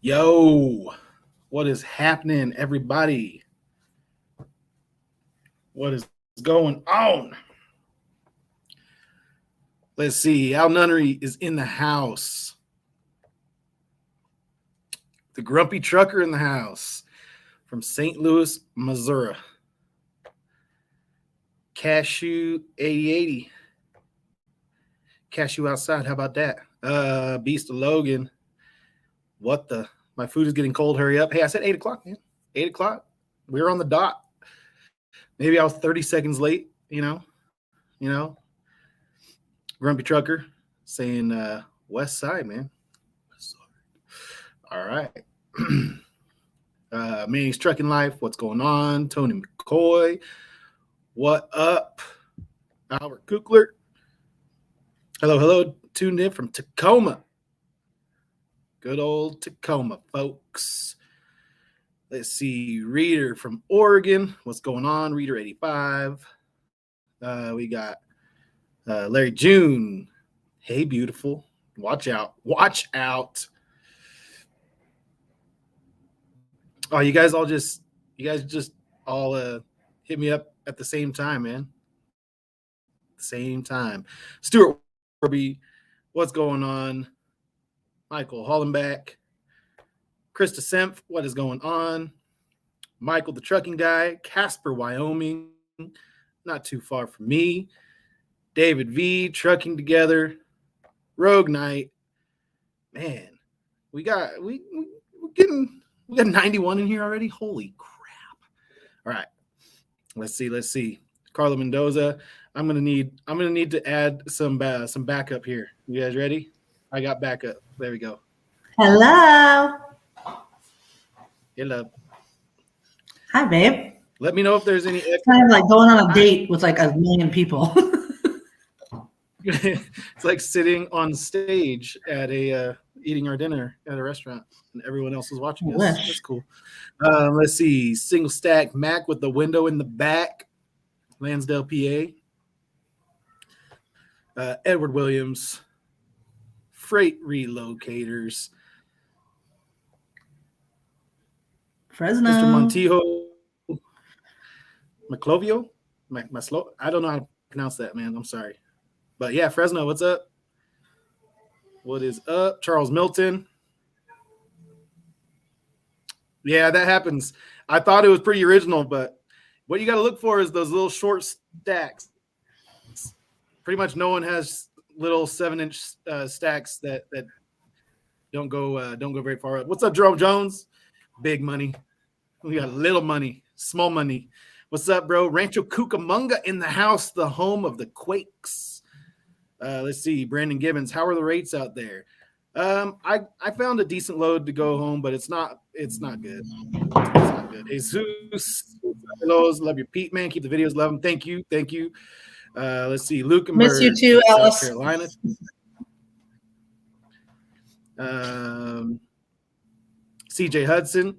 Yo, what is happening, everybody? What is going on? Let's see. Al Nunnery is in the house. The grumpy trucker in the house from St. Louis, Missouri. Cashew 8080. Cashew outside. How about that? Beast of Logan. What the? My food is getting cold. Hurry up. Hey, I said 8 o'clock, man. 8 o'clock. We were on the dot. Maybe I was 30 seconds late, you know. Grumpy trucker saying West Side, man. All right. Manny's Trucking Life. What's going on? Tony McCoy. What up? Albert Kukler. Hello. Tuned in from Tacoma. Good old Tacoma, folks. Let's see. Reader from Oregon. What's going on? Reader 85. We got Larry June. Hey, beautiful. Watch out. Oh, you guys just all hit me up at the same time, man. Same time. Stuart Warby, what's going on? Michael Hollenbeck. Krista Semph, what is going on? Michael, the trucking guy. Casper, Wyoming, not too far from me. David V, trucking together. Rogue Knight. Man, we got 91 in here already. Holy crap! All right, let's see. Carla Mendoza. I'm gonna need to add some backup here. You guys ready? I got backup. There we go. Hello. Hi, babe. Let me know if there's any. It's kind of like going on a date with like a million people. It's like sitting on stage at eating our dinner at a restaurant, and everyone else is watching us. That's cool. Let's see. Single stack Mac with the window in the back. Lansdale, PA. Edward Williams. Freight relocators. Fresno. Mr. Montijo. Maclovio? I don't know how to pronounce that, man. I'm sorry. But yeah, Fresno, what's up? What is up? Charles Milton. Yeah, that happens. I thought it was pretty original, but what you got to look for is those little short stacks. Pretty much no one has little 7-inch stacks that don't go very far up. What's up, Jerome Jones? Big money. We got little money, small money. What's up, bro? Rancho Cucamonga in the house, the home of the Quakes. Let's see. Brandon Gibbons, how are the rates out there? I found a decent load to go home, but it's not good. It's not good. Jesus, love your Pete, man. Keep the videos, love them. Thank you. Let's see. Luke and miss you too, Alice. South Carolina. CJ Hudson.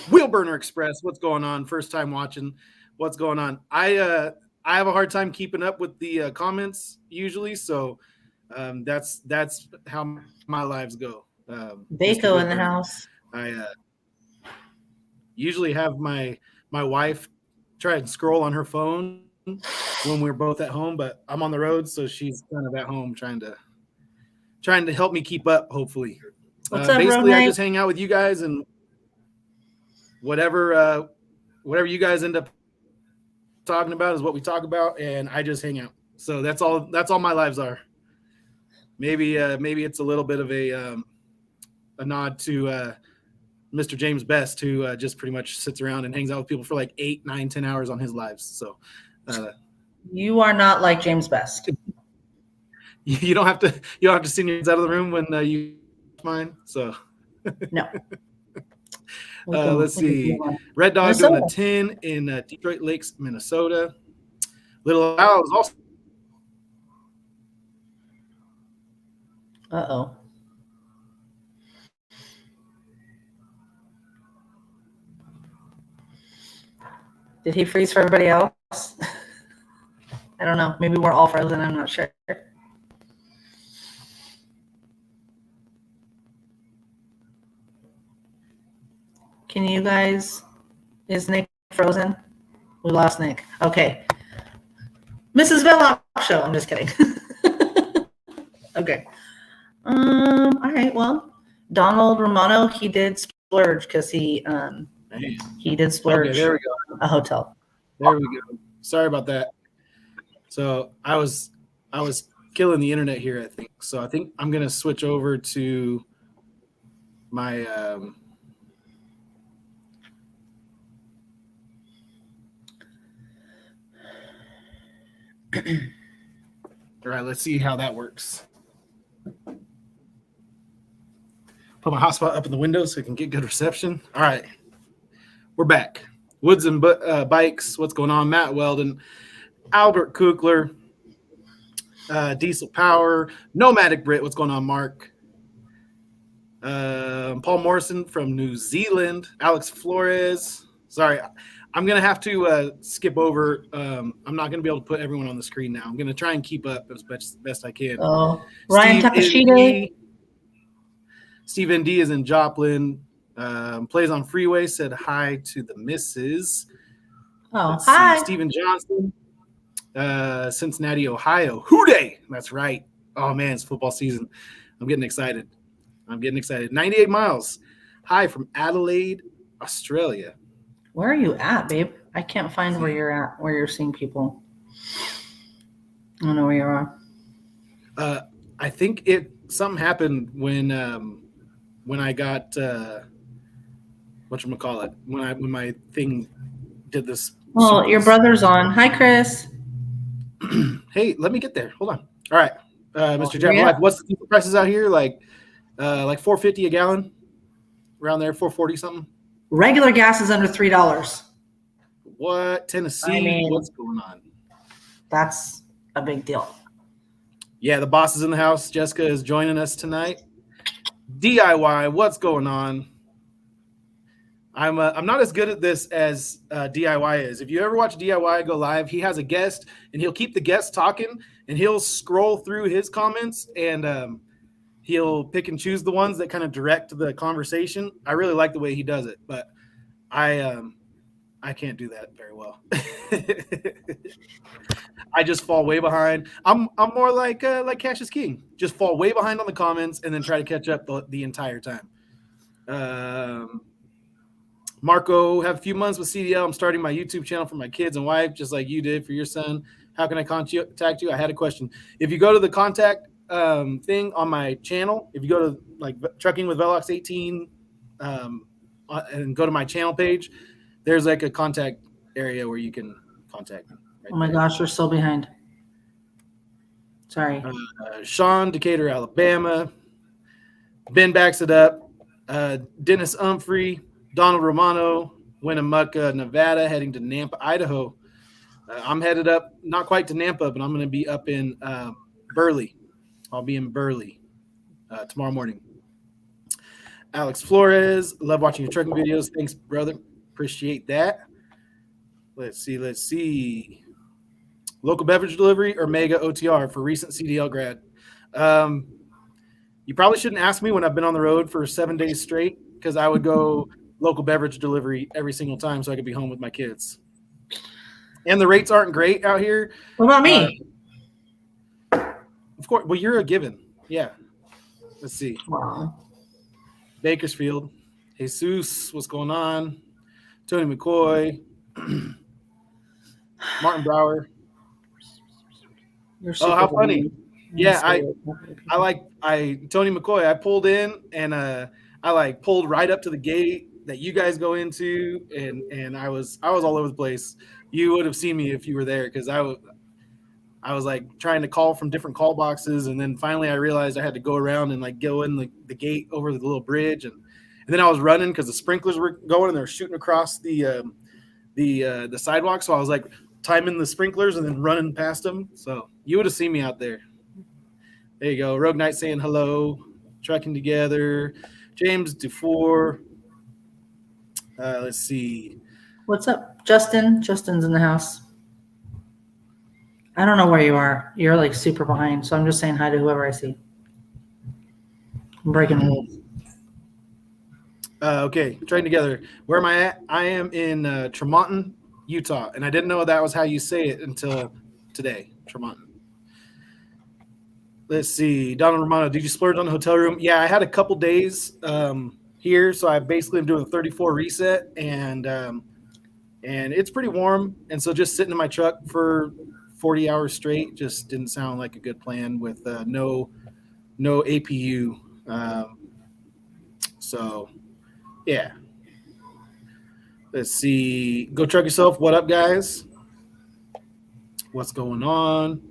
Wheelburner Express, what's going on? First time watching. What's going on? I have a hard time keeping up with the comments usually, so that's how my lives go. Baco in the house. I usually have my wife try and scroll on her phone when we're both at home, but I'm on the road, so she's kind of at home trying to help me keep up. Hopefully, what's up, basically, Rogue I just hang out with you guys and whatever you guys end up talking about is what we talk about, and I just hang out. So that's all my lives are. Maybe it's a little bit of a nod to Mr. James Best, who just pretty much sits around and hangs out with people for like 8, 9, 10 hours on his lives. So you are not like James Best. You don't have to send your kids out of the room when you mine. So no. Let's see. Red Dog doing a 10 in Detroit Lakes, Minnesota. Little Al is also. Uh-oh. Did he freeze for everybody else? I don't know. Maybe we're all frozen. I'm not sure. Can you guys? Is Nick frozen? We lost Nick. Okay. Mrs. Velox show. I'm just kidding. Okay. All right. Well, Donald Romano, he did splurge because he did splurge. Okay, there we go. A hotel. There we go. Sorry about that. So I was killing the internet here, I think. So I think I'm gonna switch over to my all right, let's see how that works. Put my hotspot up in the window so I can get good reception. All right, we're back. Woods and Bikes, what's going on? Matt Weldon, Albert Kukler, Diesel Power, Nomadic Brit, what's going on? Mark, Paul Morrison from New Zealand, Alex Flores. Sorry, I'm gonna have to skip over. I'm not gonna be able to put everyone on the screen now. I'm gonna try and keep up as best I can. Oh, Ryan Takashita. Steve ND is in Joplin. Plays on Freeway. Said hi to the missus. Oh, Let's hi. see, Stephen Johnson, Cincinnati, Ohio. Hooday! That's right. Oh man, it's football season. I'm getting excited. 98 miles. Hi from Adelaide, Australia. Where are you at, babe? I can't find where you're at, where you're seeing people. I don't know where you are. I think something happened when I got whatchamacallit, when my thing did this. Well, your brother's on. Hi, Chris. Hey, let me get there. Hold on. All right, Mr. Jack Life, what's the diesel prices out here? Like $4.50 a gallon, around there, $4.40 something. Regular gas is under $3. What? Tennessee? What's going on? That's a big deal. Yeah, the boss is in the house. Jessica is joining us tonight. DIY, what's going on? I'm not as good at this as DIY is. If you ever watch DIY go live, he has a guest, and he'll keep the guest talking, and he'll scroll through his comments, and he'll pick and choose the ones that kind of direct the conversation. I really like the way he does it, but I can't do that very well. I just fall way behind. I'm more like Cash is King. Just fall way behind on the comments and then try to catch up the entire time. Marco, have a few months with CDL. I'm starting my YouTube channel for my kids and wife, just like you did for your son. How can I contact you? I had a question. If you go to the contact thing on my channel, if you go to like Trucking with Velox 18 and go to my channel page, there's like a contact area where you can contact me. Right oh my gosh, we're so behind. Sorry. Sean, Decatur, Alabama. Ben backs it up. Dennis Humphrey, Donald Romano, Winnemucca, Nevada, heading to Nampa, Idaho. I'm headed up, not quite to Nampa, but I'm going to be up in Burley. I'll be in Burley tomorrow morning. Alex Flores, love watching your trucking videos. Thanks, brother. Appreciate that. Let's see. Local beverage delivery or mega OTR for recent CDL grad. You probably shouldn't ask me when I've been on the road for 7 days straight, because I would go local beverage delivery every single time so I could be home with my kids. And the rates aren't great out here. What about me? Of course. Well, you're a given. Yeah. Let's see. Wow. Bakersfield. Jesus, what's going on? Tony McCoy. Martin Brower. Oh, how funny. Yeah, I Tony McCoy, I pulled in and I pulled right up to the gate that you guys go into, and I was all over the place. You would have seen me if you were there, because I was like trying to call from different call boxes, and then finally I realized I had to go around and like go in the gate over the little bridge, and then I was running because the sprinklers were going and they were shooting across the sidewalk, so I was like timing the sprinklers and then running past them. So you would have seen me out there. There you go. Rogue Knight saying hello. Trucking together. James Dufour. Let's see. What's up, Justin? Justin's in the house. I don't know where you are. You're like super behind, so I'm just saying hi to whoever I see. I'm breaking rules. Okay, train together. Where am I at? I am in Tremonton, Utah, and I didn't know that was how you say it until today. Tremonton. Let's see, Donald Romano. Did you splurge on the hotel room? Yeah, I had a couple days here, so I basically am doing a 34 reset, and it's pretty warm, and so just sitting in my truck for 40 hours straight just didn't sound like a good plan with no APU. So yeah, let's see. Go truck yourself. What up, guys? What's going on?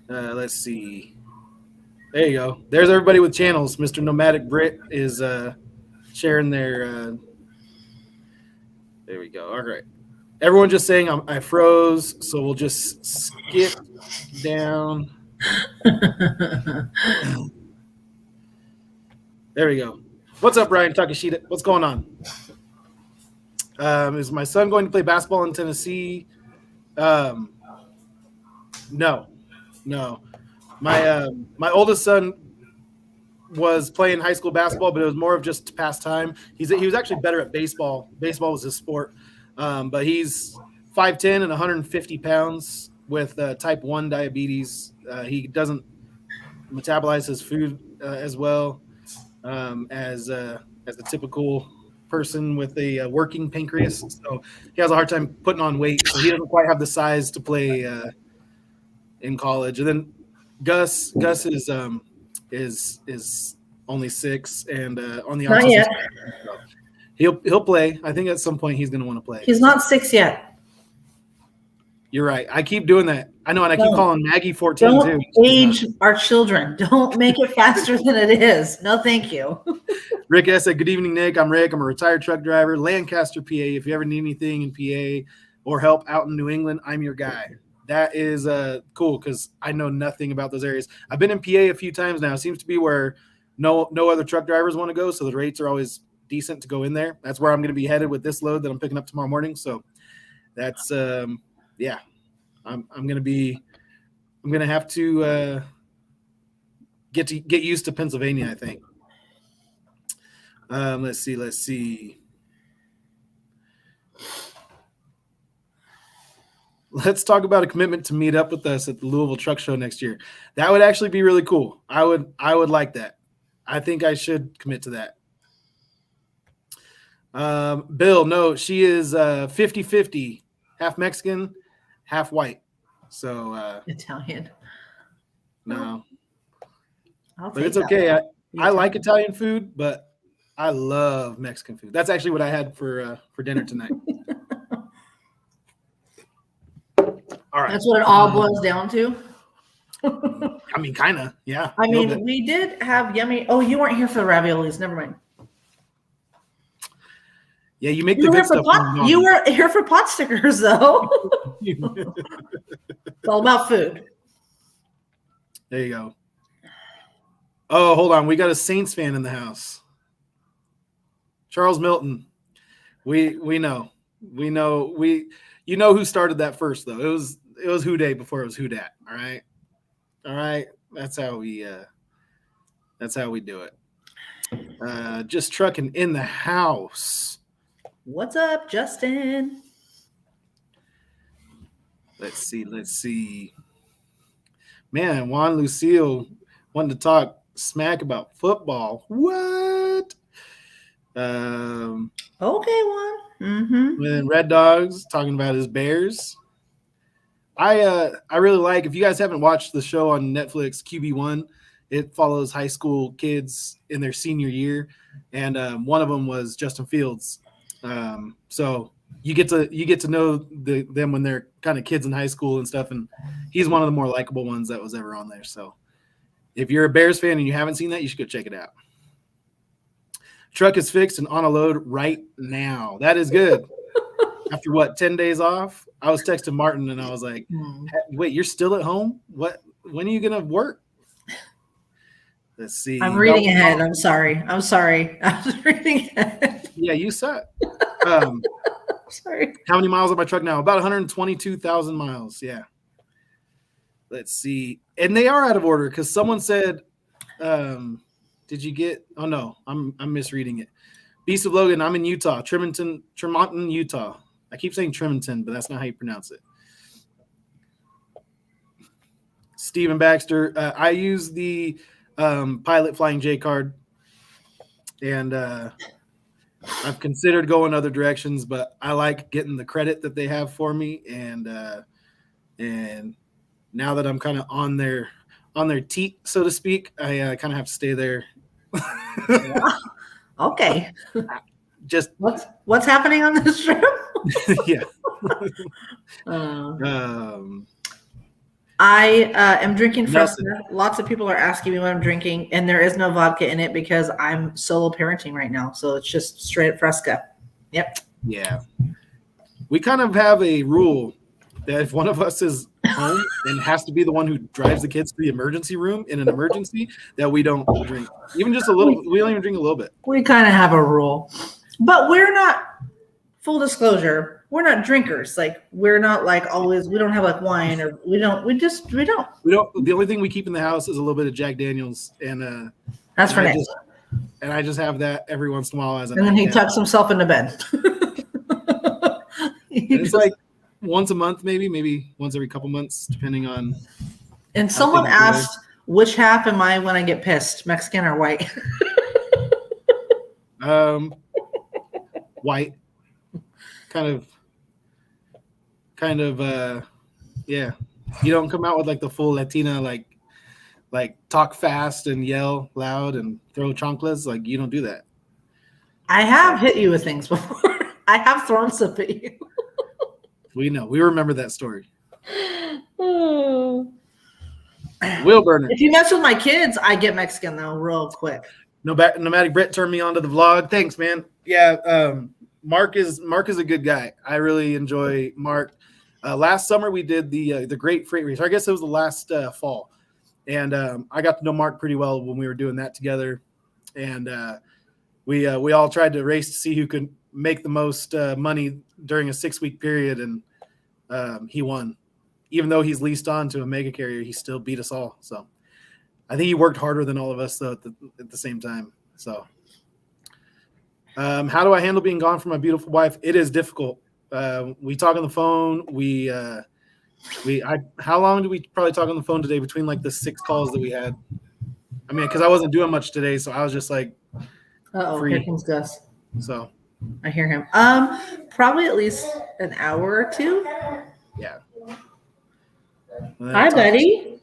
Let's see. There you go. There's everybody with channels. Mr. Nomadic Brit is sharing their. There we go. All right. Everyone just saying I froze, so we'll just skip down. There we go. What's up, Ryan Takashita? What's going on? Is my son going to play basketball in Tennessee? No. My oldest son was playing high school basketball, but it was more of just pastime. He was actually better at baseball. Baseball was his sport, but he's 5'10" and 150 pounds with type 1 diabetes. He doesn't metabolize his food as well as a typical person with a working pancreas. So he has a hard time putting on weight. So he doesn't quite have the size to play in college. And then Gus is only 6 and on the Not autism yet. spectrum. So he'll play. I think at some point he's going to want to play. He's not 6 yet. You're right. I keep doing that. I know, and I keep calling Maggie 14 Don't too. age our children. Don't make it faster than it is. No, thank you. Rick S. said, good evening, Nick. I'm Rick. I'm a retired truck driver, Lancaster, PA. If you ever need anything in PA or help out in New England, I'm your guy. That is cool because I know nothing about those areas. I've been in PA a few times now. It seems to be where no other truck drivers want to go, so the rates are always decent to go in there. That's where I'm going to be headed with this load that I'm picking up tomorrow morning. So that's yeah. I'm going to have to get used to Pennsylvania, I think. Let's see. Let's talk about a commitment to meet up with us at the Louisville Truck Show next year. That would actually be really cool. I would like that. I think I should commit to that. Bill, no, she is 50-50, half Mexican, half white. So Italian. No. I'll But it's okay. I like Italian food, but I love Mexican food. That's actually what I had for dinner tonight. All right. That's what it all boils down to. I mean, kind of, yeah. I mean, we did have yummy. Oh, you weren't here for the raviolis. Never mind. Yeah, you make the good stuff. You were here for pot stickers, though. It's all about food. There you go. Oh, hold on. We got a Saints fan in the house. Charles Milton. We know. You know who started that first, though. It was Who Day before it was Who Dat. All right. That's how we do it. Just trucking in the house. What's up, Justin? Let's see. Man, Juan Lucille wanted to talk smack about football. What? Okay, Juan. Mm-hmm. And Red Dogs talking about his Bears. I really like, if you guys haven't watched the show on Netflix, QB1, it follows high school kids in their senior year, and one of them was Justin Fields. So you get to know them when they're kind of kids in high school and stuff, and he's one of the more likable ones that was ever on there. So if you're a Bears fan and you haven't seen that, you should go check it out. Truck is fixed and on a load right now. That is good. After 10 days off? I was texting Martin and I was like, wait, you're still at home? What? When are you gonna work? Let's see. I'm reading ahead. I'm sorry. I was reading ahead. Yeah, you suck. Sorry. How many miles on my truck now? About 122,000 miles. Yeah. Let's see. And they are out of order because someone said, did you get? Oh no, I'm misreading it. Beast of Logan, I'm in Utah, Tremonton, Utah. I keep saying Tremonton, but that's not how you pronounce it. Steven Baxter, I use the Pilot Flying J card, and I've considered going other directions, but I like getting the credit that they have for me, and now that I'm kind of on their teat, so to speak, I kind of have to stay there. Okay. Just what's happening on this trip? yeah. I am drinking Fresca. Lots of people are asking me what I'm drinking, and there is no vodka in it because I'm solo parenting right now. So it's just straight up Fresca. Yep. Yeah. We kind of have a rule that if one of us is home and has to be the one who drives the kids to the emergency room in an emergency, that we don't drink. Even just a little. We don't even drink a little bit. We kind of have a rule. But we're not, full disclosure, we're not drinkers. Like, we're not like always, we don't have like wine or we don't. The only thing we keep in the house is a little bit of Jack Daniels. And that's for next. And I just have that every once in a while. And then he tucks himself into bed. It's like once a month, maybe once every couple months, depending on. And someone asked, which half am I when I get pissed, Mexican or white? White, kind of, yeah. You don't come out with like the full Latina, like talk fast and yell loud and throw chanclas. Like, you don't do that. I have hit you with things before. I have thrown stuff at you. We know. We remember that story. Wheel burner. If you mess with my kids, I get Mexican though, real quick. Nomadic Brett turned me onto the vlog. Thanks, man. Yeah, Mark is a good guy. I really enjoy Mark. Last summer we did the Great Freight Race. I guess it was the last fall, and I got to know Mark pretty well when we were doing that together. And we all tried to race to see who could make the most money during a 6-week period, and he won. Even though he's leased on to a mega carrier, he still beat us all. So I think he worked harder than all of us, though, at the same time. So how do I handle being gone from my beautiful wife? It is difficult. We talk on the phone. How long did we probably talk on the phone today between like the 6 calls that we had? I mean, because I wasn't doing much today, so I was just like, free. Here comes Gus. So I hear him. Probably at least an hour or 2. Yeah. Hi, buddy.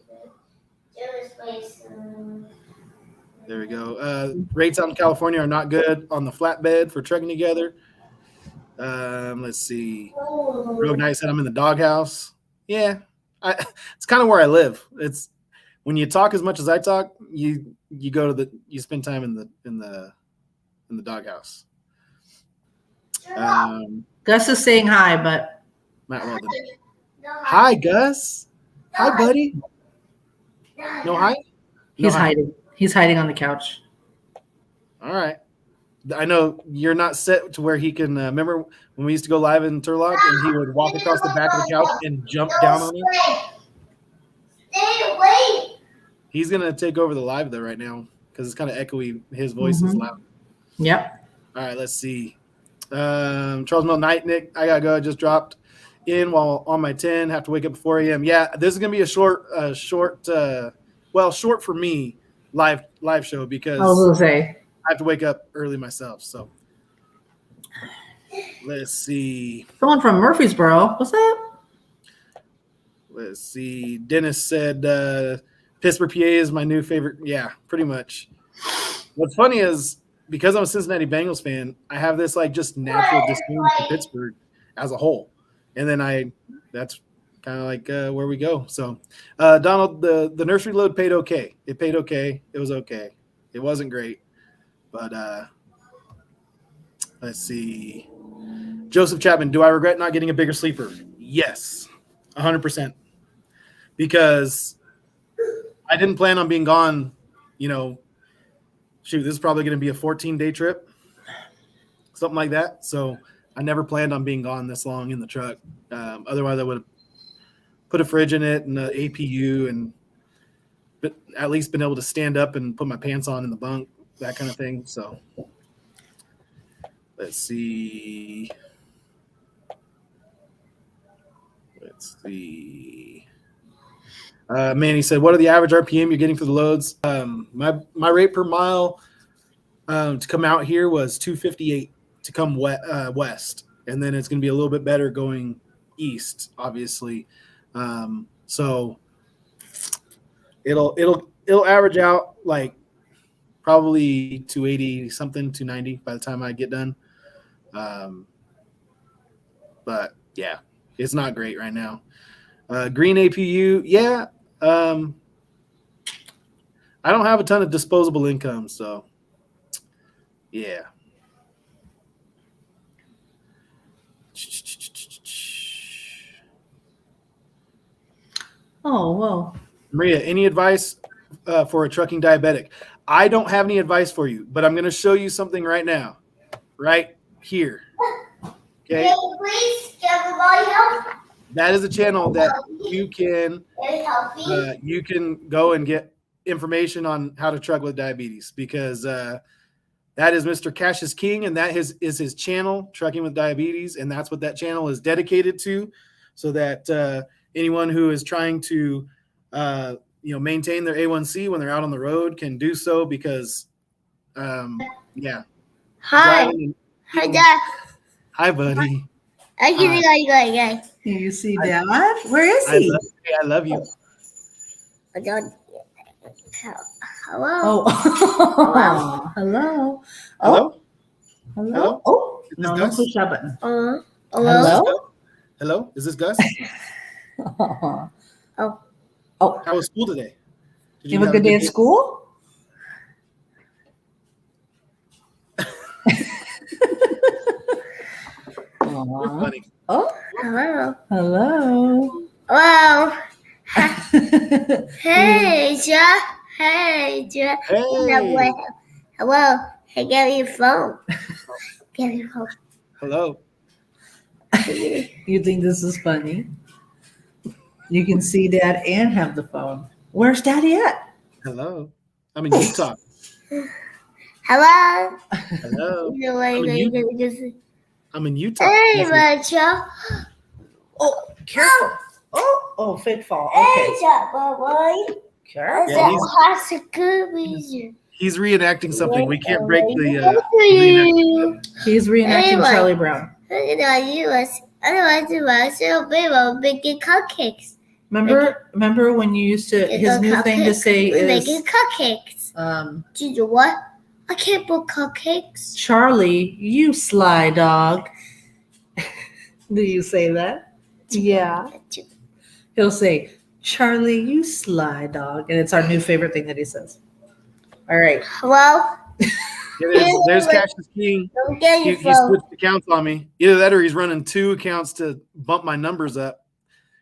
There we go. Rates out in California are not good on the flatbed for trucking together. Let's see. Rogue Knight said I'm in the doghouse. Yeah, it's kind of where I live. It's when you talk as much as I talk, you spend time in the doghouse. Gus is saying hi, but Matt Weldon. Hi, Gus. Hi, buddy. No hi? He's hiding. He's hiding on the couch. All right. I know you're not set to where he can remember when we used to go live in Turlock and he would walk across the back of the couch and jump down on it. Stay away. He's going to take over the live though right now because it's kind of echoey. His voice is loud. Yep. All right, let's see. Charles Mill Night, Nick. I got to go. I just dropped in while on my 10. Have to wake up at 4 a.m. Yeah, this is going to be a short for me live show because I was going to say. I have to wake up early myself. So let's see. Someone from Murfreesboro. What's up? Let's see. Dennis said Pittsburgh, PA is my new favorite. Yeah, pretty much. What's funny is because I'm a Cincinnati Bengals fan, I have this like just natural disdain for Pittsburgh as a whole. And then that's kind of like where we go. So Donald, the nursery load paid okay. It paid okay. It was okay. It wasn't great. But let's see. Joseph Chapman, do I regret not getting a bigger sleeper? Yes, 100%. Because I didn't plan on being gone, this is probably going to be a 14-day trip, something like that. So I never planned on being gone this long in the truck. Otherwise, I would have put a fridge in it and an APU but at least been able to stand up and put my pants on in the bunk. That kind of thing. So Let's see. Manny said, "What are the average RPM you're getting for the loads?" My rate per mile to come out here was 258 to come west, and then it's going to be a little bit better going east, obviously. So it'll average out like probably 280 something, 290 by the time I get done. But yeah, it's not great right now. Green APU, yeah. I don't have a ton of disposable income, so yeah. Oh, well. Maria, any advice for a trucking diabetic? I don't have any advice for you, but I'm going to show you something right now, right here. Okay. Please, everybody help. That is a channel that you can go and get information on how to truck with diabetes, because that is Mr. Cash is King, and that is his channel, Trucking with Diabetes, and that's what that channel is dedicated to, so that anyone who is trying to maintain their A1C when they're out on the road can do so, because yeah. Hi. Hi, Dad. Hi, buddy. You see Dad? Where is he? I love you. Hello. Oh. Hello. Hello? Hello. Oh, no, Is don't this push that button. Hello. Hello. Hello? Is this Gus? Oh. How was school today? Did You have a good day at school? Aw. Funny. Oh, Hello. hello. Hello. Hey, Jack. Hey, Jack. Hey. Hello. Hey, give me your phone. Give me your phone. Hello. You think this is funny? You can see Dad and have the phone. Where's Daddy at? Hello. I'm in Utah. Hello. Hello. You know what I'm in you're gonna do? I'm in Utah. Hey, Rachel. Oh, careful. Oh, fake fall. Hey, Okay. Jack, boy. Careful. Yeah, That's a good reason. He's reenacting something. We can't break the He's reenacting Anyway. Charlie Brown. Look at us. Otherwise, we're making cupcakes. Remember when you used to, his new thing to say We're is, making cupcakes. Do you know what? I can't put cupcakes. Charlie, you sly dog. Do you say that? Yeah. He'll say, Charlie, you sly dog. And it's our new favorite thing that he says. All right. Hello? there's Cassius King. Don't get He your phone. switched accounts on me. Either that or he's running 2 accounts to bump my numbers up.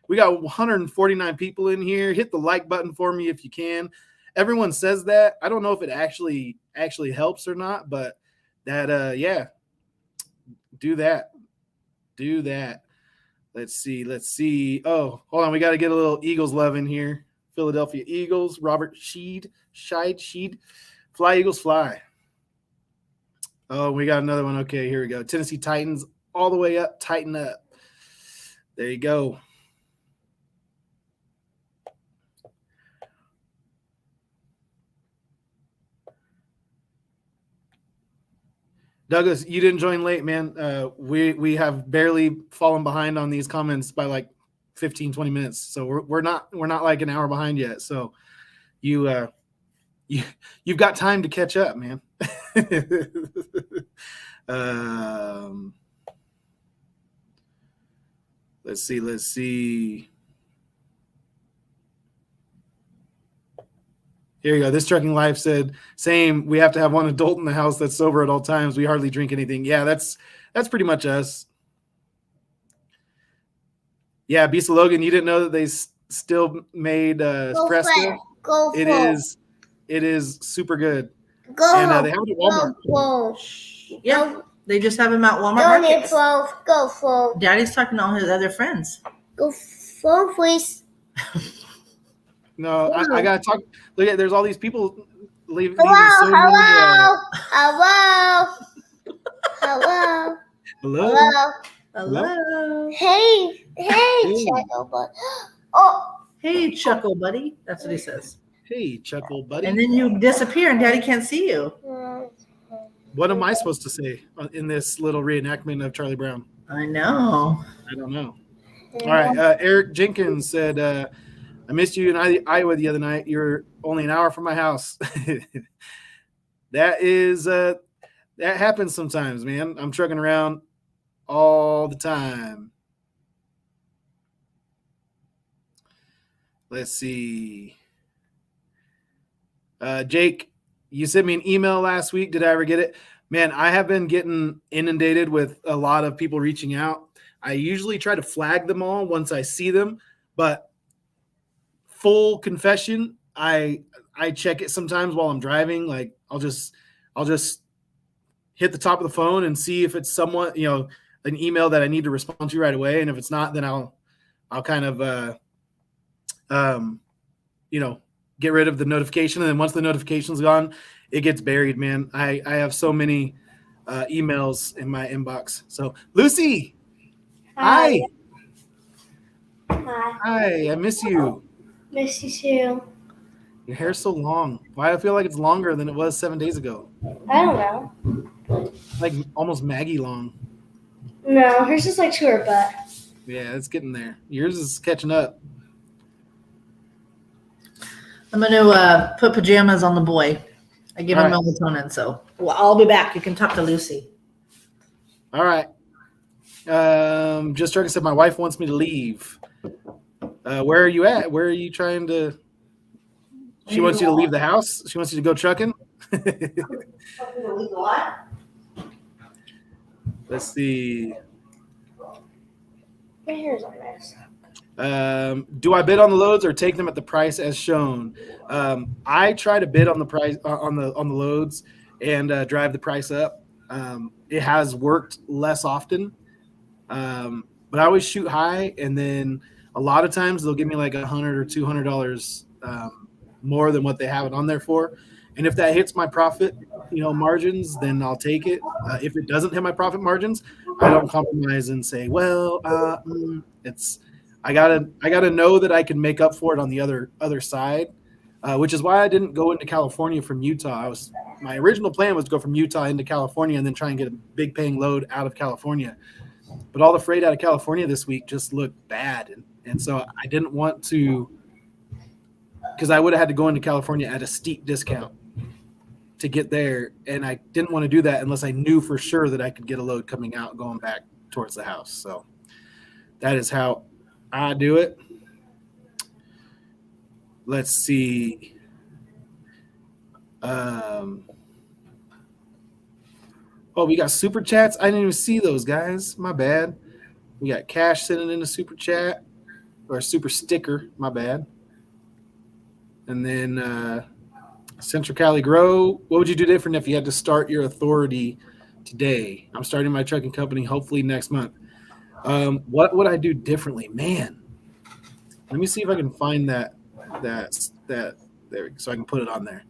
We got 149 people in here. Hit the like button for me if you can. Everyone says that. I don't know if it actually helps or not, but that yeah. Do that. Let's see. Oh, hold on. We got to get a little Eagles love in here. Philadelphia Eagles. Robert Sheed. Fly Eagles fly. Oh, we got another one. Okay, here we go. Tennessee Titans all the way up. Tighten up. There you go. Douglas, you didn't join late, man. We have barely fallen behind on these comments by like 15, 20 minutes. So we're not like an hour behind yet. So you've got time to catch up, man. Let's see. Here you go. This Trucking Life said, same. We have to have one adult in the house that's sober at all times. We hardly drink anything. Yeah, that's pretty much us. Yeah, Bisa Logan, you didn't know that they still made espresso? Go It is super good. Go and they have it at Walmart. Go. Yeah, they just have him at Walmart Go, markets. Go phone. Daddy's talking to all his other friends. Go phone, please. No, I gotta talk. Look at there's all these people leaving. Hello. Hello. Hello. Hello. Hello. Hey, Hey. Chuckle Buddy. Oh, Hey, Chuckle Buddy. That's what he says. Hey, Chuckle Buddy. And then you disappear and Daddy can't see you. What am I supposed to say in this little reenactment of Charlie Brown? I know. I don't know. All right. Eric Jenkins said, I missed you in Iowa the other night. You're only an hour from my house. That happens sometimes, man. I'm trucking around all the time. Let's see. Jake, you sent me an email last week. Did I ever get it? Man, I have been getting inundated with a lot of people reaching out. I usually try to flag them all once I see them, but full confession, I check it sometimes while I'm driving. Like I'll just hit the top of the phone and see if it's someone, an email that I need to respond to right away. And if it's not, then I'll kind of get rid of the notification. And then once the notification's gone, it gets buried, man. I have so many emails in my inbox. So Lucy, hi. Hi, I miss you. Miss you too. Your hair's so long. Why I feel like it's longer than it was 7 days ago. I don't know. Like almost Maggie long. No, hers is like to her butt. Yeah, it's getting there. Yours is catching up. I'm going to put pajamas on the boy. I give him All right. melatonin, so I'll be back. You can talk to Lucy. All right. Just Trucking said my wife wants me to leave. Where are you at? Where are you trying to? She wants you to leave the house. She wants you to go trucking. Let's see. My hair's on this. Do I bid on the loads or take them at the price as shown? I try to bid on the price on the loads and drive the price up. It has worked less often, but I always shoot high, and then a lot of times they'll give me like $100 or $200 more than what they have it on there for. And if that hits my profit, margins, then I'll take it. If it doesn't hit my profit margins, I don't compromise and say, well, I gotta know that I can make up for it on the other side, which is why I didn't go into California from Utah. My original plan was to go from Utah into California and then try and get a big paying load out of California. But all the freight out of California this week just looked bad, and so I didn't want to, because I would have had to go into California at a steep discount to get there, and I didn't want to do that unless I knew for sure that I could get a load coming out going back towards the house. So that is how I do it. Let's see. We got super chats. I didn't even see those, guys. My bad. We got Cash sending in a super chat or a super sticker. My bad. And then Central Cali Grow. What would you do different if you had to start your authority today? I'm starting my trucking company hopefully next month. What would I do differently? Man, let me see if I can find that there, so I can put it on there.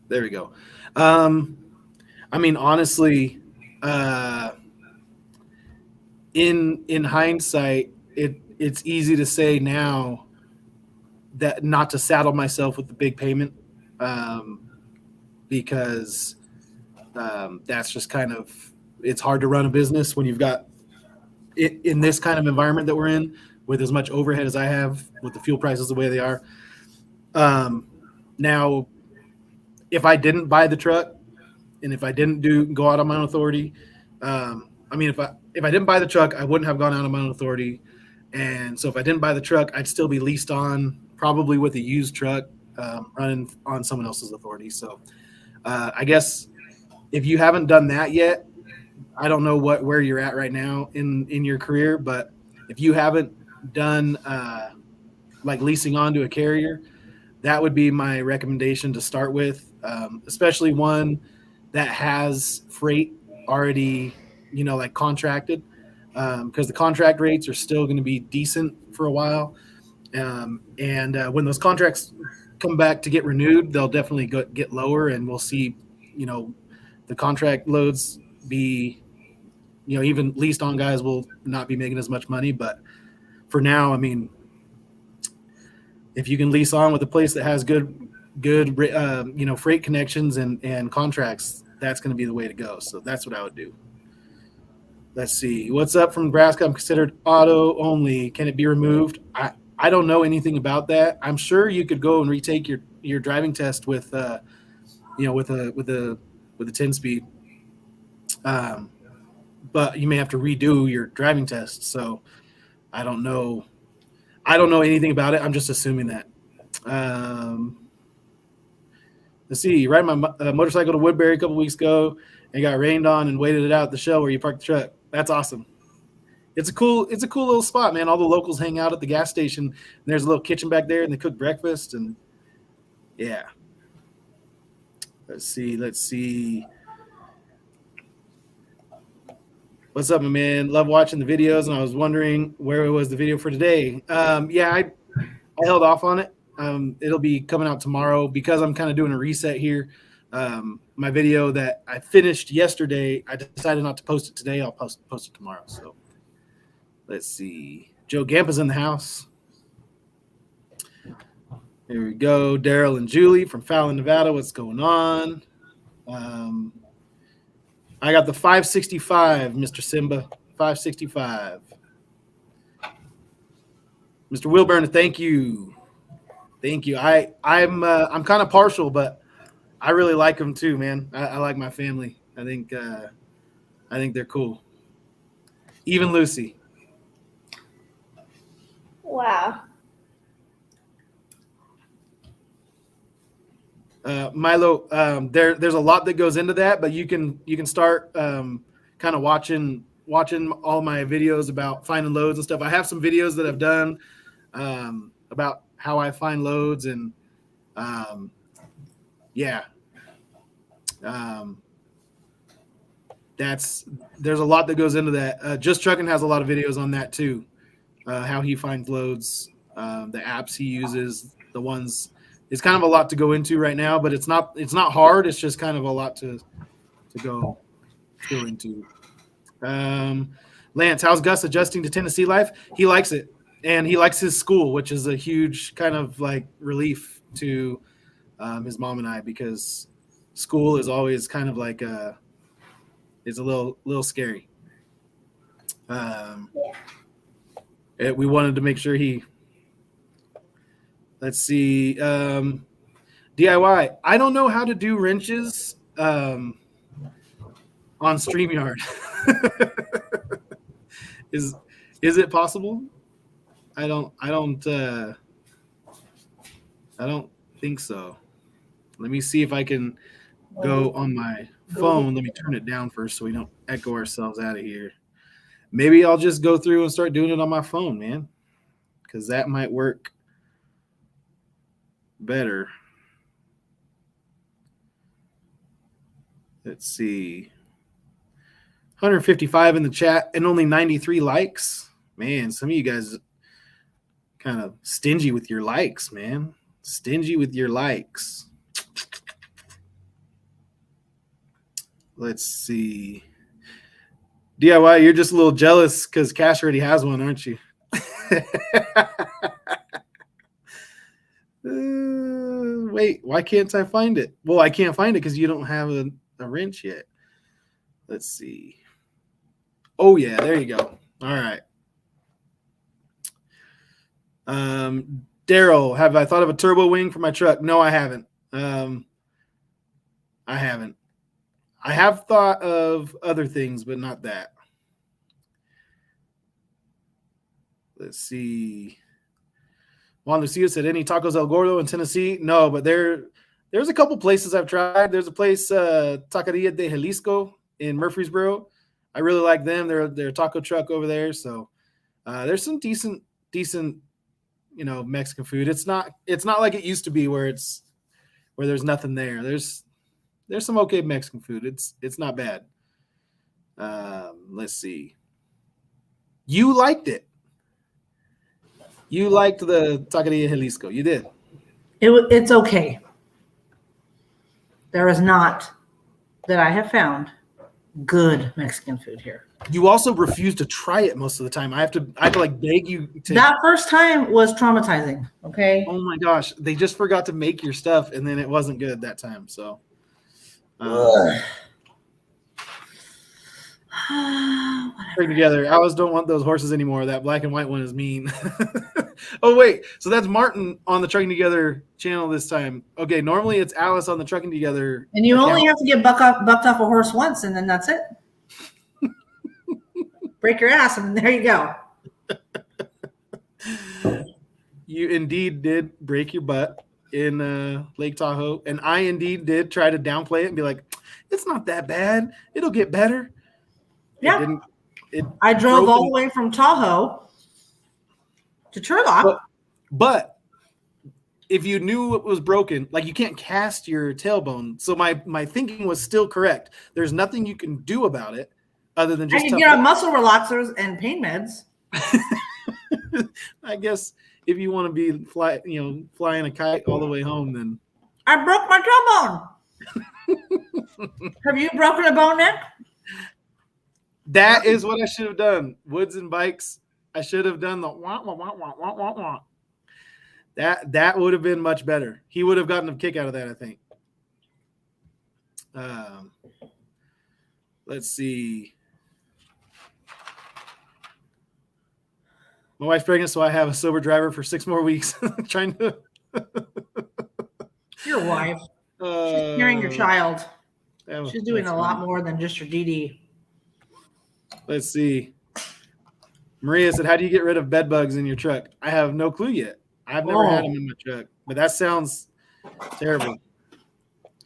There we go. Honestly, in hindsight, it's easy to say now that not to saddle myself with the big payment, because that's just kind of, it's hard to run a business when you've got it in this kind of environment that we're in, with as much overhead as I have, with the fuel prices the way they are. Now, if I didn't buy the truck, and if I didn't go out on my own authority, if I didn't buy the truck, I wouldn't have gone out on my own authority. And so if I didn't buy the truck, I'd still be leased on, probably with a used truck, running on someone else's authority. So I guess if you haven't done that yet, I don't know where you're at right now in your career, but if you haven't done like leasing onto a carrier, that would be my recommendation to start with, especially one that has freight already, like contracted, because the contract rates are still going to be decent for a while. And when those contracts come back to get renewed, they'll definitely get lower, and we'll see, the contract loads be, even leased on guys will not be making as much money. But for now, I mean, if you can lease on with a place that has good freight connections and contracts, that's going to be the way to go. So that's what I would do. Let's see. What's up from Nebraska? I'm considered auto only. Can it be removed? I don't know anything about that. I'm sure you could go and retake your driving test with a 10 speed. But you may have to redo your driving test. So I don't know. I don't know anything about it. I'm just assuming that. Let's see. You ride my motorcycle to Woodbury a couple weeks ago and got rained on and waited it out at the Shell where you parked the truck. That's awesome. It's a cool little spot, man. All the locals hang out at the gas station. And there's a little kitchen back there, and they cook breakfast. And yeah. Let's see. What's up, my man? Love watching the videos, and I was wondering where was the video for today. I held off on it. It'll be coming out tomorrow because I'm kind of doing a reset here. My video that I finished yesterday, I decided not to post it today. I'll post it tomorrow. So let's see. Joe Gampa's in the house. Here we go. Daryl and Julie from Fallon, Nevada. What's going on? I got the 565, Mr. Simba. 565. Mr. Wilburn, thank you. Thank you. I'm kind of partial, but I really like them too, man. I like my family. I think they're cool. Even Lucy. Wow. Milo, there's a lot that goes into that, but you can start kind of watching all my videos about finding loads and stuff. I have some videos that I've done about how I find loads and there's a lot that goes into that. Just Trucking has a lot of videos on that too. How he finds loads, the apps he uses, the ones. It's kind of a lot to go into right now, but it's not hard. It's just kind of a lot to go into. Lance, how's Gus adjusting to Tennessee life? He likes it, and he likes his school, which is a huge kind of like relief to his mom and I, because school is always kind of like it's a little scary. We wanted to make sure he. Let's see. DIY. I don't know how to do wrenches on StreamYard. Is it possible? I don't think so. Let me see if I can go on my phone. Let me turn it down first so we don't echo ourselves out of here. Maybe I'll just go through and start doing it on my phone, man, because that might work better. Let's see. 155 in the chat and only 93 likes. Man, some of you guys kind of stingy with your likes, man. Stingy with your likes. Let's see. DIY, you're just a little jealous because Cash already has one, aren't you? Wait, why can't I find it? Well, I can't find it because you don't have a wrench yet. Let's see. Oh, yeah, there you go. All right. Daryl, have I thought of a turbo wing for my truck? No, I haven't. I haven't. I have thought of other things, but not that. Let's see. Juan Lucio said, any tacos El Gordo in Tennessee? No, but there's a couple places I've tried. There's a place, Taqueria de Jalisco in Murfreesboro. I really like them. They're a taco truck over there. So there's some decent, Mexican food. It's not like it used to be where there's nothing there. There's some okay Mexican food. It's not bad. Let's see. You liked it. You liked the Taqueria Jalisco. You did. It's okay. There is not that I have found good Mexican food here. You also refuse to try it most of the time. I have to like beg you to. That first time was traumatizing. Okay. Oh my gosh, they just forgot to make your stuff, and then it wasn't good that time. So, bring together. I always don't want those horses anymore. That black and white one is mean. Oh wait, so that's Martin on the Trucking Together channel this time. Okay, normally it's Alice on the Trucking Together. And you only have to get bucked off a horse once, and then that's it. Break your ass, and there you go. You indeed did break your butt in Lake Tahoe, and I indeed did try to downplay it and be like, "It's not that bad. It'll get better." Yeah. I drove all the way from Tahoe to Turlock. But if you knew it was broken, like you can't cast your tailbone. So my thinking was still correct. There's nothing you can do about it other than just. I can get on muscle relaxers and pain meds. I guess if you want to be flying a kite all the way home, then I broke my tailbone. Have you broken a bone, Nick? That is what I should have done. Woods and bikes. I should have done the wah, wah, wah, wah, wah, wah, wah. That would have been much better. He would have gotten a kick out of that, I think. Let's see. My wife's pregnant, so I have a sober driver for 6 more weeks. Trying to. Your wife. She's carrying your child. She's doing a lot more than just your DD. Let's see. Maria said, "How do you get rid of bed bugs in your truck?" I have no clue yet. I've never had them in my truck, but that sounds terrible.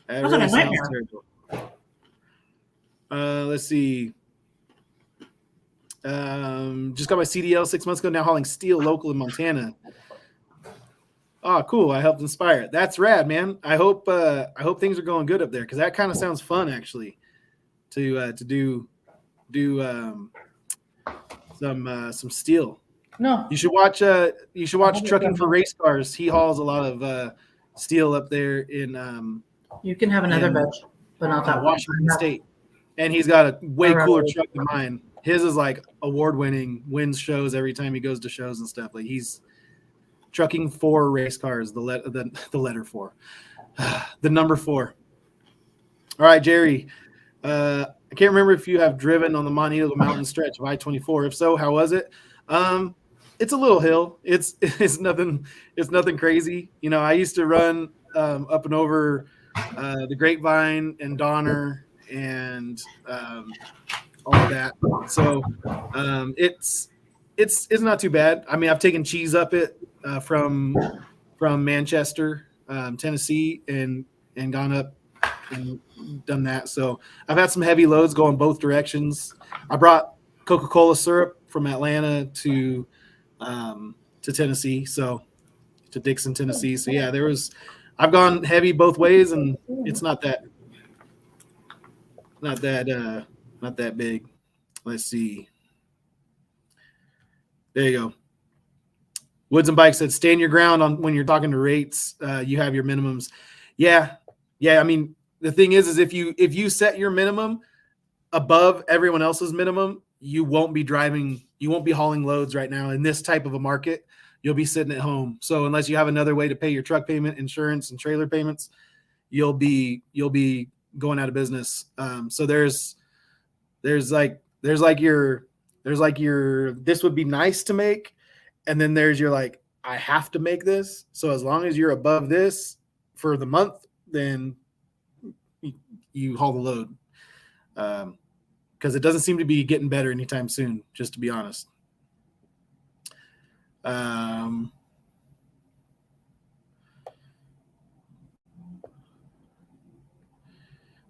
That really sounds terrible. Let's see. Just got my CDL 6 months ago. Now hauling steel local in Montana. Oh, cool! I helped inspire it. That's rad, man. I hope things are going good up there because that kind of sounds fun, actually. To do some steel. No, you should watch Trucking for Race Cars. He hauls a lot of steel up there in. You can have another bench, but not that Washington State, and he's got a way cooler truck than mine. His is like award-winning, wins shows every time he goes to shows and stuff. Like he's Trucking for Race Cars. The letter 4, the number 4. All right, Jerry. I can't remember if you have driven on the Montego Mountain stretch of I-24. If so, how was it? It's a little hill. It's nothing crazy. You know, I used to run up and over the Grapevine and Donner and all of that. So it's not too bad. I mean, I've taken cheese up it from Manchester, Tennessee, and gone up and done that. So I've had some heavy loads going both directions. I brought Coca-Cola syrup from Atlanta to Tennessee, so to Dixon, Tennessee. So yeah, I've gone heavy both ways, and it's not that big. Let's see. There you go. Woods and Bikes said, stand your ground on when you're talking to rates. You have your minimums. Yeah. I mean, the thing is if you set your minimum above everyone else's minimum, you won't be hauling loads right now in this type of a market. You'll be sitting at home. So unless you have another way to pay your truck payment, insurance, and trailer payments, you'll be going out of business. So there's like your this would be nice to make, and then there's your like I have to make this. So as long as you're above this for the month, then you haul the load. Because it doesn't seem to be getting better anytime soon, just to be honest.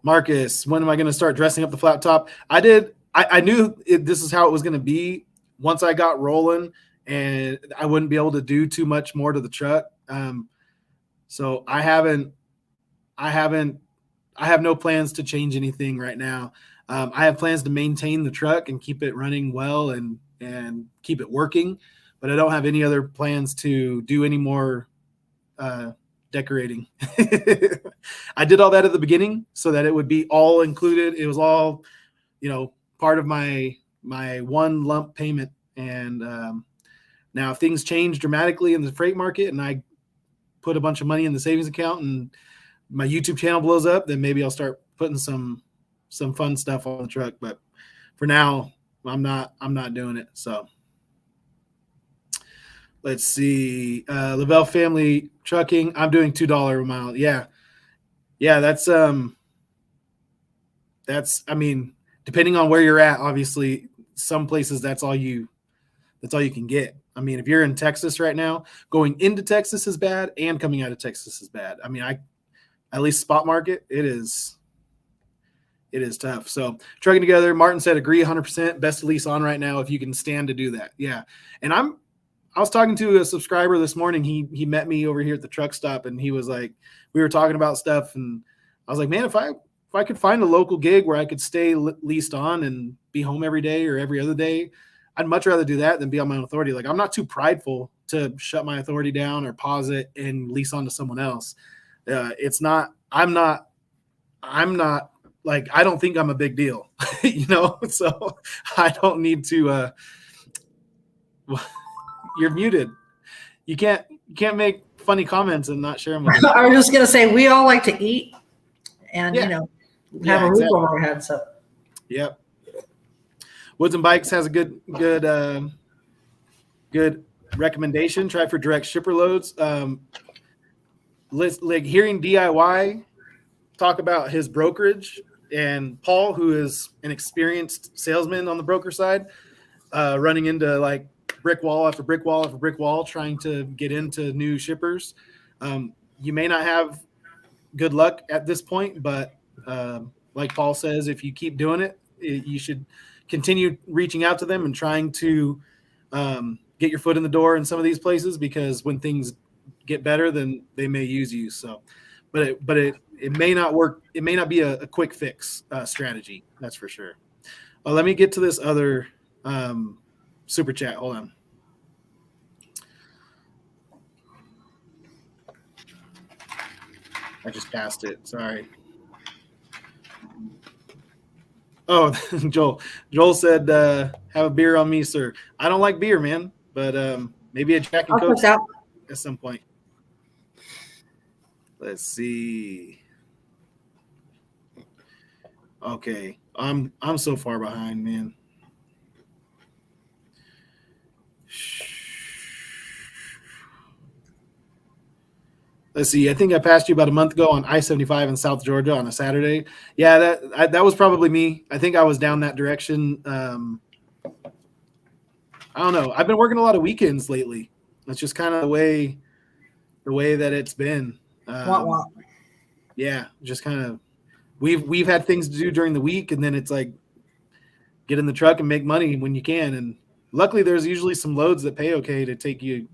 Marcus, when am I going to start dressing up the flat top? I knew this is how it was going to be once I got rolling, and I wouldn't be able to do too much more to the truck. So I have no plans to change anything right now. I have plans to maintain the truck and keep it running well and keep it working, but I don't have any other plans to do any more decorating. I did all that at the beginning so that it would be all included. It was all, part of my one lump payment. And now if things change dramatically in the freight market and I put a bunch of money in the savings account and my YouTube channel blows up, then maybe I'll start putting some fun stuff on the truck. But for now, I'm not doing it. So let's see. Lavelle Family Trucking. I'm doing $2 a mile. Yeah. That's I mean, depending on where you're at, obviously some places that's all you can get. I mean, if you're in Texas right now, going into Texas is bad and coming out of Texas is bad. I mean, at least spot market, it is tough. So trucking together, Martin said, agree 100%. Best to lease on right now if you can stand to do that. Yeah. And I was talking to a subscriber this morning. He met me over here at the truck stop, and he was like, we were talking about stuff, and I was like, man, if I could find a local gig where I could stay leased on and be home every day or every other day, I'd much rather do that than be on my own authority. Like, I'm not too prideful to shut my authority down or pause it and lease on to someone else. I'm not like, I don't think I'm a big deal, so I don't need to, you're muted. You can't make funny comments and not share them with I was just going to say, we all like to eat and, have a roof over our head. So, yep. Woods and Bikes has a good recommendation. Try for direct shipper loads. Like hearing DIY talk about his brokerage and Paul, who is an experienced salesman on the broker side, running into like brick wall after brick wall after brick wall, trying to get into new shippers. You may not have good luck at this point, but like Paul says, if you keep doing it, you should continue reaching out to them and trying to get your foot in the door in some of these places, because when things get better, then they may use you. So, but it may not work. It may not be a quick fix strategy. That's for sure. Let me get to this other super chat. Hold on. I just passed it. Sorry. Oh, Joel said, have a beer on me, sir. I don't like beer, man, but maybe a Jack and Coke at some point. Let's see. Okay. I'm so far behind, man. Let's see. I think I passed you about a month ago on I-75 in South Georgia on a Saturday. Yeah, that was probably me. I think I was down that direction. I don't know. I've been working a lot of weekends lately. That's just kind of the way that it's been. Yeah, just kind of. We've had things to do during the week, and then it's like get in the truck and make money when you can. And luckily, there's usually some loads that pay okay to take you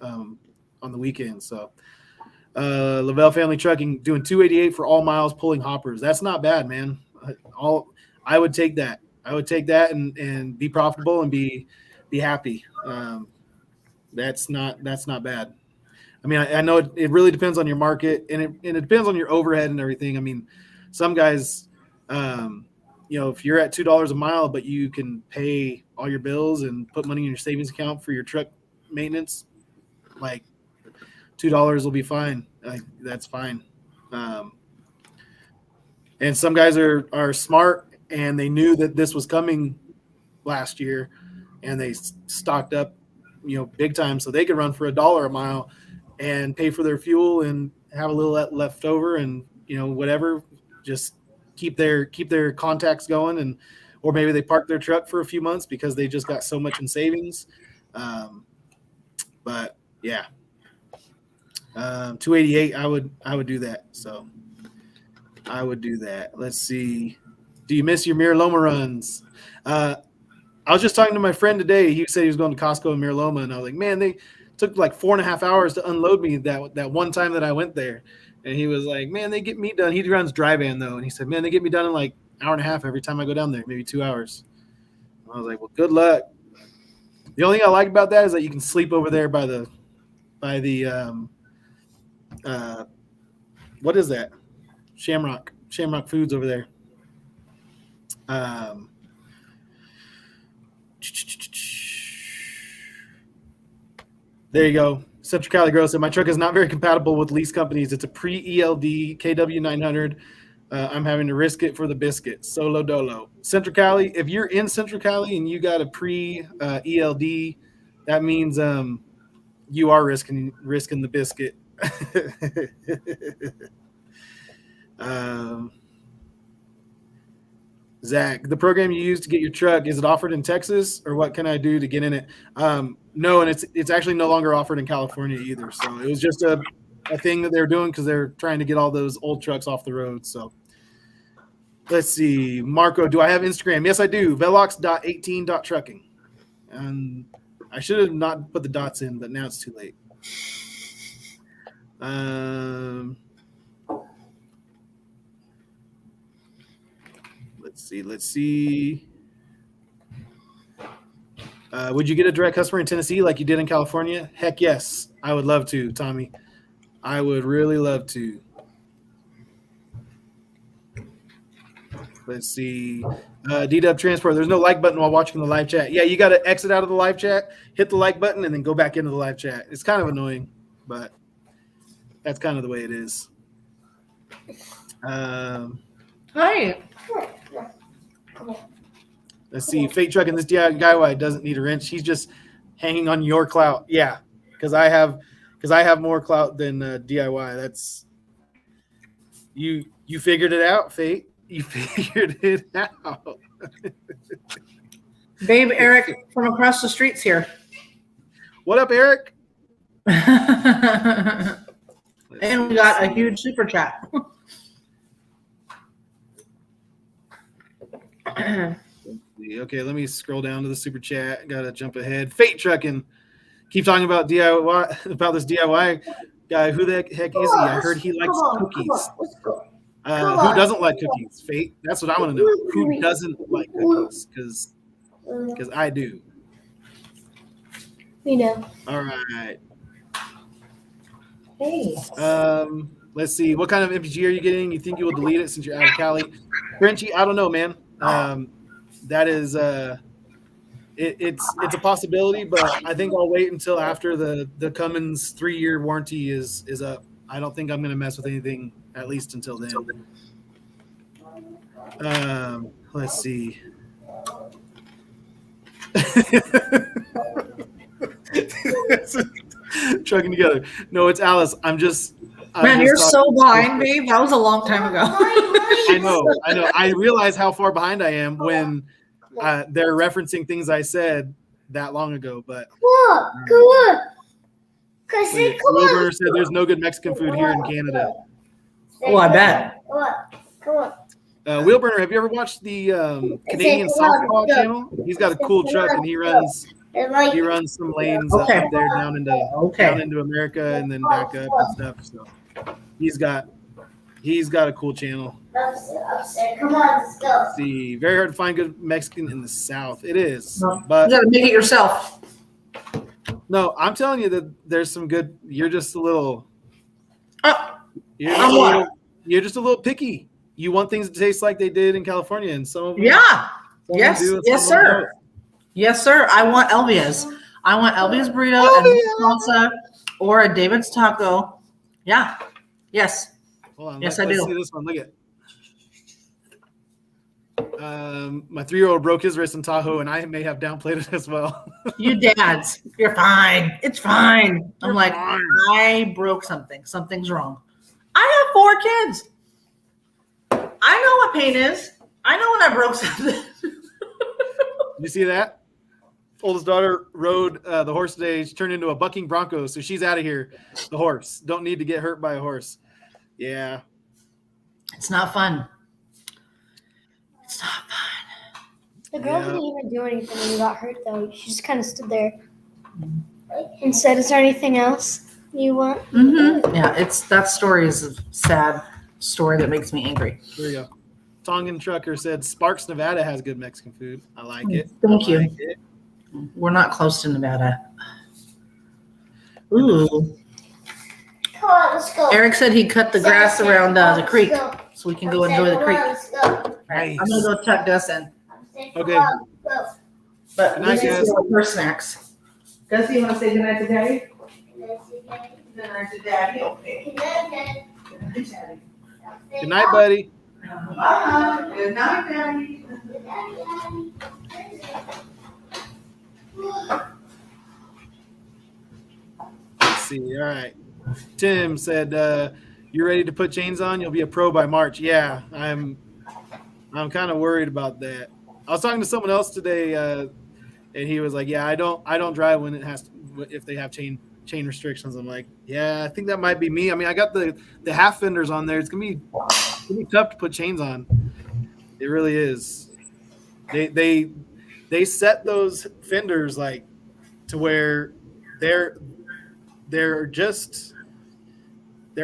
on the weekend. So. Lavelle Family Trucking doing 288 for all miles pulling hoppers. That's not bad, man. I would take that. I would take that and be profitable and be happy. That's not bad. I mean, I know it really depends on your market, and it depends on your overhead and everything. I mean, some guys, if you're at $2 a mile, but you can pay all your bills and put money in your savings account for your truck maintenance, like $2 will be fine. Like, that's fine. And some guys are smart, and they knew that this was coming last year, and they stocked up, big time, so they could run for $1 a mile and pay for their fuel and have a little left over, and whatever, just keep their contacts going, or maybe they park their truck for a few months because they just got so much in savings. But yeah. 288, I would do that. So I would do that. Let's see. Do you miss your Mira Loma runs? I was just talking to my friend today. He said he was going to Costco in Mira Loma, and I was like, man, they took like 4.5 hours to unload me that one time that I went there. And he was like, man, they get me done. He runs dry van though, and he said, man, they get me done in like an hour and a half every time I go down there, maybe 2 hours. And I was like, well, good luck. The only thing I like about that is that you can sleep over there by the What is that? Shamrock Foods over there. There you go. Central Cali Gross said, my truck is not very compatible with lease companies. It's a pre-ELD KW 900. I'm having to risk it for the biscuit. Solo dolo. Central Cali, if you're in Central Cali and you got a pre-ELD, that means you are risking the biscuit. Zach, the program you use to get your truck, is it offered in Texas, or what can I do to get in it? No, and it's actually no longer offered in California either. So it was just a thing that they're doing because they're trying to get all those old trucks off the road. So let's see. Marco, do I have Instagram? Yes, I do. Velox.18.trucking. And I should have not put the dots in, but now it's too late. Let's see. Would you get a direct customer in Tennessee like you did in California? Heck yes. I would love to, Tommy. I would really love to. Let's see. DW Transport, there's no like button while watching the live chat. Yeah, you got to exit out of the live chat, hit the like button, and then go back into the live chat. It's kind of annoying, but that's kind of the way it is. Hi. Let's see. Fate Truck and this DIY doesn't need a wrench. He's just hanging on your clout. Yeah, because I have more clout than DIY. That's you figured it out, Fate. You figured it out. Babe Eric from across the street's here. What up, Eric? And we got a huge super chat. Okay, let me scroll down to the super chat. Gotta jump ahead. Fate Trucking. Keep talking about DIY, about this DIY guy. Who the heck is he? I heard he likes cookies. Who doesn't like cookies? Fate. That's what I want to know. Who doesn't like cookies? Because I do. We know. All right. Hey. Let's see. What kind of MPG are you getting? You think you will delete it since you're out of Cali? Frenchy, I don't know, man. That is it's a possibility, but I think I'll wait until after the Cummins 3-year warranty is up. I don't think I'm going to mess with anything at least until then. Let's see. Trucking together. No, it's Alice. I'm just you're so behind, babe. That was a long time ago. I know. I realize how far behind I am when they're referencing things I said that long ago. But Come on. Wilbur said there's no good Mexican food here in Canada. Oh, I bet. Come on. Wilburner, have you ever watched the Canadian softball channel? He's got a cool truck and he runs some lanes up there down into America and then back up and stuff. So he's got a cool channel. Come on, let's go. Let's see, very hard to find good Mexican in the South. It is, You but gotta make it yourself. no, I'm telling you that there's some good. You're just a little. You're just a little picky. You want things to taste like they did in California, and some of them. Yeah. Yes, sir. Don't. Yes, sir. I want Elvia's. I want Elvia's burrito and salsa or a David's taco. Yeah. Yes. Hold on. Yes, let's I do. see this one. Look at. My 3-year-old broke his wrist in Tahoe, and I may have downplayed it as well. You dads, you're fine. It's fine. I'm like, I broke something. Something's wrong. I have 4 kids. I know what pain is. I know when I broke something. You see that? Oldest daughter rode the horse today. She turned into a bucking bronco, so she's out of here. The horse. Don't need to get hurt by a horse. Yeah. It's not fun. It's not fun. The girl didn't even do anything when you got hurt, though. She just kind of stood there and said, "Is there anything else you want?" Mm-hmm. Yeah, that story is a sad story that makes me angry. There you go. Tongan Trucker said Sparks, Nevada has good Mexican food. I like it. Thank you. We're not close to Nevada. Ooh. Come on, let's go. Eric said he cut the grass around the creek, Let's go. so we can go enjoy the creek. Let's go. All right, I'm gonna go check Dustin. Okay. Go. But Good we night, need guys. to go for snacks. Gussie, you want to say goodnight to Daddy? Goodnight to Daddy. Okay. Good night, Daddy. Good night, buddy. Bye. Good night, Daddy. Let's see. All right. Tim said, "You're ready to put chains on. You'll be a pro by March." Yeah, I'm kind of worried about that. I was talking to someone else today, and he was like, "Yeah, I don't drive when it has to, if they have chain restrictions." I'm like, "Yeah, I think that might be me." I mean, I got the half fenders on there. It's gonna be tough to put chains on. It really is. They set those fenders like to where they're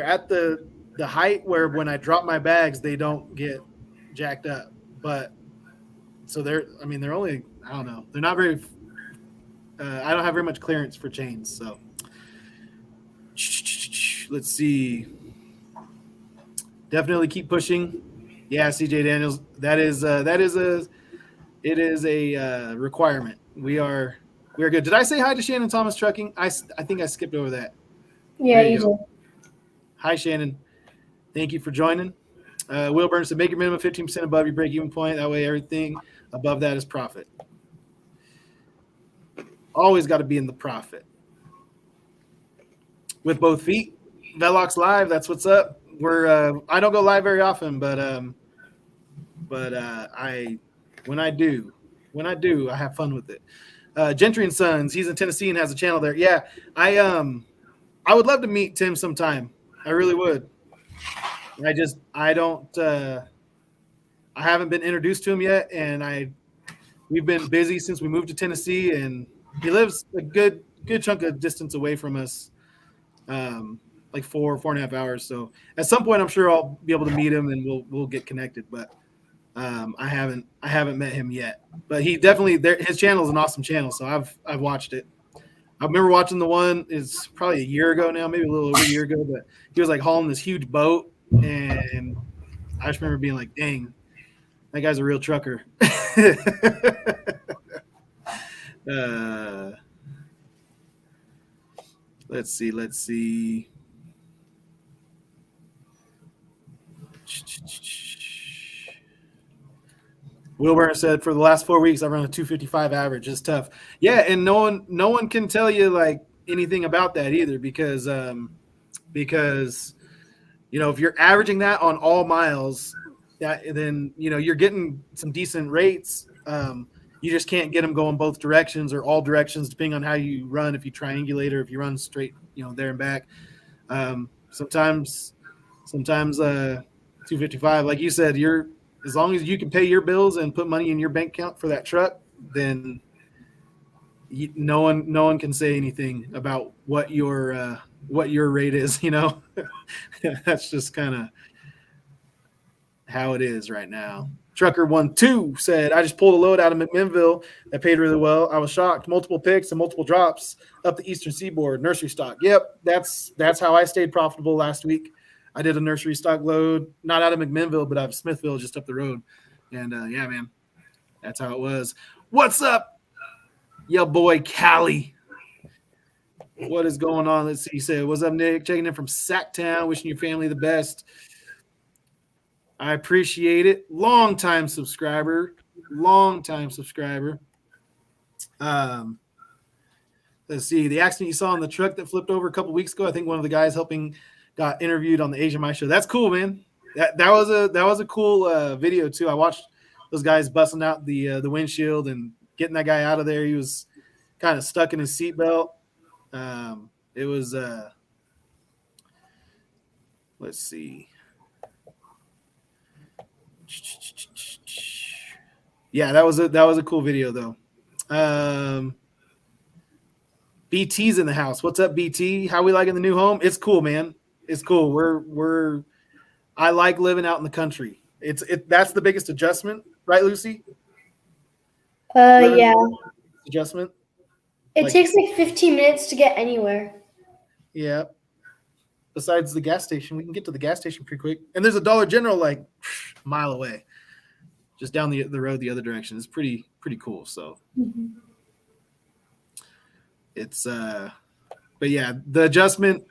at the height where when I drop my bags they don't get jacked up. But so they're only, I don't know, they're not very I don't have very much clearance for chains. So let's see. Definitely keep pushing. Yeah, CJ Daniels, it is a requirement. We are good. Did I say hi to Shannon Thomas Trucking? I think I skipped over that. Yeah, There you go. do. Hi, Shannon. Thank you for joining. Wilburn said, make your minimum 15% above your break-even point. That way everything above that is profit. Always got to be in the profit. With both feet, Velox Live, that's what's up. I don't go live very often, but when I do, I have fun with it. Gentry and Sons, he's in Tennessee and has a channel there. Yeah, I would love to meet Tim sometime. I really would. I haven't been introduced to him yet, and we've been busy since we moved to Tennessee, and he lives a good chunk of distance away from us, like 4.5 hours. So at some point, I'm sure I'll be able to meet him and we'll get connected. But I haven't met him yet. But he definitely his channel is an awesome channel, so I've watched it. I remember watching the one, it's probably a year ago now, maybe a little over a year ago, but he was like hauling this huge boat, and I just remember being like, dang, that guy's a real trucker. Let's see. Wilburn said, for the last 4 weeks, I run a 255 average. It's tough. Yeah, and no one can tell you like anything about that either, because if you're averaging that on all miles, then you're getting some decent rates. You just can't get them going both directions or all directions, depending on how you run. If you triangulate or if you run straight, there and back. Sometimes 255, like you said, as long as you can pay your bills and put money in your bank account for that truck, then no one can say anything about what your rate is. That's just kind of how it is right now. Trucker 1-2 said, I just pulled a load out of McMinnville that paid really well. I was shocked. Multiple picks and multiple drops up the Eastern Seaboard. Nursery stock. Yep, that's how I stayed profitable last week. I did a nursery stock load, not out of McMinnville, but out of Smithville, just up the road. And yeah, man, that's how it was. What's up, yo boy Callie? What is going on? Let's see. He said, what's up, Nick? Checking in from Sacktown. Wishing your family the best. I appreciate it. Long time subscriber. Let's see. The accident you saw in the truck that flipped over a couple weeks ago, I think one of the guys helping got interviewed on the Asian My Show. That's cool, man. That was a cool video too. I watched those guys busting out the windshield and getting that guy out of there. He was kind of stuck in his seatbelt. It was let's see. Yeah, that was a cool video though. BT's in the house. What's up, BT? How we liking the new home? It's cool, man. It's cool. I like living out in the country. That's the biggest adjustment, right, Lucy? Yeah. Adjustment. It takes like 15 minutes to get anywhere. Yeah. besides the gas station. We can get to the gas station pretty quick. And there's a Dollar General like a mile away, just down the road the other direction. It's pretty cool. So it's but yeah, the adjustment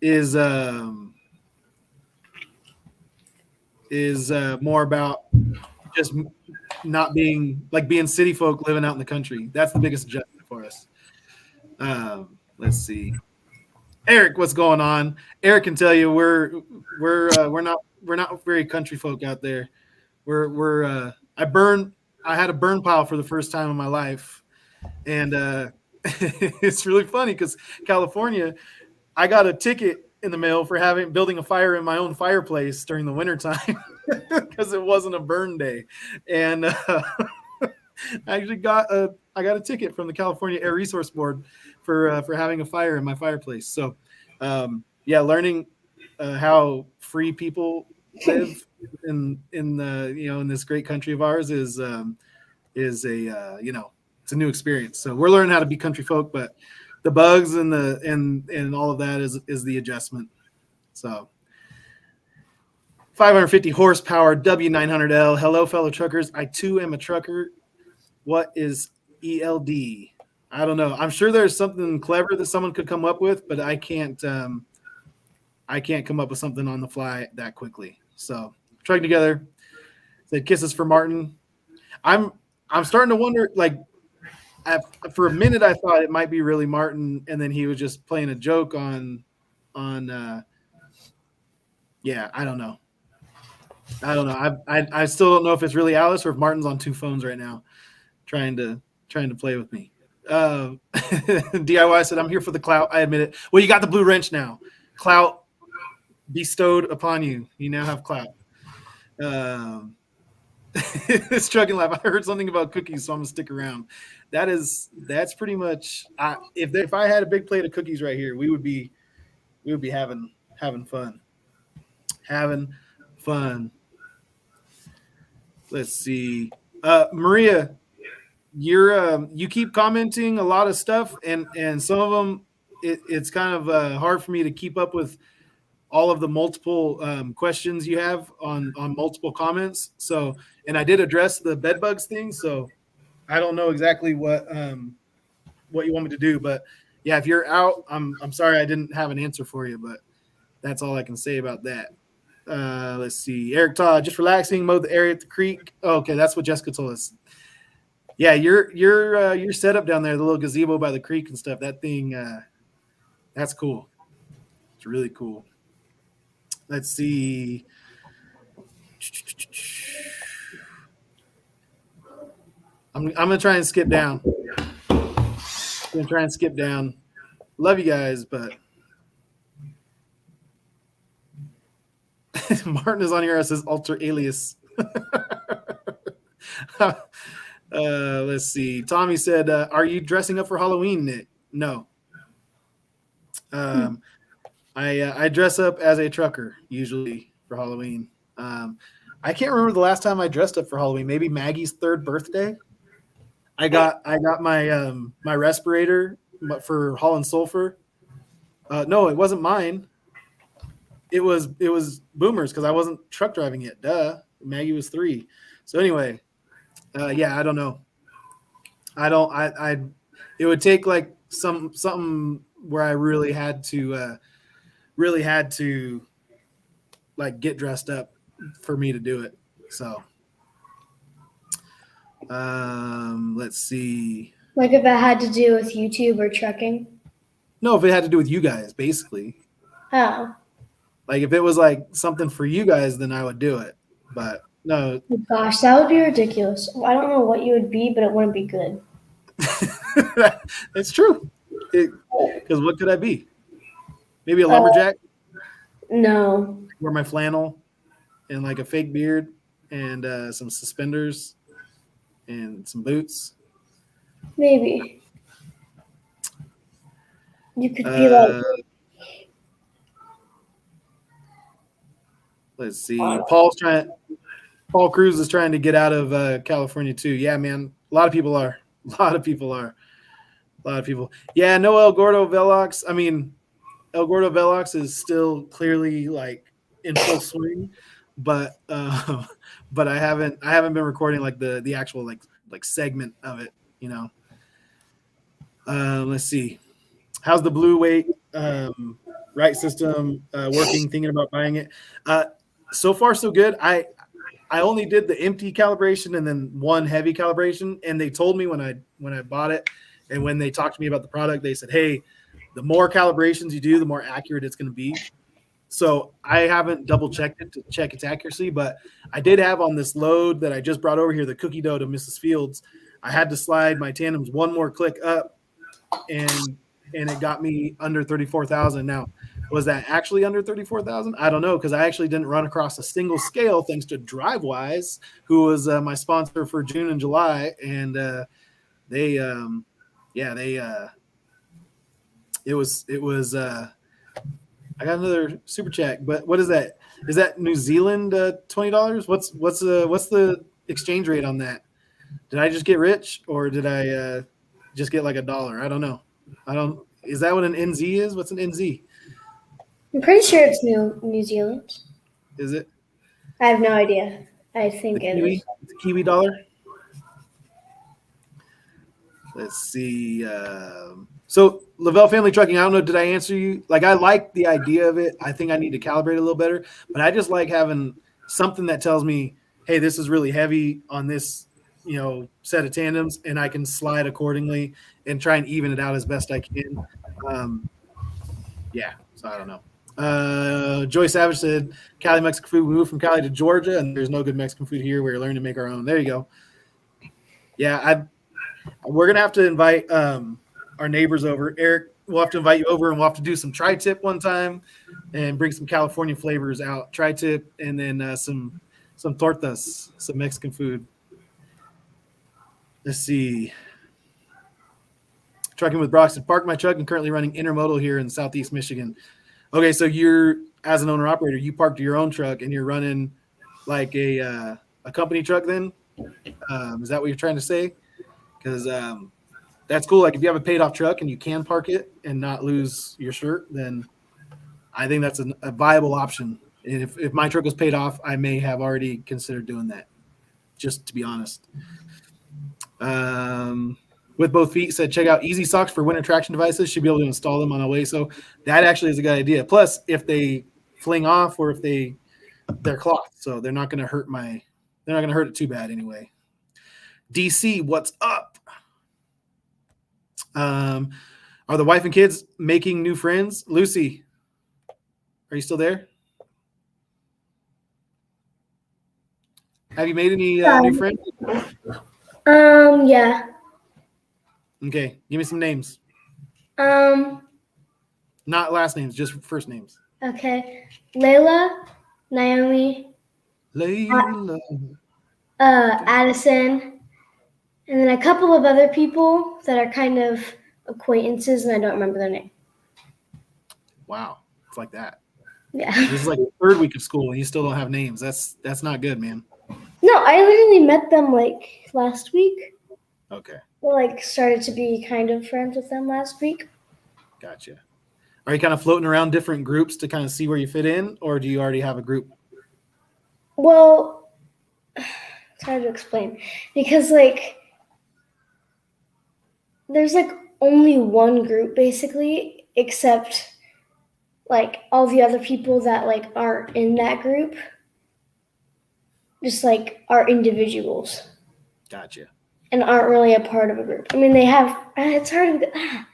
is more about just not being city folk living out in the country. That's the biggest adjustment for us. Let's see, Eric, what's going on? Eric can tell you we're not very country folk out there. I had a burn pile for the first time in my life, and it's really funny because California, I got a ticket in the mail for building a fire in my own fireplace during the wintertime because it wasn't a burn day. And I actually got a ticket from the California Air Resource Board for having a fire in my fireplace. So learning how free people live in the in this great country of ours is it's a new experience. So we're learning how to be country folk, but the bugs and all of that is the adjustment. So 550 horsepower W900L. Hello, fellow truckers. I too am a trucker. What is ELD? I don't know. I'm sure there's something clever that someone could come up with, but I can't come up with something on the fly that quickly. So trucking together. Said kisses for Martin. I'm starting to wonder, like, for a minute I thought it might be really Martin, and then he was just playing a joke on I don't know. I still don't know if it's really Alice or if Martin's on two phones right now trying to play with me. DIY said, I'm here for the clout. I admit it. Well, you got the blue wrench now. Clout bestowed upon you. You now have clout. It's trucking life. I heard something about cookies, so I'm gonna stick around. That's pretty much. If I had a big plate of cookies right here, we would be having fun. Having fun. Let's see, Maria, you keep commenting a lot of stuff, and some of them it's kind of hard for me to keep up with all of the multiple questions you have on multiple comments. So, and I did address the bed bugs thing, so I don't know exactly what you want me to do, but yeah, if you're out, I'm sorry I didn't have an answer for you, but that's all I can say about that. Let's see, Eric Todd, just relaxing, mowed the area at the creek. Oh, okay, that's what Jessica told us. Yeah, your setup down there, the little gazebo by the creek and stuff. That thing, that's cool. It's really cool. Let's see. I'm gonna try and skip down. Love you guys, but Martin is on here as his alter alias. Let's see. Tommy said, "Are you dressing up for Halloween, Nick?" No. I dress up as a trucker usually for Halloween. I can't remember the last time I dressed up for Halloween. Maybe Maggie's 3rd birthday. I got my my respirator for Holland Sulphur. No, it wasn't mine. It was Boomer's because I wasn't truck driving yet. Duh. Maggie was 3. So anyway, yeah, I don't know. It would take like something where I really had to like get dressed up for me to do it. So let's see. Like if it had to do with YouTube or trucking? No, if it had to do with you guys, basically. Oh. Like if it was like something for you guys, then I would do it. But no. Oh gosh, that would be ridiculous. I don't know what you would be, but it wouldn't be good. It's true. Because what could I be? Maybe a lumberjack? No. Wear my flannel and like a fake beard and some suspenders and some boots. Maybe. You could be like. Let's see. Paul Cruz is trying to get out of California too. Yeah, man. A lot of people are. Yeah, Noel Gordo Velox. I mean, El Gordo Velox is still clearly like in full swing, but but I haven't been recording like the actual like segment of it, you know. Let's see. How's the blue weight right system working? Thinking about buying it. So far so good. I only did the empty calibration and then one heavy calibration, and they told me when I bought it and when they talked to me about the product, they said, "Hey, the more calibrations you do, the more accurate it's going to be." So I haven't double checked it to check its accuracy, but I did have on this load that I just brought over here, the cookie dough to Mrs. Fields. I had to slide my tandems one more click up, and it got me under 34,000. Now, was that actually under 34,000? I don't know, because I actually didn't run across a single scale thanks to DriveWise, who was my sponsor for June and July, and they it was I got another super chat, but what is that? Is that New Zealand $20? What's the exchange rate on that? Did I just get rich, or did I just get like $1? I don't know. Is that what an NZ is? What's an NZ? I'm pretty sure it's New Zealand. Is it I have no idea. I think the it Kiwi? is. The Kiwi dollar? Let's see. So Lavelle Family Trucking, I don't know, did I answer you? Like, I like the idea of it. I think I need to calibrate a little better, but I just like having something that tells me, hey, this is really heavy on this, set of tandems, and I can slide accordingly and try and even it out as best I can. So I don't know. Joy Savage said, Cali Mexican food. We moved from Cali to Georgia, and there's no good Mexican food here. We're learning to make our own. There you go. Yeah, we're going to have to invite our neighbors over. Eric, we'll have to invite you over, and we'll have to do some tri-tip one time and bring some California flavors out. Tri-tip, and then some tortas, some Mexican food. Let's see. Trucking with Broxton. Parked my truck and currently running intermodal here in Southeast Michigan. Okay, so you're, as an owner-operator, you parked your own truck and you're running like a company truck then? Is that what you're trying to say? Because that's cool. Like if you have a paid-off truck and you can park it and not lose your shirt, then I think that's a viable option. And if my truck was paid off, I may have already considered doing that, just to be honest. With both feet said, check out Easy Socks for winter traction devices. Should be able to install them on a way. So that actually is a good idea. Plus, if they fling off or if they're cloth, so they're not going to hurt it too bad anyway. DC, what's up? Are the wife and kids making new friends? Lucy, are you still there? Have you made any new friends? Yeah. Okay, give me some names. Um. Not last names, just first names. Okay. Layla, Naomi, Layla. Addison, and then a couple of other people that are kind of acquaintances, and I don't remember their name. Wow, it's like that. Yeah. This is like the third week of school, and you still don't have names. That's not good, man. No, I literally met them like last week. Okay, We started to be kind of friends with them last week. gotcha. Are you kind of floating around different groups to kind of see where you fit in, or do you already have a group? Well, it's hard to explain because there's only one group basically, except all the other people that aren't in that group just are individuals Gotcha. and aren't really a part of a group. I mean, they have. It's hard to.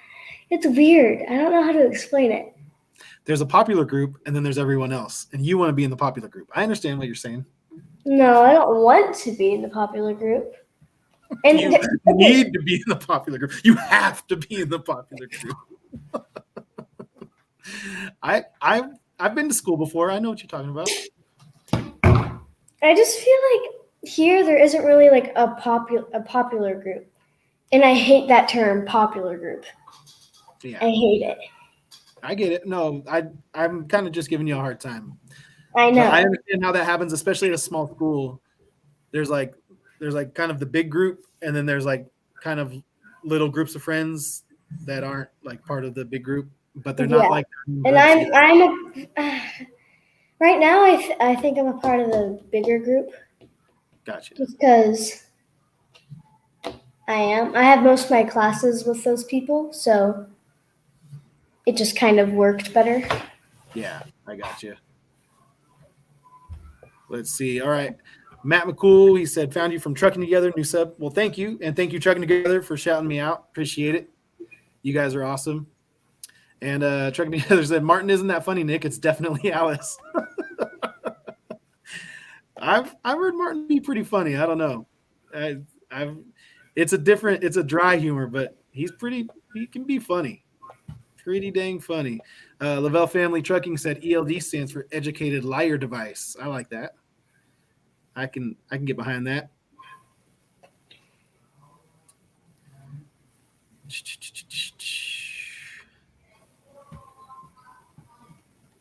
It's weird. I don't know how to explain it. There's a popular group, and then there's everyone else, and you want to be in the popular group. I understand what you're saying. No, I don't want to be in the popular group. And You need to be in the popular group. You have to be in the popular group. I've been to school before. I know what you're talking about. I just feel like here there isn't really a popular group, and I hate that term, popular group. Yeah, I hate it. I get it. No, I'm kind of just giving you a hard time. I know. But I understand how that happens, especially at a small school. There's kind of the big group, and then there's kind of little groups of friends that aren't part of the big group. but they're not like. And right now. I think I'm a part of the bigger group. Gotcha. Just because I am. I have most of my classes with those people, so it just kind of worked better. Yeah, I got you. Let's see. All right. Matt McCool, he said, found you from Trucking Together, new sub. Well, thank you. And thank you, Trucking Together, for shouting me out. Appreciate it. You guys are awesome. And Trucking Together said, Martin, isn't that funny, Nick? It's definitely Alice. I've heard Martin be pretty funny. I don't know. It's a dry humor, but he can be funny. Pretty dang funny. Lavelle Family Trucking said ELD stands for Educated Liar Device. I like that. I can get behind that.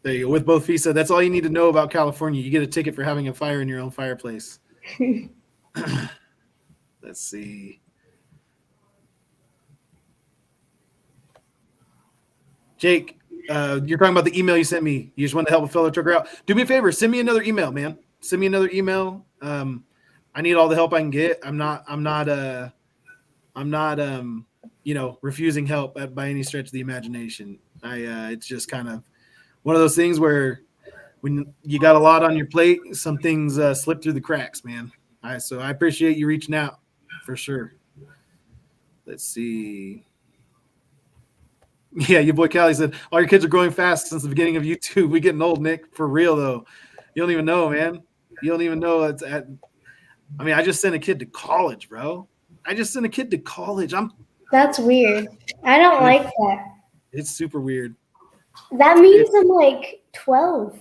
There you go. With both feet said, that's all you need to know about California. You get a ticket for having a fire in your own fireplace. Let's see. Jake, you're talking about the email you sent me. You just want to help a fellow trucker out. Do me a favor. Send me another email, man. Send me another email. I need all the help I can get. I'm not refusing help by any stretch of the imagination. It's just kind of one of those things where when you got a lot on your plate, some things slip through the cracks, man. So I appreciate you reaching out for sure. Let's see. Yeah, your boy Callie said, all your kids are growing fast since the beginning of YouTube. We getting old, Nick. For real, though. You don't even know, man. You don't even know. I just sent a kid to college, bro. That's weird. I don't like that. It's super weird. That means I'm like 12.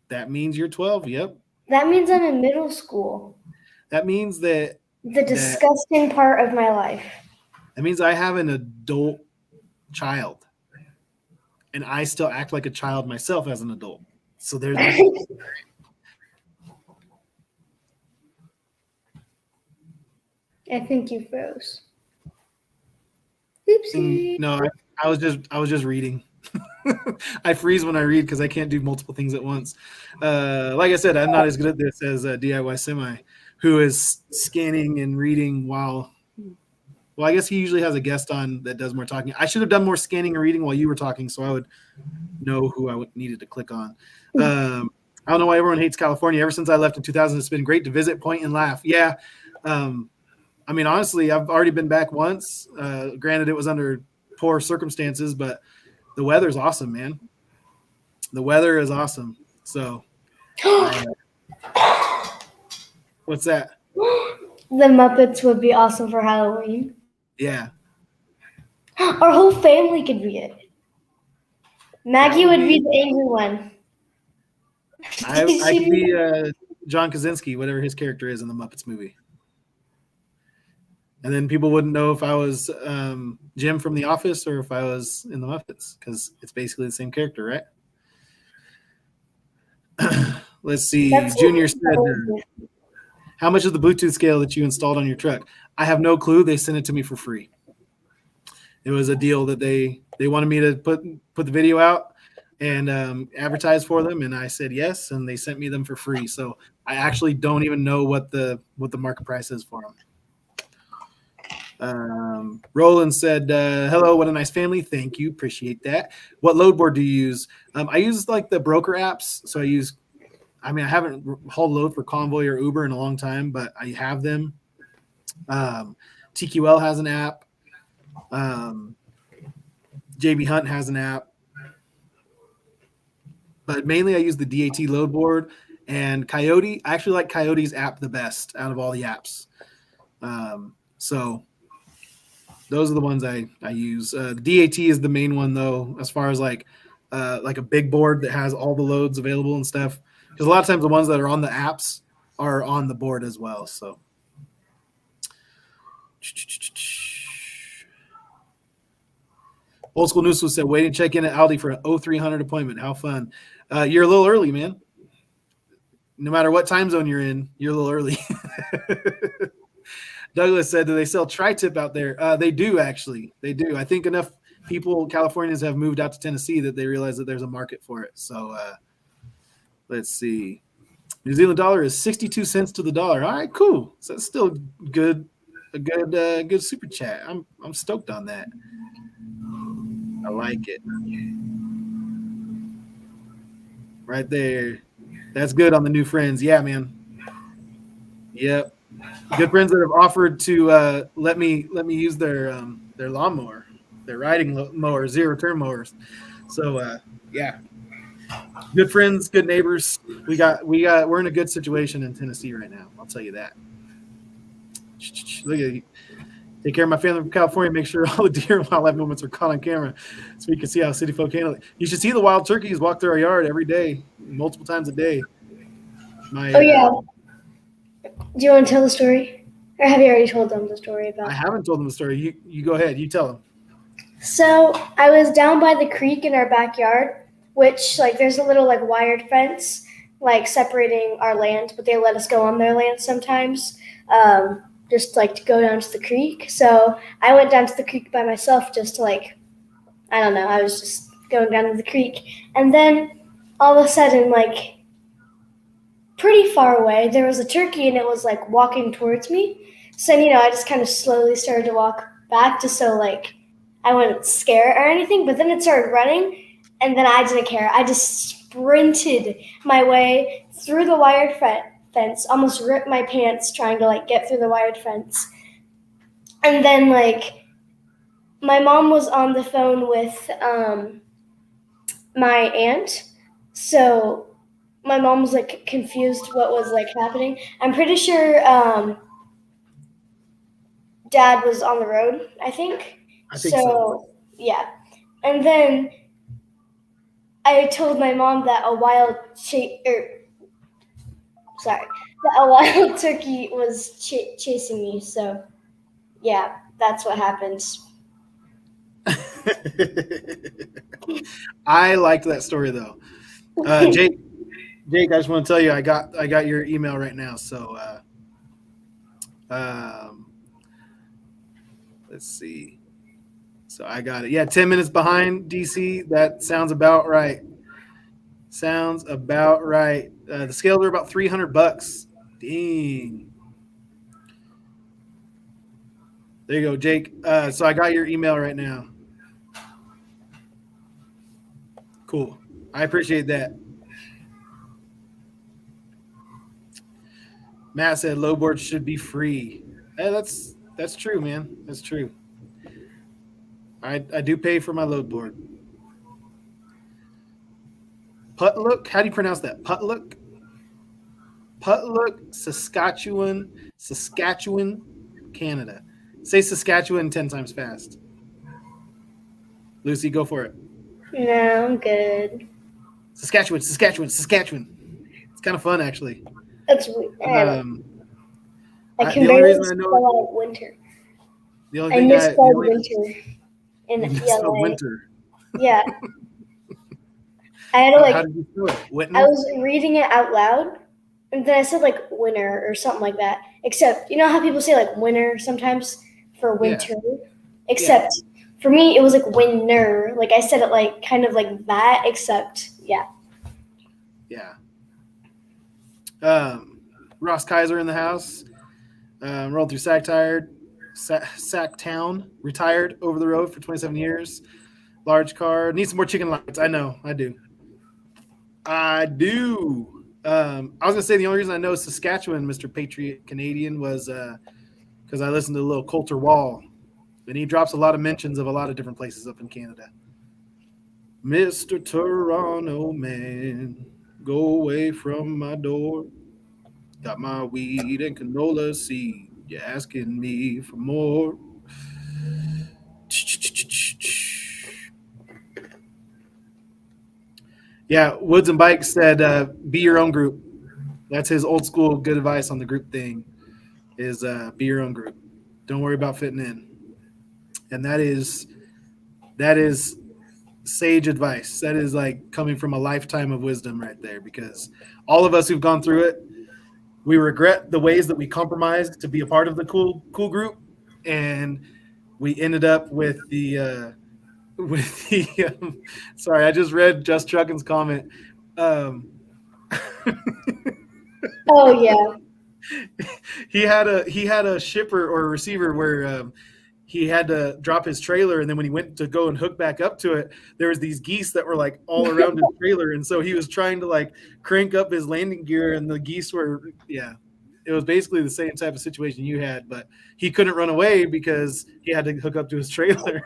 That means you're 12, yep. That means I'm in middle school. That means that the disgusting part of my life. That means I have an adult child, and I still act like a child myself as an adult. So there's. I think you froze. Oopsie. No, I was just reading. I freeze when I read because I can't do multiple things at once. Like I said, I'm not as good at this as DIY Semi, who is scanning and reading while. Well, I guess he usually has a guest on that does more talking. I should have done more scanning and reading while you were talking, so I would know who I needed to click on. I don't know why everyone hates California. Ever since I left in 2000, it's been great to visit, point, and laugh. Yeah. Honestly, I've already been back once. Granted, it was under poor circumstances, but the weather's awesome, man. The weather is awesome. So, what's that? The Muppets would be awesome for Halloween. Yeah. Our whole family could be it. Maggie would be the angry one. I could be John Krasinski, whatever his character is in the Muppets movie. And then people wouldn't know if I was Jim from The Office or if I was in the Muppets because it's basically the same character, right? Let's see. Junior said, how much is the Bluetooth scale that you installed on your truck? I have no clue. They sent it to me for free. It was a deal that they wanted me to put the video out and advertise for them, and I said yes, and they sent me them for free. So I actually don't even know what the market price is for them. Roland said, hello, what a nice family. Thank you. Appreciate that. What load board do you use? I use like the broker apps. So I haven't hauled load for Convoy or Uber in a long time, but I have them. TQL has an app. JB Hunt has an app. But mainly I use the DAT load board and Coyote. I actually like Coyote's app the best out of all the apps. So those are the ones I use. DAT is the main one though, as far as like a big board that has all the loads available and stuff. Because a lot of times the ones that are on the apps are on the board as well. So Old School News said, waiting to check in at Aldi for an 0300 appointment. How fun. You're a little early, man. No matter what time zone you're in, you're a little early. Douglas said, do they sell tri-tip out there? They do, actually. They do. I think enough Californians have moved out to Tennessee that they realize that there's a market for it. So let's see. New Zealand dollar is 62 cents to the dollar. All right, cool. So that's still good. A good super chat. I'm stoked on that. I like it. Right there. That's good on the new friends. Yeah, man. Yep. Good friends that have offered to let me use their lawnmower, their riding mower, zero turn mowers. So yeah. Good friends, good neighbors. We're in a good situation in Tennessee right now. I'll tell you that. Look at you. Take care of my family from California. Make sure all the deer and wildlife movements are caught on camera so we can see how city folk handle it. You should see the wild turkeys walk through our yard every day, multiple times a day. Yeah. Do you want to tell the story? Or have you already told them the story about I haven't told them the story. You go ahead. You tell them. So I was down by the creek in our backyard, which there's a little wired fence separating our land, but they let us go on their land sometimes. Just to go down to the creek. So I went down to the creek by myself just to I don't know, I was just going down to the creek. And then all of a sudden, pretty far away, there was a turkey and it was walking towards me. So I just kind of slowly started to walk back just so I wouldn't scare it or anything. But then it started running and then I didn't care. I just sprinted my way through the wired fence, almost ripped my pants trying to get through the wired fence. And then my mom was on the phone with my aunt, so my mom was confused what was happening. I'm pretty sure Dad was on the road, I think so. Yeah. And then I told my mom that a wild turkey was chasing me. So, yeah, that's what happened. I liked that story though. Jake, I just want to tell you, I got your email right now. So, let's see. So I got it. Yeah, 10 minutes behind DC. That sounds about right. The scales are about $300. Dang. There you go, Jake. So I got your email right now. Cool. I appreciate that. Matt said low boards should be free. Hey, that's true, man. That's true. I do pay for my load board. Putlook? How do you pronounce that? Putlook? Putlook, Saskatchewan, Canada. Say Saskatchewan 10 times fast. Lucy, go for it. No, I'm good. Saskatchewan. It's kind of fun, actually. That's weird. I can the only barely reason I know spell out winter. The only I thing misspelled winter in misspelled LA. winter. Yeah. I had to How did you spell it? Whitney? I was reading it out loud, and then I said winter or something like that. Except, you know how people say winter sometimes for winter? Yeah. Except for me, it was winner. I said it kind of like that, except, yeah. Yeah. Ross Kaiser in the house. Rolled through Sacktown, retired over the road for 27 years. Large car. Need some more chicken lights. I know. I do. I was going to say the only reason I know Saskatchewan, Mr. Patriot Canadian, was because I listened to a little Coulter Wall. And he drops a lot of mentions of a lot of different places up in Canada. Mr. Toronto man, go away from my door. Got my weed and canola seed. You're asking me for more. Yeah, Woods and Bikes said, be your own group. That's his old school good advice on the group thing is be your own group. Don't worry about fitting in. And that is sage advice. That is coming from a lifetime of wisdom right there, because all of us who've gone through it, we regret the ways that we compromised to be a part of the cool group, and we ended up with the with the sorry, I just read Just Truckin's comment. Oh yeah. He had a shipper or a receiver where he had to drop his trailer, and then when he went to go and hook back up to it, there was these geese that were like all around his trailer, and so he was trying to like crank up his landing gear, and the geese were it was basically the same type of situation you had, but he couldn't run away because he had to hook up to his trailer.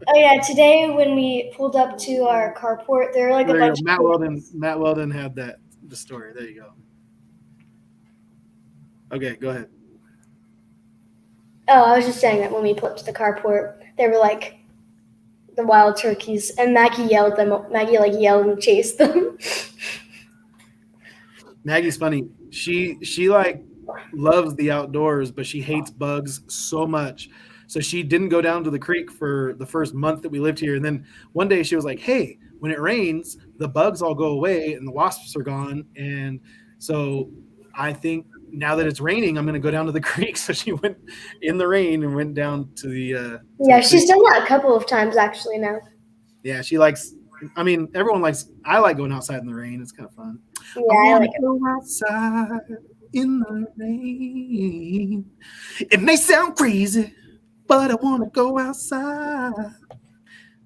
Oh yeah, today when we pulled up to our carport, there were like There a you bunch go. of Matt Weldon had the story. There you go. Okay, go ahead. Oh, I was just saying that when we pulled up to the carport, there were like the wild turkeys, and Maggie yelled and chased them. Maggie's funny. She like loves the outdoors, but she hates bugs so much. So she didn't go down to the creek for the first month that we lived here. And then one day she was like, "Hey, when it rains, the bugs all go away and the wasps are gone." And so I think now that it's raining, I'm going to go down to the creek. So she went in the rain and went down to the Yeah, she's done that a couple of times actually now. yeah, she likes. I mean, everyone likes. I like going outside in the rain. It's kind of fun. Yeah, I I want like to go outside in the rain. It may sound crazy, but I want to go outside.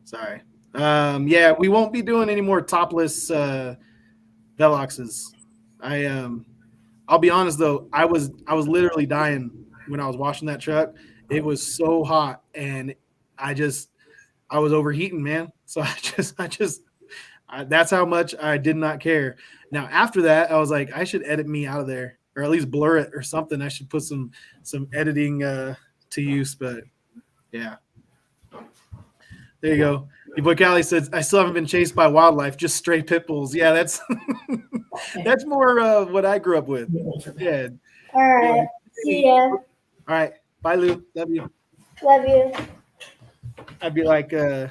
Sorry. Yeah, we won't be doing any more topless Veloxes. I'll be honest though, I was literally dying when I was washing that truck. It was so hot, and I was overheating, man. So that's how much I did not care. Now after that, I was like, I should edit me out of there, or at least blur it or something. I should put some editing to use. But yeah, there you go. Your boy Callie says, I still haven't been chased by wildlife, just stray pit bulls. Yeah, that's that's more what I grew up with. Yeah. All right. See ya. All right. Bye, Lou. Love you. Love you. I'd be like, hey,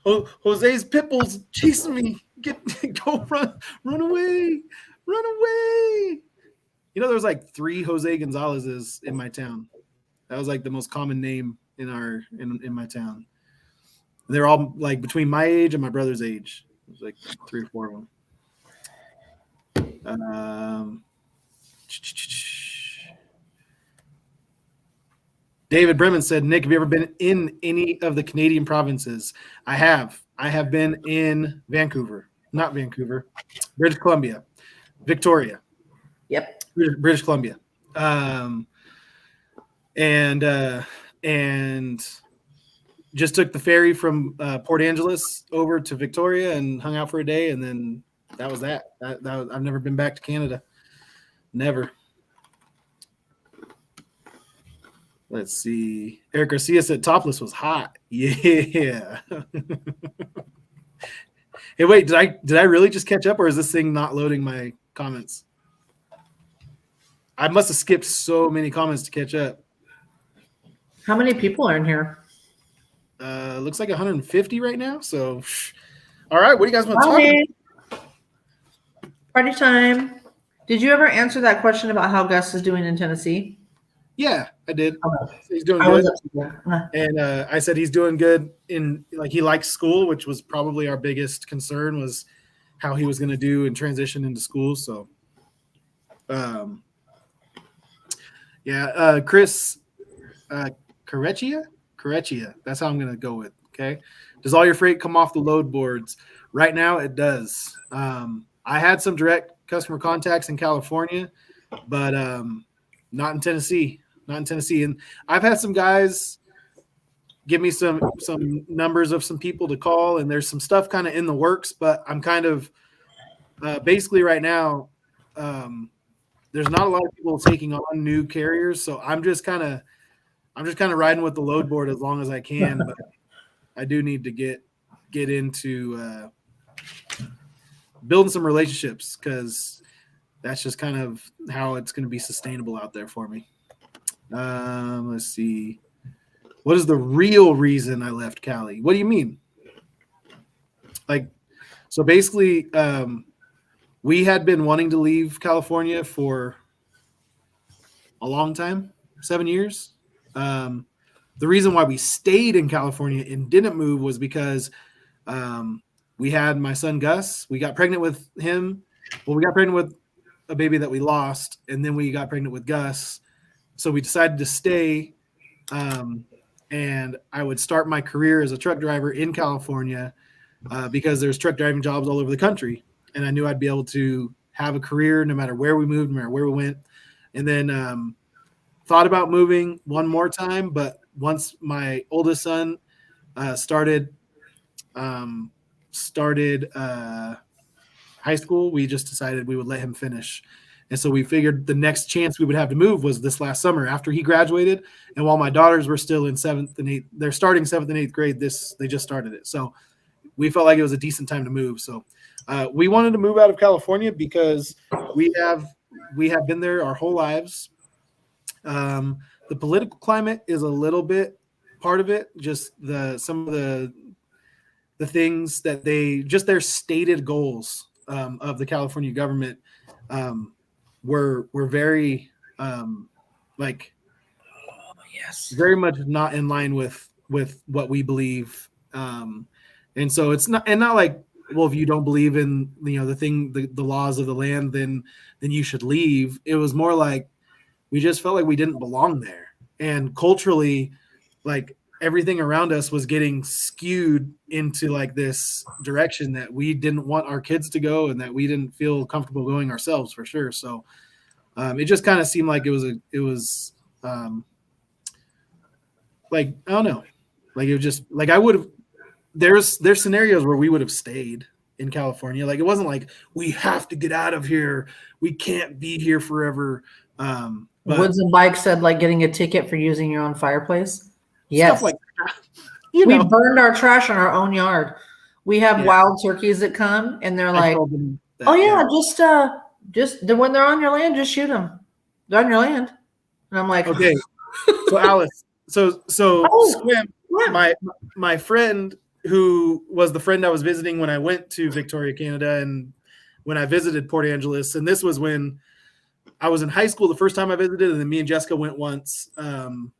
Jose's pit bulls chasing me. Go run away. You know, there's like 3 Jose Gonzalez's in my town. That was like the most common name in my town. They're all like between my age and my brother's age. There's like 3 or 4 of them. David Bremen said, Nick, have you ever been in any of the Canadian provinces? I have. I have been in not Vancouver, British Columbia, Victoria. Yep. British Columbia. And just took the ferry from Port Angeles over to Victoria and hung out for a day, and then that was that. I've never been back to Canada. Never. Let's see. Eric Garcia said topless was hot. Yeah. Hey, wait, did I really just catch up, or is this thing not loading my comments? I must have skipped so many comments to catch up. How many people are in here? Looks like 150 right now. So, all right, what do you guys want to talk about? Party time. Did you ever answer that question about how Gus is doing in Tennessee? Yeah, I did. Okay. He's doing good. And I said he's doing good in, like, he likes school, which was probably our biggest concern, was how he was going to do and transition into school. So, Chris Correcchia. That's how I'm going to go with. Okay. Does all your freight come off the load boards? Right now it does. I had some direct customer contacts in California, but not in Tennessee. And I've had some guys give me some numbers of some people to call, and there's some stuff kind of in the works, but I'm kind of basically right now, there's not a lot of people taking on new carriers. So I'm just kind of riding with the load board as long as I can, but I do need to get into building some relationships, because that's just kind of how it's going to be sustainable out there for me. Let's see. What is the real reason I left Cali? What do you mean? Like, so basically, we had been wanting to leave California for a long time, 7 years. The reason why we stayed in California and didn't move was because we had my son Gus. We got pregnant with him. Well, we got pregnant with a baby that we lost, and then we got pregnant with Gus. So we decided to stay, and I would start my career as a truck driver in California because there's truck driving jobs all over the country, and I knew I'd be able to have a career no matter where we moved, no matter where we went. And then thought about moving one more time, but once my oldest son started high school, we just decided we would let him finish. And so we figured the next chance we would have to move was this last summer after he graduated. And while my daughters were still in 7th and 8th, they're starting 7th and 8th grade. They just started it. So we felt like it was a decent time to move. So we wanted to move out of California because we have been there our whole lives. The political climate is a little bit part of it. Just some of the things that their stated goals of the California government were very very much not in line with what we believe. And so it's not like, well, if you don't believe in the laws of the land, then you should leave. It was more like we just felt like we didn't belong there, and culturally, like everything around us was getting skewed into like this direction that we didn't want our kids to go, and that we didn't feel comfortable going ourselves for sure. So it just kind of seemed like it was like, I don't know, like it was just like I would have. There's scenarios where we would have stayed in California. Like it wasn't like we have to get out of here. We can't be here forever. But Woods and Bike said like getting a ticket for using your own fireplace. Yes. Stuff like that. We burned our trash in our own yard. We have wild turkeys that come and they're like, just when they're on your land, just shoot them. They're on your land. And I'm like, okay. So Alice, so Squim, my friend who was the friend I was visiting when I went to Victoria, Canada, and when I visited Port Angeles, and this was when I was in high school the first time I visited, and then me and Jessica went once. Someone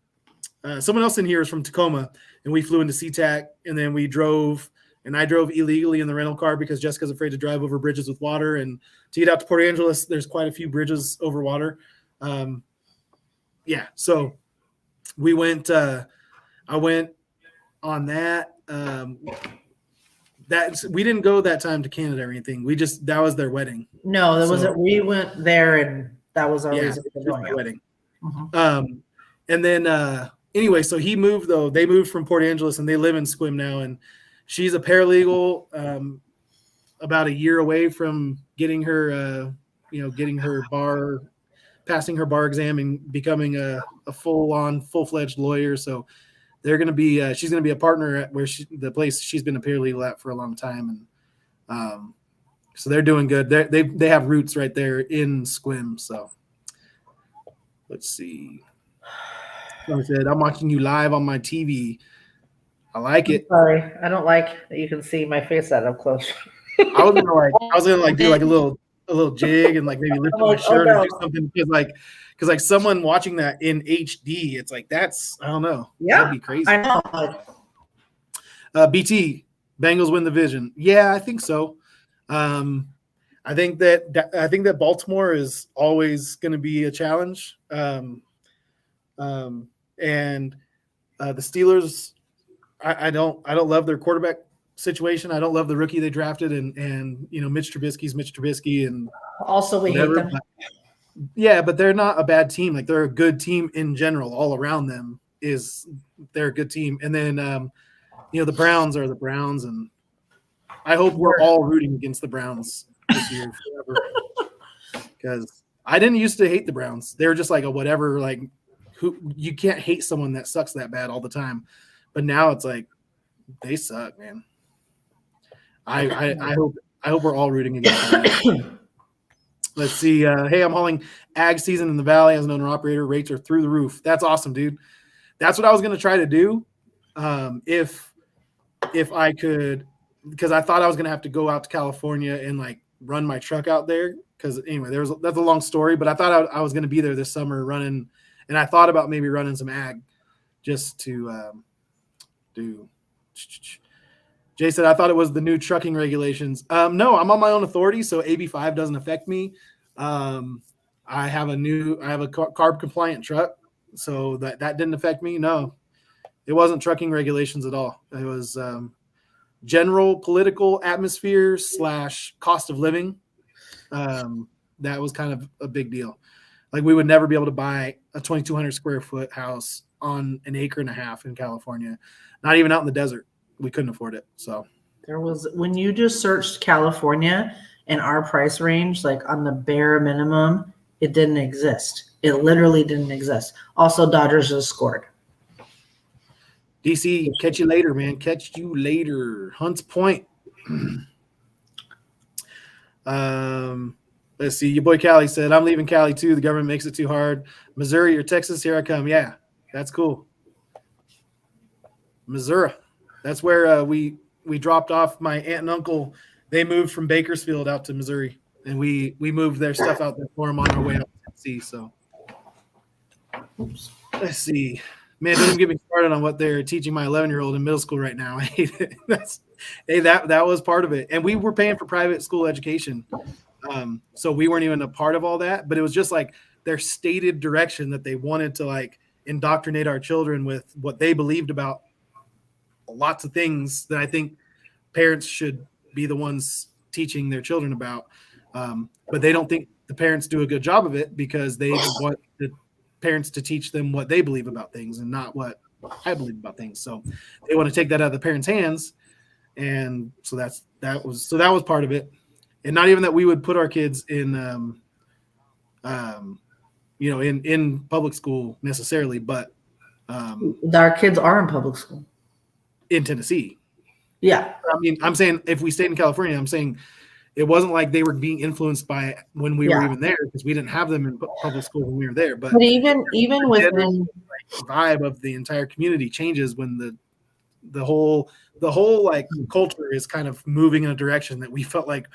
else in here is from Tacoma, and we flew into SeaTac, and then we drove, and I drove illegally in the rental car because Jessica's afraid to drive over bridges with water. And to get out to Port Angeles, there's quite a few bridges over water. So we went. I went on that. We didn't go that time to Canada or anything. That was their wedding. No, that wasn't. We went there, and that was our reason for going out. Wedding. Mm-hmm. And then anyway, so he moved though. They moved from Port Angeles, and they live in Squim now. And she's a paralegal, about a year away from getting her, passing her bar exam and becoming a full-fledged lawyer. So they're going to be, she's going to be a partner at the place she's been a paralegal at for a long time. And so they're doing good. They have roots right there in Squim. So let's see. Like I said, I'm watching you live on my TV. I like it. Sorry, I don't like that you can see my face that up close. I was gonna do like a little jig and like maybe lift up my shirt or do something because someone watching that in HD, it's like I don't know. Yeah, that'd be crazy. I know. BT Bengals win the division. Yeah, I think so. I think that Baltimore is always going to be a challenge. And the Steelers, I don't love their quarterback situation. I don't love the rookie they drafted, and Mitch Trubisky's Mitch Trubisky, and also we hate them. But they're not a bad team. Like they're a good team in general. All around them they're a good team. And then the Browns are the Browns, and I hope we're all rooting against the Browns this year forever. Because I didn't used to hate the Browns. They were just like a whatever, like who you can't hate someone that sucks that bad all the time. But now it's like they suck, man. I hope we're all rooting against them. Let's see. Hey, I'm hauling ag season in the valley as an owner operator. Rates are through the roof. That's awesome, dude. That's what I was gonna try to do. If I could, because I thought I was gonna have to go out to California and like run my truck out there. Because anyway, that's a long story, but I thought I was gonna be there this summer running, and I thought about maybe running some ag. just to do. Jay said, I thought it was the new trucking regulations. No, I'm on my own authority, so AB5 doesn't affect me. I have a carb compliant truck, so that didn't affect me. No, it wasn't trucking regulations at all. It was general political atmosphere / cost of living. That was kind of a big deal. Like we would never be able to buy a 2,200 square foot house on an acre and a half in California, not even out in the desert. We couldn't afford it. So there was, when you just searched California and our price range, like on the bare minimum, it didn't exist. It literally didn't exist. Also, Dodgers just scored. DC, catch you later, man. Catch you later. Hunts Point. Let's see. Your boy Cali said, I'm leaving Cali too. The government makes it too hard. Missouri or Texas, here I come. Yeah, that's cool. Missouri. That's where we dropped off my aunt and uncle. They moved from Bakersfield out to Missouri, and we moved their stuff out there for them on our way out to Tennessee. So let's see. Man, don't even get me started on what they're teaching my 11-year-old in middle school right now. I hate it. That was part of it. And we were paying for private school education. So we weren't even a part of all that, but it was just like their stated direction that they wanted to like indoctrinate our children with what they believed about lots of things that I think parents should be the ones teaching their children about. But they don't think the parents do a good job of it because they want the parents to teach them what they believe about things and not what I believe about things. So they want to take that out of the parents' hands. And so that was part of it. And not even that we would put our kids in, in public school necessarily, but our kids are in public school in Tennessee. Yeah. I mean, I'm saying if we stayed in California, I'm saying it wasn't like they were being influenced by when we were even there because we didn't have them in public school when we were there. But even within vibe of the entire community changes when the whole like culture is kind of moving in a direction that we felt like,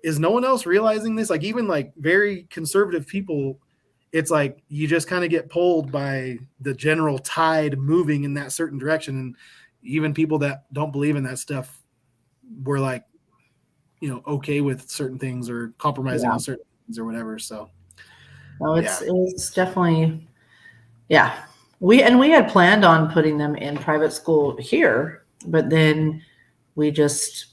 is no one else realizing this? Like even like very conservative people, it's like you just kind of get pulled by the general tide moving in that certain direction. And even people that don't believe in that stuff were like, okay with certain things or compromising on certain things or whatever. So it's definitely, we had planned on putting them in private school here, but then we just,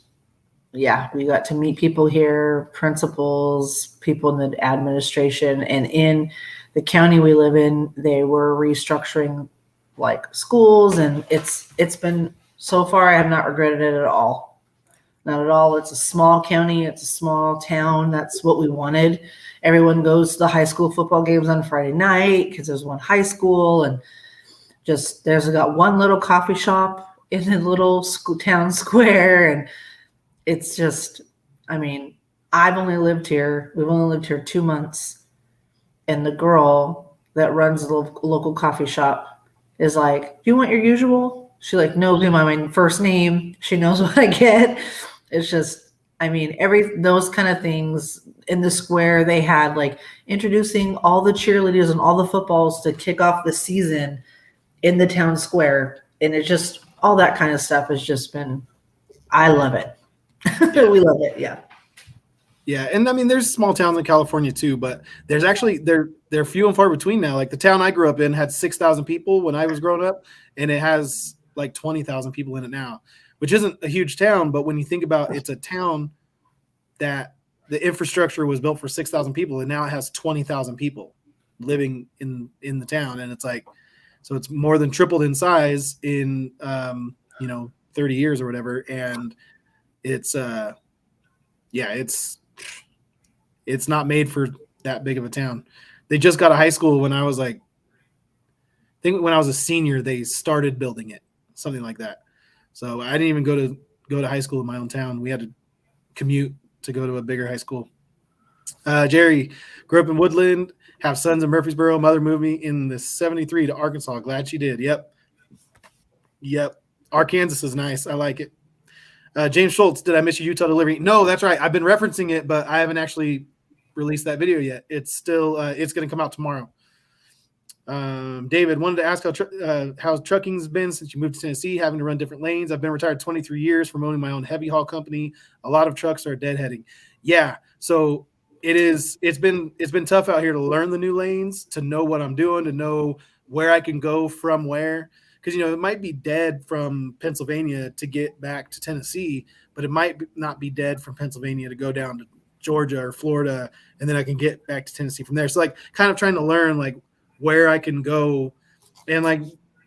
we got to meet people here, principals, people in the administration, and in the county we live in, they were restructuring like schools, and it's been, so far I have not regretted it at all. Not at all. It's a small county. It's a small town. That's what we wanted. Everyone goes to the high school football games on Friday night because there's one high school, and just there's got one little coffee shop in the little town square, and it's just, I mean, we've only lived here 2 months, and the girl that runs the local coffee shop is like, do you want your usual? She like knows me by my first name. She knows what I get. It's just, I mean, those kind of things in the square. They had like introducing all the cheerleaders and all the footballs to kick off the season in the town square. And it just, all that kind of stuff has just been, I love it. We love it. Yeah. Yeah. And I mean, there's small towns in California too, but there's actually, they're few and far between now. Like the town I grew up in had 6,000 people when I was growing up, and it has like 20,000 people in it now, which isn't a huge town. But when you think about it's a town that the infrastructure was built for 6,000 people, and now it has 20,000 people living in the town. And it's like, so it's more than tripled in size in, 30 years or whatever. And it's, it's not made for that big of a town. They just got a high school when I was like, I think when I was a senior, they started building it, something like that. So I didn't even go to high school in my own town. We had to commute to go to a bigger high school. Jerry grew up in Woodland, have sons in Murfreesboro. Mother moved me in the 73 to Arkansas. Glad she did. Yep. Arkansas is nice. I like it. James Schultz, did I miss your Utah delivery? No, that's right. I've been referencing it, but I haven't actually released that video yet. It's still, it's going to come out tomorrow. David, wanted to ask how trucking's been since you moved to Tennessee, having to run different lanes. I've been retired 23 years from owning my own heavy haul company. A lot of trucks are deadheading. Yeah, so it's been tough out here to learn the new lanes, to know what I'm doing, to know where I can go from where. Because, it might be dead from Pennsylvania to get back to Tennessee, but it might not be dead from Pennsylvania to go down to Georgia or Florida, and then I can get back to Tennessee from there. So, like, kind of trying to learn, like, where I can go, and like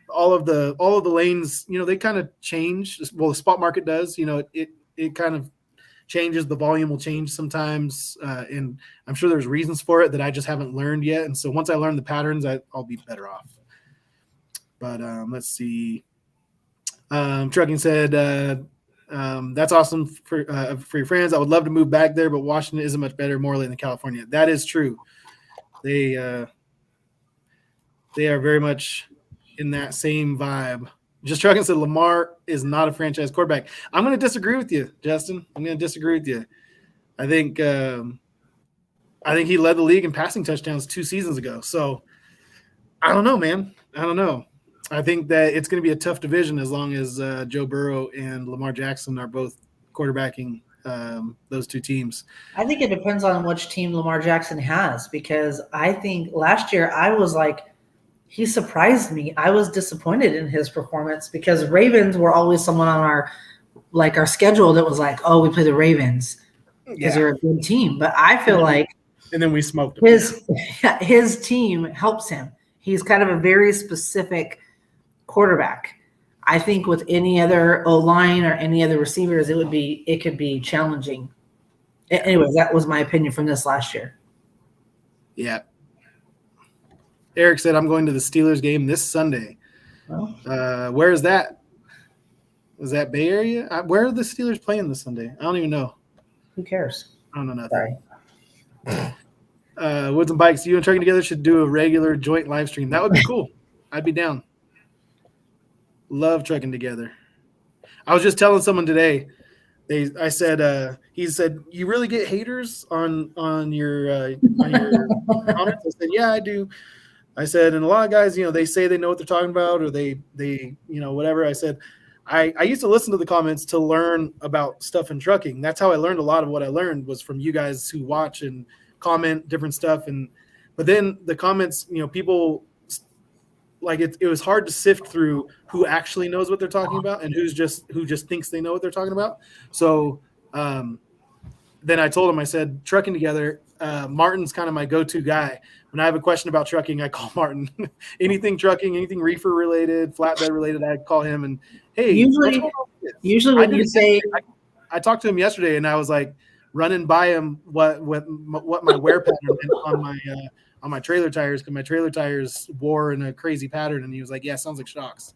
all of the lanes, they kind of change. Well, the spot market does, it kind of changes. The volume will change sometimes, and I'm sure there's reasons for it that I just haven't learned yet. And so once I learn the patterns, I'll be better off. But let's see. Trucking said, that's awesome for your friends. I would love to move back there, but Washington isn't much better morally than California. That is true. They are very much in that same vibe. Just Trucking said Lamar is not a franchise quarterback. I'm going to disagree with you, Justin. I'm going to disagree with you. I think he led the league in passing touchdowns 2 seasons ago. So I don't know, man. I don't know. I think that it's going to be a tough division as long as Joe Burrow and Lamar Jackson are both quarterbacking those 2 teams. I think it depends on which team Lamar Jackson has, because I think last year I was like, he surprised me. I was disappointed in his performance because Ravens were always someone on our schedule that was like, oh, we play the Ravens because they're a good team. But I feel like and then we smoked him. His team helps him. He's kind of a very specific quarterback. I think with any other O-line or any other receivers, it could be challenging. Anyways, that was my opinion from this last year. Yeah. Eric said, I'm going to the Steelers game this Sunday. Oh. Where is that? Is that Bay Area? Where are the Steelers playing this Sunday? I don't even know. Who cares? I don't know nothing. Sorry. Woods and Bikes, you and Trucking Together should do a regular joint live stream. That would be cool. I'd be down. Love Trucking Together. I was just telling someone today. He said, you really get haters on your comments? I said, yeah, I do. I said, and a lot of guys, they say they know what they're talking about, or they whatever. I said, I used to listen to the comments to learn about stuff in trucking. That's how I learned a lot of what I learned was from you guys who watch and comment different stuff. But then the comments, people like it was hard to sift through who actually knows what they're talking about and who just thinks they know what they're talking about. So then I told him, I said, Trucking Together, Martin's kind of my go-to guy. When I have a question about trucking, I call Martin. Anything trucking, anything reefer related, flatbed related, I call him. And hey, usually when you say, I talked to him yesterday, and I was like running by him what my wear pattern on my trailer tires, because my trailer tires wore in a crazy pattern, and he was like, "Yeah, sounds like shocks."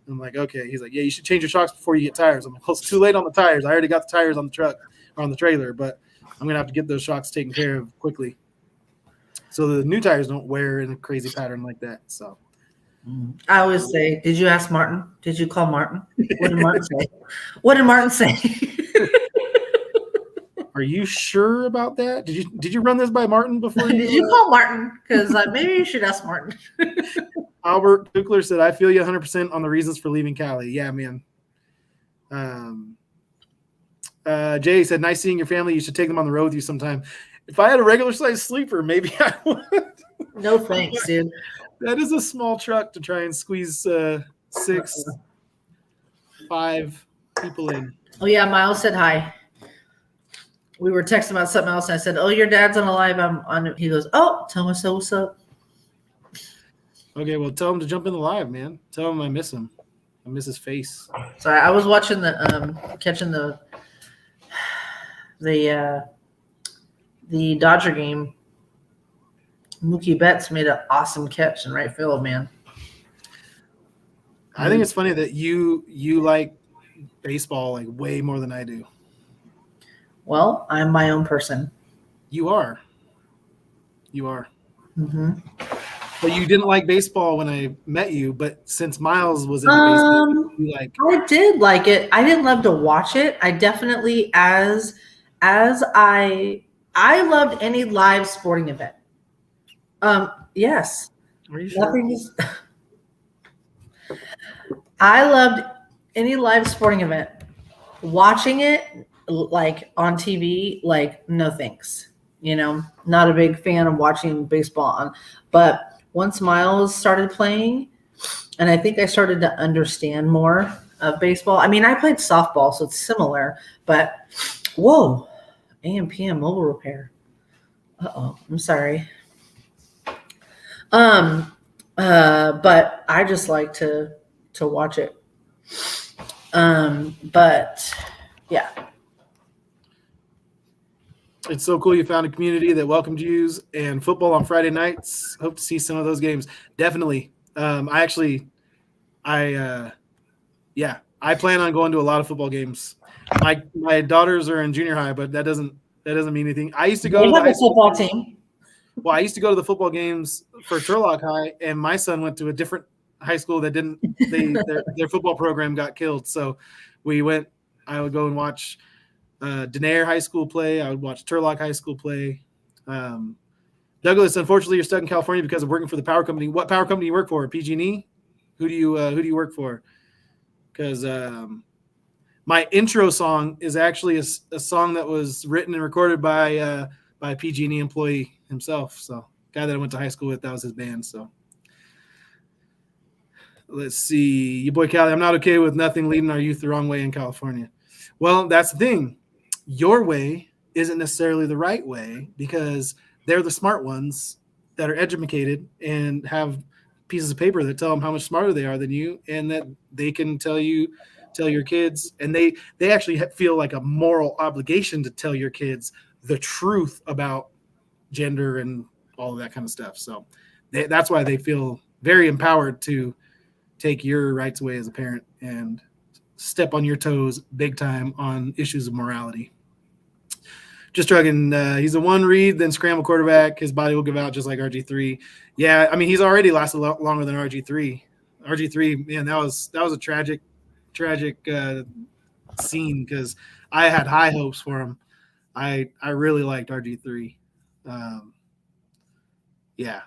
And I'm like, "Okay." He's like, "Yeah, you should change your shocks before you get tires." I'm like, "Well, it's too late on the tires. I already got the tires on the truck or on the trailer, but I'm gonna have to get those shocks taken care of quickly." So the new tires don't wear in a crazy pattern like that. So I always say, did you ask Martin? Did you call Martin? What did Martin say? What did Martin say? Are you sure about that? Did you run this by Martin before? Did you call Martin? Because maybe you should ask Martin. Albert Kukler said, I feel you 100% on the reasons for leaving Cali. Yeah, man. Jay said, nice seeing your family. You should take them on the road with you sometime. If I had a regular size sleeper, maybe I would. No thanks, dude. That is a small truck to try and squeeze 6, 5 people in. Oh yeah, Miles said hi. We were texting about something else, and I said, "Oh, your dad's on a live." I'm on. He goes, "Oh, tell me so. What's up?" Okay, well, tell him to jump in the live, man. Tell him I miss him. I miss his face. Sorry, I was watching catching the Dodger game. Mookie Betts made an awesome catch in right field, man. I think it's funny that you like baseball like way more than I do. Well, I'm my own person. You are. Mm-hmm. But you didn't like baseball when I met you. But since Miles was in baseball, you like. I did like it. I didn't love to watch it. I definitely, as I loved any live sporting event. Yes. Are you sure? Nothing is. I loved any live sporting event. Watching it like on TV, like no thanks. Not a big fan of watching baseball on. But once Miles started playing, and I think I started to understand more of baseball. I mean, I played softball, so it's similar. But whoa, AM/PM mobile repair. I'm sorry. But I just like to watch it. But yeah. It's so cool you found a community that welcomed you and football on Friday nights. Hope to see some of those games. Definitely. I plan on going to a lot of football games. My daughters are in junior high, but that doesn't mean anything. I used to go to the football team. Well, I used to go to the football games for Turlock High, and my son went to a different high school that didn't. Their football program got killed, so we went. I would go and watch Denair High School play. I would watch Turlock High School play. Douglas, unfortunately, you're stuck in California because of working for the power company. What power company do you work for? PG&E? Who do you work for? Because my intro song is actually a song that was written and recorded by a PG&E employee himself. So guy that I went to high school with, that was his band. So let's see. Your boy Callie, I'm not okay with nothing leading our youth the wrong way in California. Well, that's the thing. Your way isn't necessarily the right way because they're the smart ones that are educated and have pieces of paper that tell them how much smarter they are than you, and that they can tell your kids, and they actually feel like a moral obligation to tell your kids the truth about gender and all of that kind of stuff. So that's why they feel very empowered to take your rights away as a parent and step on your toes big time on issues of morality. Just drugging. He's a one read, then scramble quarterback. His body will give out just like RG3. Yeah, I mean, he's already lasted longer than RG3. RG3, man, that was a tragic scene because I had high hopes for him. I really liked RG3. Yeah,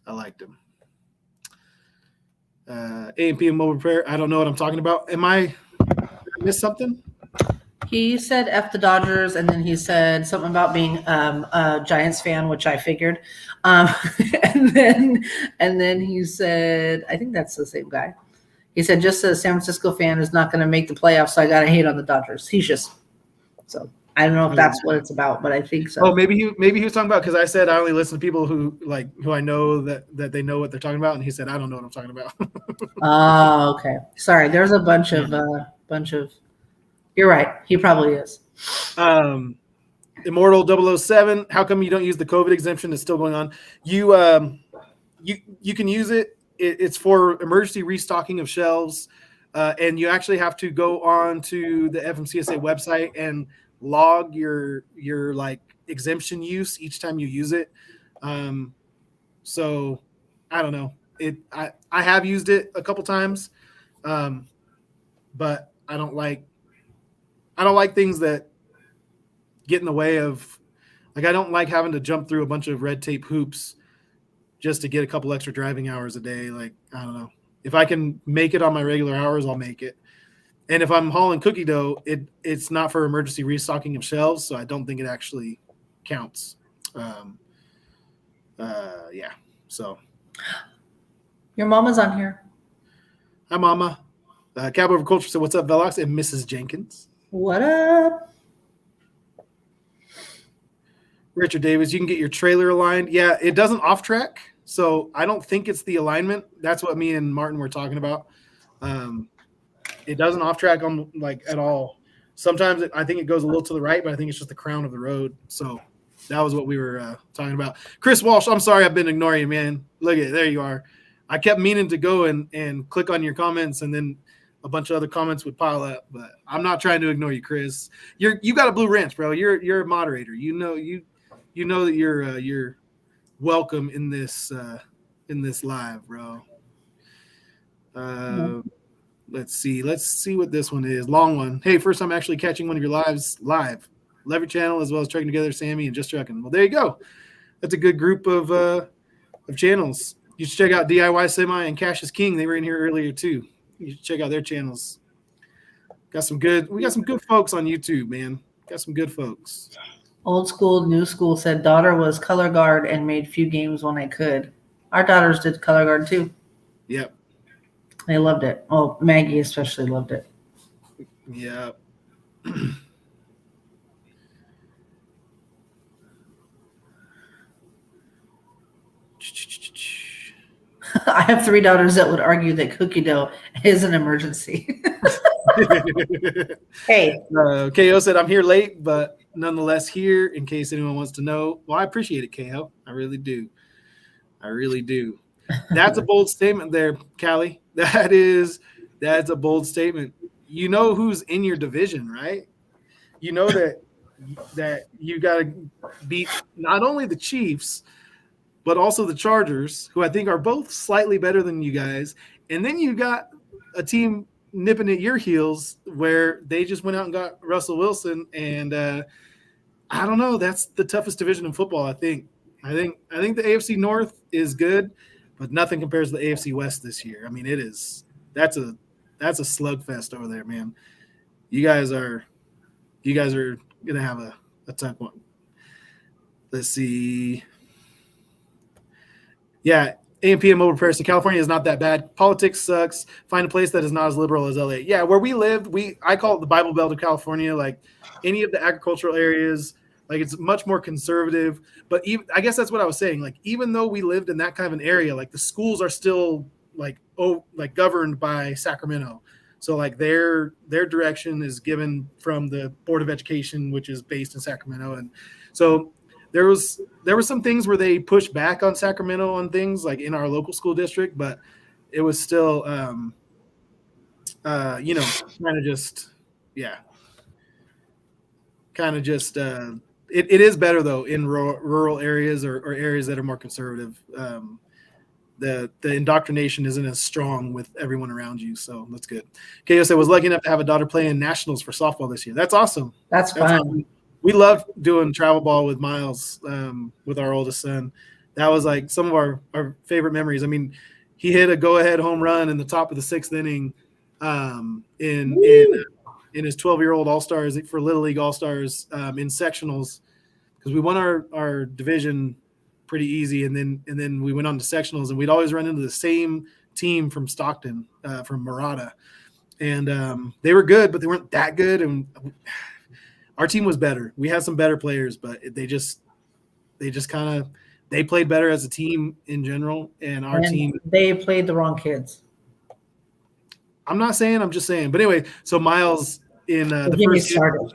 I liked him. A&P and mobile repair. I don't know what I'm talking about. Did I miss something? He said F the Dodgers, and then he said something about being a Giants fan, which I figured. And then he said, I think that's the same guy. He said, just a San Francisco fan is not going to make the playoffs, so I got to hate on the Dodgers. So I don't know if that's what it's about, but I think so. Oh, maybe he was talking about, because I said I only listen to people who I know that they know what they're talking about, and he said I don't know what I'm talking about. Oh, okay. Sorry, there's a bunch of. You're right. He probably is. Immortal 007. How come you don't use the COVID exemption that's still going on? You can use it. It's for emergency restocking of shelves, and you actually have to go on to the FMCSA website and log your like exemption use each time you use it. So I don't know. I have used it a couple times, but I don't like things that get in the way of, like, I don't like having to jump through a bunch of red tape hoops just to get a couple extra driving hours a day. Like, I don't know. If I can make it on my regular hours, I'll make it. And if I'm hauling cookie dough, it's not for emergency restocking of shelves, so I don't think it actually counts. Yeah. So. Your mama's on here. Hi, Mama. Cab Over Culture said, "What's up, Velox?" And Mrs. Jenkins. What up? Richard Davis, you can get your trailer aligned. Yeah, it doesn't off track, so I don't think it's the alignment. That's what me and Martin were talking about. It doesn't off track on at all. Sometimes I think it goes a little to the right, but I think it's just the crown of the road. So that was what we were talking about. Chris Walsh, I'm sorry I've been ignoring you, man. Look at there you are. I kept meaning to go and click on your comments, and then a bunch of other comments would pile up, but I'm not trying to ignore you, Chris. You got a blue ranch, bro. You're a moderator. You know that you're welcome in this live, bro. Let's see what this one is. Long one. Hey, first time actually catching one of your lives live. Love your channel as well as Trucking Together, Sammy and Just Trucking. Well, there you go. That's a good group of channels. You should check out DIY Semi and Cash is King. They were in here earlier too. You should check out their channels. We got some good folks on YouTube, man. Got some good folks. Old school, new school said daughter was color guard and made few games when I could. Our daughters did color guard too. Yep. They loved it. Oh, Maggie especially loved it. Yeah. I have 3 daughters that would argue that cookie dough is an emergency. Hey. KO said, I'm here late, but nonetheless here in case anyone wants to know. Well, I appreciate it, KO. I really do. I really do. That's a bold statement there, Callie. That's a bold statement. You know who's in your division, right? You know that you got to beat not only the Chiefs, but also the Chargers, who I think are both slightly better than you guys. And then you got a team nipping at your heels where they just went out and got Russell Wilson. And I don't know. That's the toughest division in football, I think. I think the AFC North is good, but nothing compares to the AFC West this year. I mean, that's a slugfest over there, man. You guys are gonna have a tough one. Let's see. Yeah, AMP mobile prayers to California is not that bad. Politics sucks. Find a place that is not as liberal as LA. Yeah, where we lived, I call it the Bible Belt of California. Like any of the agricultural areas, like it's much more conservative. But I guess that's what I was saying. Like even though we lived in that kind of an area, like the schools are still like governed by Sacramento. So like their direction is given from the Board of Education, which is based in Sacramento, and so. There were some things where they pushed back on Sacramento on things like in our local school district, but it was still, kind of just, it is better though in rural areas or areas that are more conservative. The indoctrination isn't as strong with everyone around you, so that's good. KO said was lucky enough to have a daughter play in nationals for softball this year. That's awesome. That's fun. Awesome. We loved doing travel ball with Miles, with our oldest son. That was like some of our favorite memories. I mean, he hit a go-ahead home run in the top of the 6th inning in his 12-year-old All-Stars for Little League All-Stars in sectionals because we won our division pretty easy, and then we went on to sectionals, and we'd always run into the same team from Stockton, from Murata, and they were good, but they weren't that good, and our team was better. We had some better players, but they played better as a team in general. And our team, they played the wrong kids. I'm not saying, I'm just saying. But anyway, so Miles in the first game,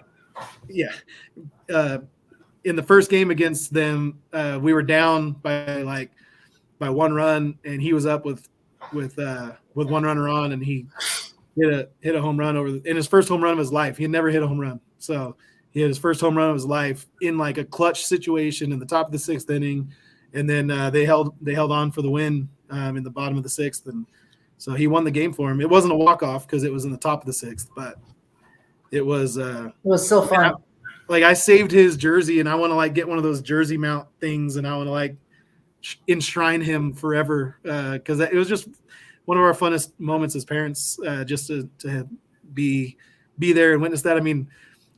in the first game against them, we were down by 1 run, and he was up with 1 runner on, and he hit a home run in his first home run of his life. He had never hit a home run, so. He had his first home run of his life in like a clutch situation in the top of the 6th inning, and then they held on for the win in the bottom of the 6th, and so he won the game for him. It wasn't a walk-off because it was in the top of the 6th, but it was so fun. I saved his jersey, and I want to like get one of those jersey mount things, and I want to like enshrine him forever because it was just one of our funnest moments as parents, just to be there and witness that. I mean,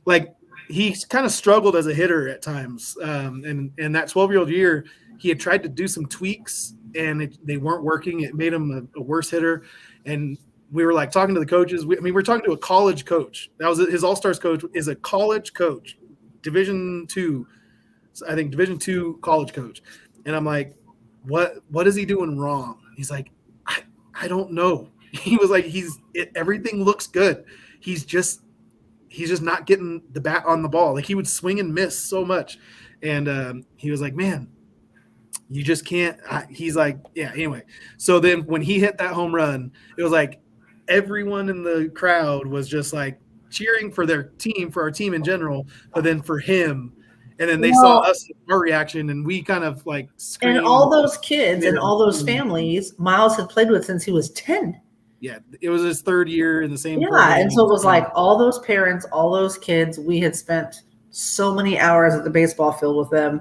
like. He kind of struggled as a hitter at times. And that 12-year-old year, he had tried to do some tweaks and they weren't working. It made him a worse hitter. And we were like talking to the coaches. We're talking to a college coach. That was his All-Stars coach is a college coach, Division II college coach. And I'm like, what is he doing wrong? He's like, I don't know. He was like, everything looks good. He's just not getting the bat on the ball. Like he would swing and miss so much. And he was like, man, you just can't. He's like, yeah, anyway. So then when he hit that home run, it was like everyone in the crowd was just like cheering for their team, for our team in general, but then for him. And then they saw us, our reaction, and we kind of like screamed. And all those kids and all those families Miles had played with since he was 10. Yeah, it was his 3rd year in the same program. And so it was like all those parents, all those kids, we had spent so many hours at the baseball field with them.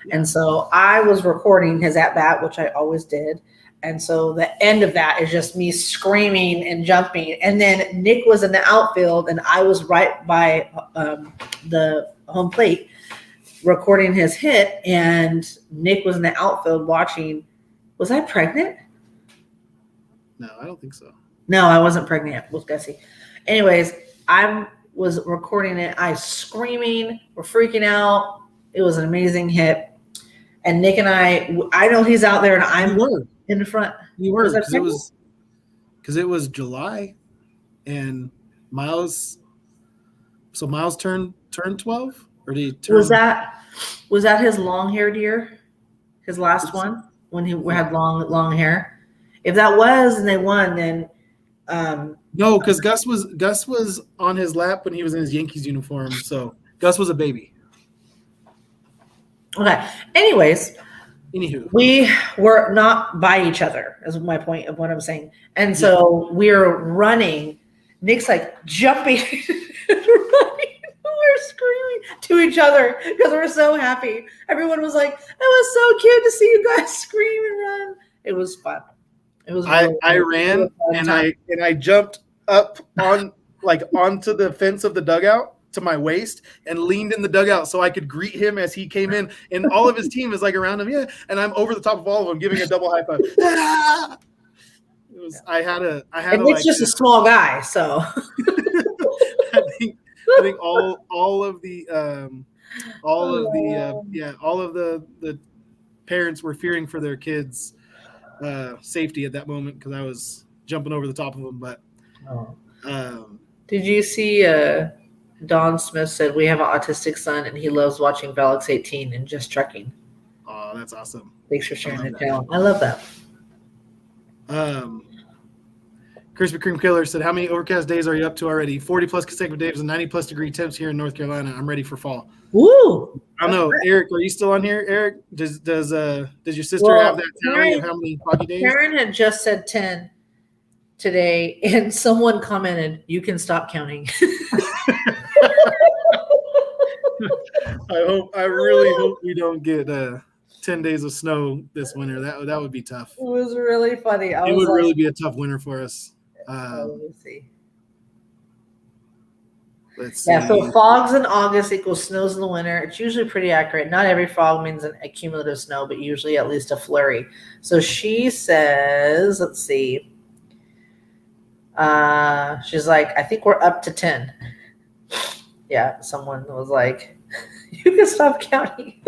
Yeah. And so I was recording his at-bat, which I always did. And so the end of that is just me screaming and jumping. And then Nick was in the outfield, and I was right by the home plate recording his hit. And Nick was in the outfield watching. Was I pregnant? No, I don't think so. No, I wasn't pregnant with Gussie. Anyways, I was recording it. I screaming. We're freaking out. It was an amazing hit. And Nick and I know he's out there, and I'm in the front. You were, because it was July, and Miles. So Miles turned 12, or did he turn? Was that his long-haired year? His last one when he had long hair. If that was and they won, then no, because Gus was on his lap when he was in his Yankees uniform. So Gus was a baby. Okay. Anyways. Anywho, we were not by each other, is my point of what I'm saying. And so we're running. Nick's like jumping and running. We're screaming to each other because we're so happy. Everyone was like, "It was so cute to see you guys scream and run." It was fun. It was. I ran and I jumped up onto the fence of the dugout to my waist and leaned in the dugout so I could greet him as he came in, and all of his team is like around him. Yeah. And I'm over the top of all of them giving a double high five. It was, I had and Nick's just a small guy. So I think all of the parents were fearing for their kids' safety at that moment, because I was jumping over the top of them. But did you see Don Smith said we have an autistic son and he loves watching Velox 18 and just trucking. Oh, that's awesome. Thanks for sharing that, Cal. I love that. Krispy Kreme Killer said, how many overcast days are you up to already? 40 plus consecutive days and 90 plus degree temps here in North Carolina. I'm ready for fall. Woo! I don't know. Eric, are you still on here? Eric, does your sister have that tally of how many foggy days? Karen had just said 10 today, and someone commented, "You can stop counting." I really hope we don't get 10 days of snow this winter. That would be tough. It was really funny. It would really be a tough winter for us. Let me see. Let's see. Yeah, so fogs in August equals snows in the winter. It's usually pretty accurate. Not every fog means a cumulative snow, but usually at least a flurry. So she says, let's see. She's like, I think we're up to 10. Yeah, someone was like, you can stop counting.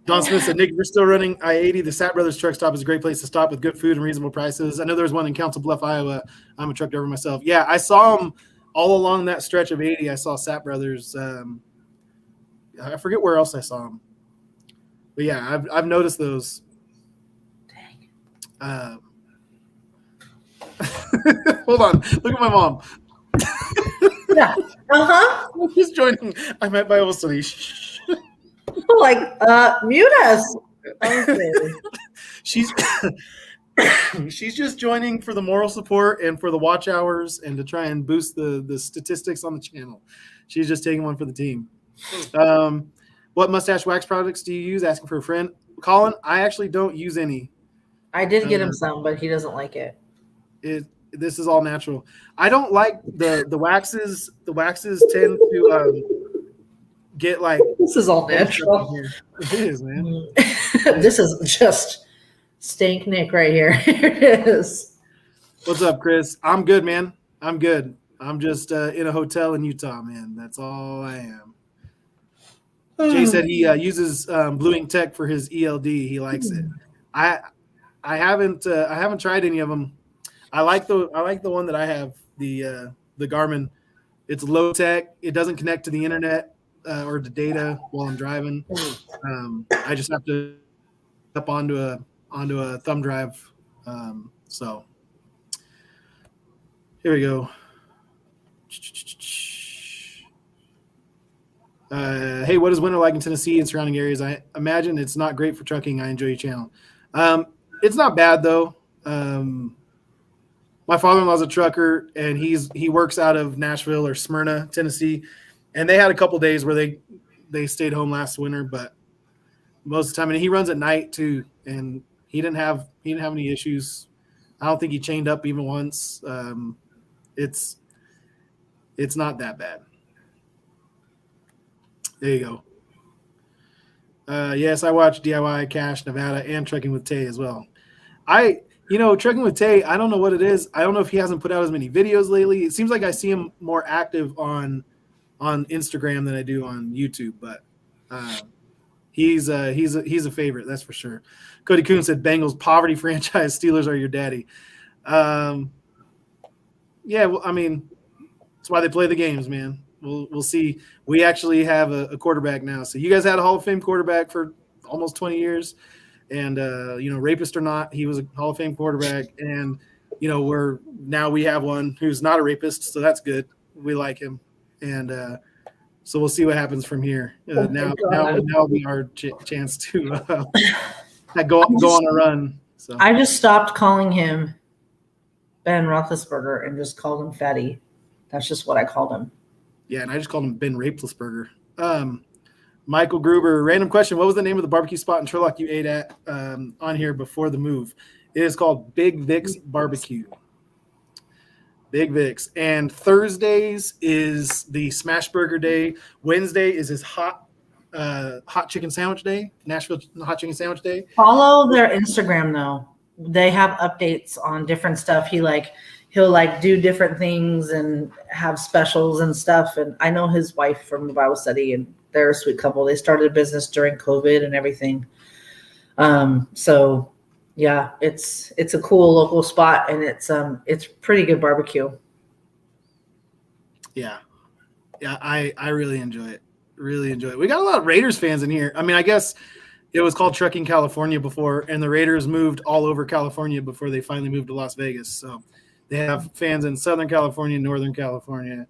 Don Smith said, Nick, we're still running I-80. The Sapp Brothers truck stop is a great place to stop with good food and reasonable prices. I know there's one in Council Bluff, Iowa. I'm a truck driver myself. Yeah, I saw them all along that stretch of 80. I saw Sapp Brothers. I forget where else I saw them. But yeah, I've noticed those. Dang. Hold on. Look at my mom. Yeah. Uh-huh. She's joining. I'm at Bible study. Like, mute us. Okay. She's just joining for the moral support and for the watch hours and to try and boost the statistics on the channel. She's just taking one for the team. What mustache wax products do you use? Asking for a friend. Colin, I actually don't use any. I did get him some, but he doesn't like it. This is all natural. I don't like the waxes. The waxes tend to get like. This is all natural. It is, man. This is just Stank Nick right here. Here it is. What's up, Chris? I'm good, man. I'm good. I'm just in a hotel in Utah, man. That's all I am. Jay said he uses Blue Ink Tech for his ELD. He likes it. I haven't tried any of them. I like the one that I have, the Garmin. It's low tech. It doesn't connect to the internet or to data while I'm driving. I just have to up onto a thumb drive. So here we go. Hey, what is winter like in Tennessee and surrounding areas? I imagine it's not great for trucking. I enjoy your channel. It's not bad though. My father-in-law's a trucker, and he works out of Nashville or Smyrna, Tennessee, and they had a couple days where they stayed home last winter. But most of the time, and he runs at night too. And he didn't have any issues. I don't think he chained up even once. It's not that bad. There you go. Yes, I watch DIY Cash Nevada and Trekking with Tay as well. Trekking with Tay, I don't know what it is. I don't know if he hasn't put out as many videos lately. It seems like I see him more active on Instagram than I do on YouTube, but he's a favorite, that's for sure. Cody Kuhn said Bengals poverty franchise, Steelers are your daddy. Yeah, well, I mean, that's why they play the games, man. We'll see. We actually have a quarterback now. So you guys had a Hall of Fame quarterback for almost 20 years. And, rapist or not, he was a Hall of Fame quarterback. And, we have one who's not a rapist. So that's good. We like him. And so we'll see what happens from here. Now will be our chance to go on a run. So I just stopped calling him Ben Roethlisberger and just called him Fatty. That's just what I called him. Yeah, and I just called him Ben Rapelessberger. Michael Gruber, random question. What was the name of the barbecue spot in Turlock you ate at on here before the move? It is called Big Vic's Barbecue. Big Vic's. And Thursdays is the Smash Burger Day. Wednesday is his hot chicken sandwich day, Nashville hot chicken sandwich day. Follow their Instagram, though. They have updates on different stuff. He'll do different things and have specials and stuff. And I know his wife from the Bible study, and they're a sweet couple. They started a business during COVID and everything. So yeah, it's a cool local spot, and it's pretty good barbecue. Yeah, I really enjoy it. Really enjoy it. We got a lot of Raiders fans in here. I mean, I guess it was called Trucking California before, and the Raiders moved all over California before they finally moved to Las Vegas. So they have fans in Southern California, Northern California.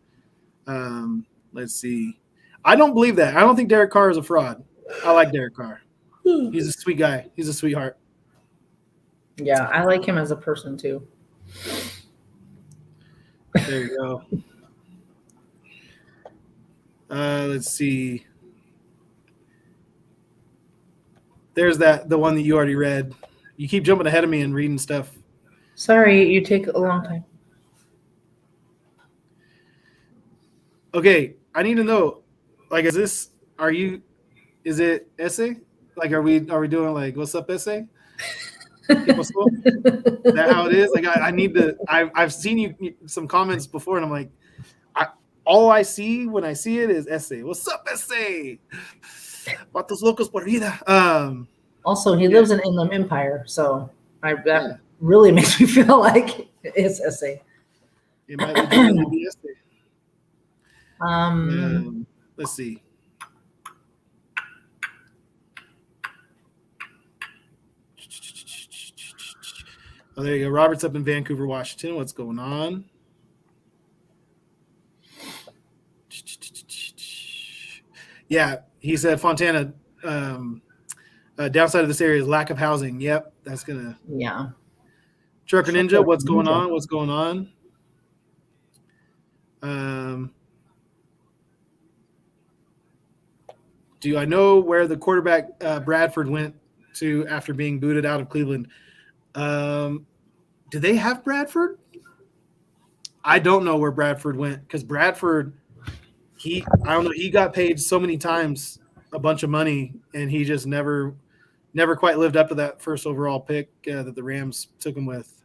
Let's see. I don't believe that. I don't think Derek Carr is a fraud. I like Derek Carr. He's a sweet guy. He's a sweetheart. Yeah, I like him as a person too. There you go. Let's see. There's the one that you already read. You keep jumping ahead of me and reading stuff. Sorry, you take a long time. Okay, I need to know. Like, is it essay? Like, are we doing like what's up essay? Is that how it is? Like, I need to. I've seen you some comments before, and I'm like, all I see when I see it is essay. What's up, essay? Vatos locos por vida. Also, he lives in Inland Empire, so that really makes me feel like it's essay. It might be essay. Let's see. Oh, there you go. Robert's up in Vancouver, Washington. What's going on? Yeah, he said Fontana. Downside of this area is lack of housing. Yep, that's gonna. Yeah. Trucker Ninja, what's going on? What's going on? Do I know where the quarterback Bradford went to after being booted out of Cleveland? Do they have Bradford? I don't know where Bradford went because Bradford, I don't know. He got paid so many times a bunch of money, and he just never quite lived up to that first overall pick that the Rams took him with.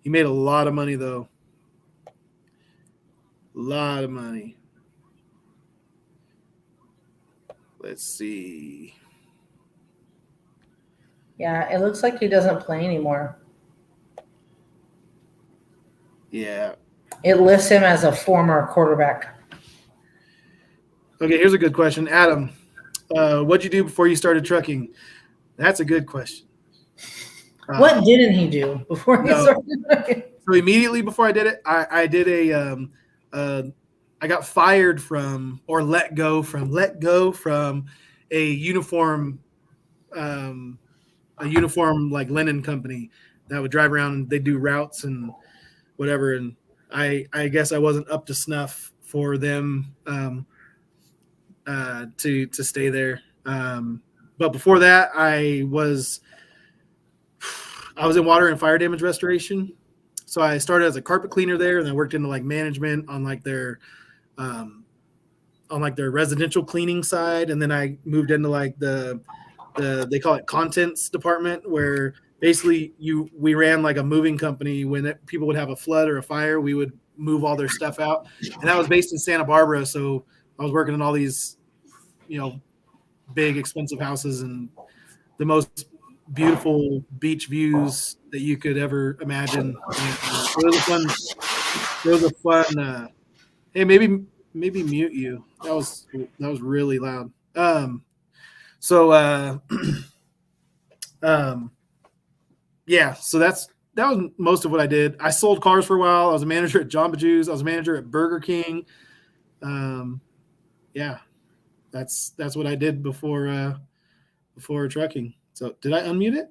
He made a lot of money, though. A lot of money. Let's see. Yeah, it looks like he doesn't play anymore. Yeah. It lists him as a former quarterback. Okay, here's a good question. Adam, what'd you do before you started trucking? That's a good question. What didn't he do before he started trucking? So immediately before I did it, I did I got fired from or let go from a uniform like linen company that would drive around and they do routes and whatever. And I guess I wasn't up to snuff for them to stay there. but before that, I was in water and fire damage restoration. So I started as a carpet cleaner there, and I worked into like management on like their residential cleaning side, and then I moved into like the they call it contents department, where basically we ran like a moving company. When people would have a flood or a fire, we would move all their stuff out, and that was based in Santa Barbara. So I was working in all these, big expensive houses and the most beautiful beach views that you could ever imagine. It was a fun. It was a fun. Hey, maybe mute you. That was really loud. Yeah. So that was most of what I did. I sold cars for a while. I was a manager at Jamba Juice. I was a manager at Burger King. Yeah, that's what I did before trucking. So did I unmute it?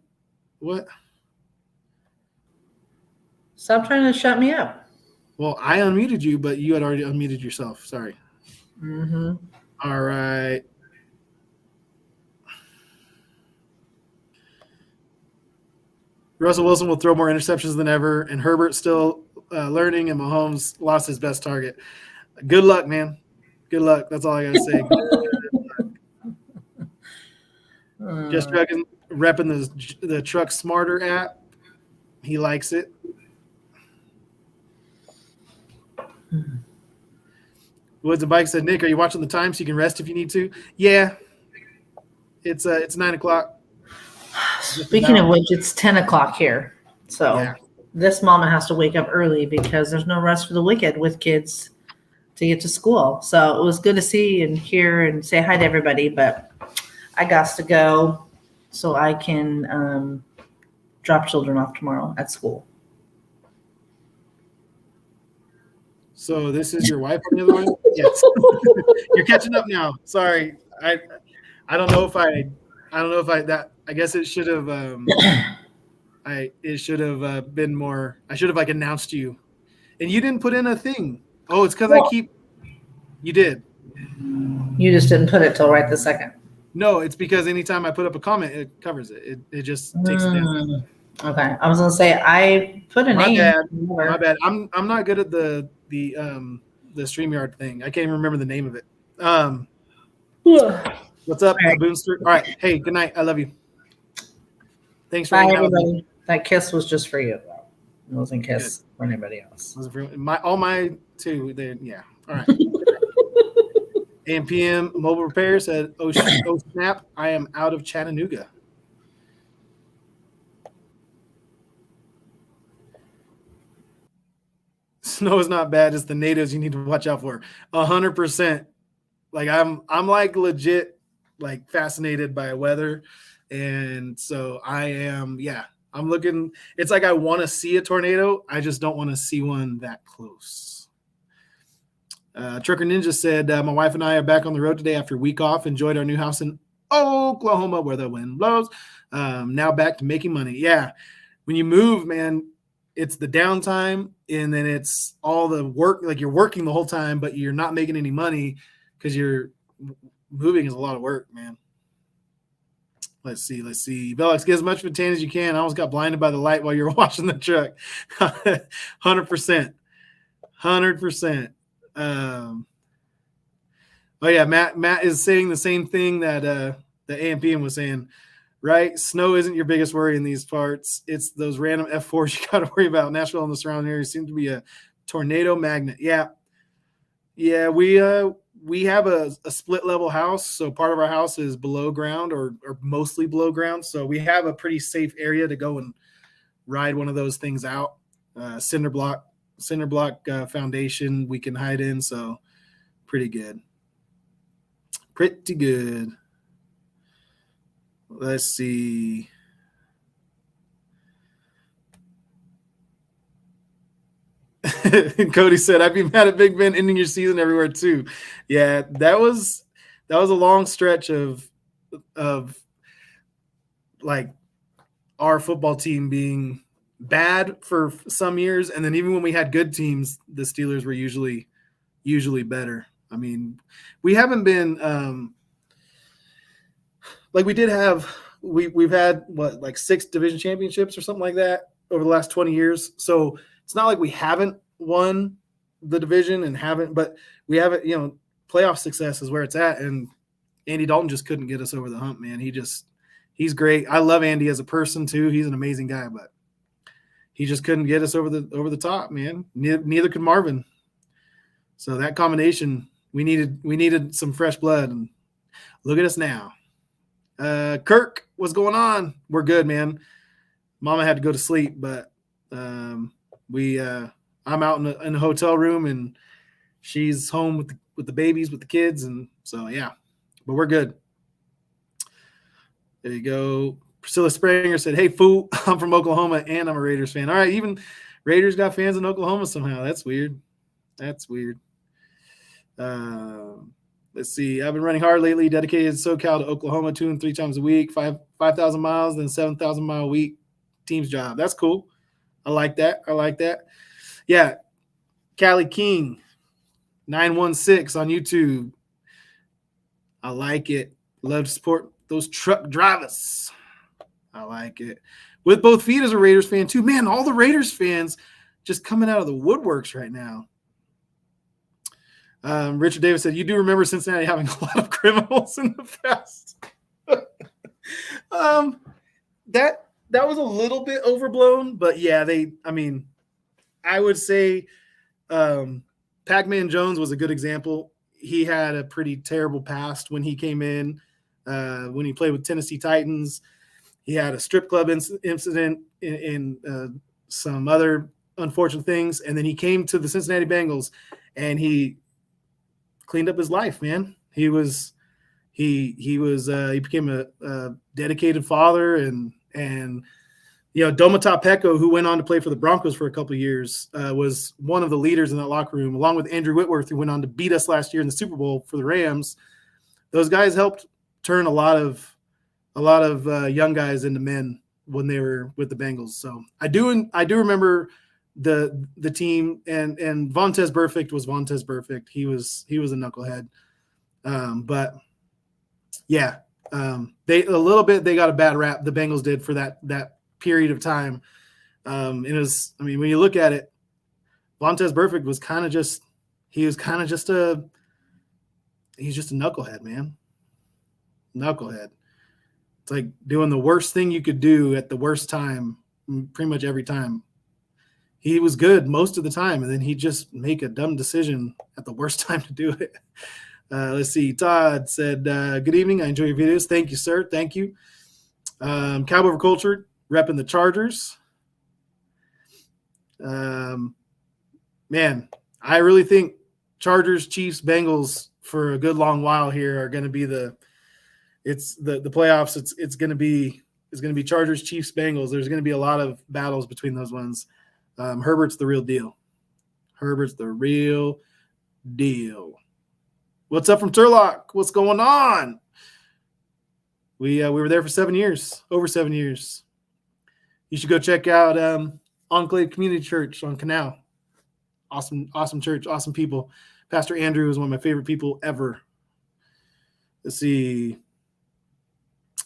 What? Stop trying to shut me up. Well, I unmuted you, but you had already unmuted yourself. Sorry. Mm-hmm. All right. Russell Wilson will throw more interceptions than ever, and Herbert's still learning, and Mahomes lost his best target. Good luck, man. Good luck. That's all I got to say. Just repping the Truck Smarter app. He likes it. Woods and Bike said, Nick, are you watching the time so you can rest if you need to? Yeah. It's 9 o'clock. Speaking of which, it's 10 o'clock here. So This mama has to wake up early because there's no rest for the wicked with kids to get to school. So it was good to see and hear and say hi to everybody, but I got to go so I can drop children off tomorrow at school. So this is your wife on the other one? Yes. You're catching up now. Sorry. I don't know if I guess it should have been more. I should have like announced you. And you didn't put in a thing. Oh, it's because you did. You just didn't put it till right this second. No, it's because anytime I put up a comment, it covers it. It just takes it down. Okay. I was gonna say I put a name. My bad. I'm not good at the StreamYard thing. I can't even remember the name of it. What's up, Boonster? All right. Hey, good night. I love you. Thanks for hanging out with me. That kiss was just for you. It wasn't a kiss for anybody else. All my two. Yeah. All right. AM PM Mobile Repair said, oh snap, I am out of Chattanooga. Snow is not bad. It's the natives you need to watch out for. 100%. Like I'm like legit like fascinated by weather. And so I am, I'm looking. It's like I want to see a tornado. I just don't want to see one that close. Trucker Ninja said, my wife and I are back on the road today after a week off. Enjoyed our new house in Oklahoma where the wind blows. Now back to making money. Yeah. When you move, man, it's the downtime and then it's all the work. Like you're working the whole time, but you're not making any money because you're moving is a lot of work, man. Let's see. Velox, get as much of a tan as you can. I almost got blinded by the light while you were washing the truck. 100%. 100%. Oh yeah, Matt is saying the same thing that the AMPM was saying, right? Snow isn't your biggest worry in these parts. It's those random F4s you got to worry about. Nashville and the surrounding areas seem to be a tornado magnet. Yeah, we have a split level house, so part of our house is below ground or mostly below ground. So we have a pretty safe area to go and ride one of those things out. Cinder block foundation we can hide in, so pretty good. Let's see. Cody said, I'd be mad at Big Ben ending your season everywhere too. Yeah, that was a long stretch of like our football team being bad for some years, and then even when we had good teams, the Steelers were usually better. I mean, we haven't been like we did have we've had what, like 6 division championships or something like that over the last 20 years. So it's not like we haven't won the division and haven't, but we haven't, playoff success is where it's at. And Andy Dalton just couldn't get us over the hump, man. He's great. I love Andy as a person too. He's an amazing guy, but he just couldn't get us over the top, man. Neither could Marvin. So that combination, we needed some fresh blood, and look at us now. Kirk, what's going on? We're good, man. Mama had to go to sleep, but I'm out in a hotel room, and she's home with the babies, with the kids, and so yeah. But we're good. There you go. Priscilla Springer said, "Hey, fool, I'm from Oklahoma, and I'm a Raiders fan." All right, even Raiders got fans in Oklahoma somehow. That's weird. Let's see. I've been running hard lately, dedicated SoCal to Oklahoma 2 and 3 times a week, 5,000 miles, then 7,000 mile a week team's job. That's cool. I like that. Yeah. Callie King, 916 on YouTube. I like it. Love to support those truck drivers. I like it. With both feet as a Raiders fan too. Man, all the Raiders fans just coming out of the woodworks right now. Richard Davis said, "You do remember Cincinnati having a lot of criminals in the past." That was a little bit overblown, but yeah, I would say Pac-Man Jones was a good example. He had a pretty terrible past when he came in, when he played with Tennessee Titans. He had a strip club incident in some other unfortunate things, and then he came to the Cincinnati Bengals, and he cleaned up his life, man. He became a dedicated father, and Domata Peko, who went on to play for the Broncos for a couple of years, was one of the leaders in that locker room, along with Andrew Whitworth, who went on to beat us last year in the Super Bowl for the Rams. Those guys helped turn a lot of young guys into men when they were with the Bengals. So I do remember the team, and Vontaze Burfict was Vontaze Burfict. He was a knucklehead. But yeah, they got a bad rap, the Bengals did, for that period of time. It was, when you look at it, Vontaze Burfict was kind of just a knucklehead, man. Knucklehead. It's like doing the worst thing you could do at the worst time, pretty much every time. He was good most of the time, and then he'd just make a dumb decision at the worst time to do it. Let's see. Todd said, "Good evening. I enjoy your videos." Thank you, sir. Thank you. Cowboy Culture, repping the Chargers. Man, I really think Chargers, Chiefs, Bengals for a good long while here are going to be the playoffs. It's going to be Chargers, Chiefs, Bengals. There's going to be a lot of battles between those ones. Herbert's the real deal. What's up from Turlock? What's going on? We were there for 7 years, over 7 years. You should go check out Enclave Community Church on Canal. Awesome church, awesome people. Pastor Andrew is one of my favorite people ever. Let's see.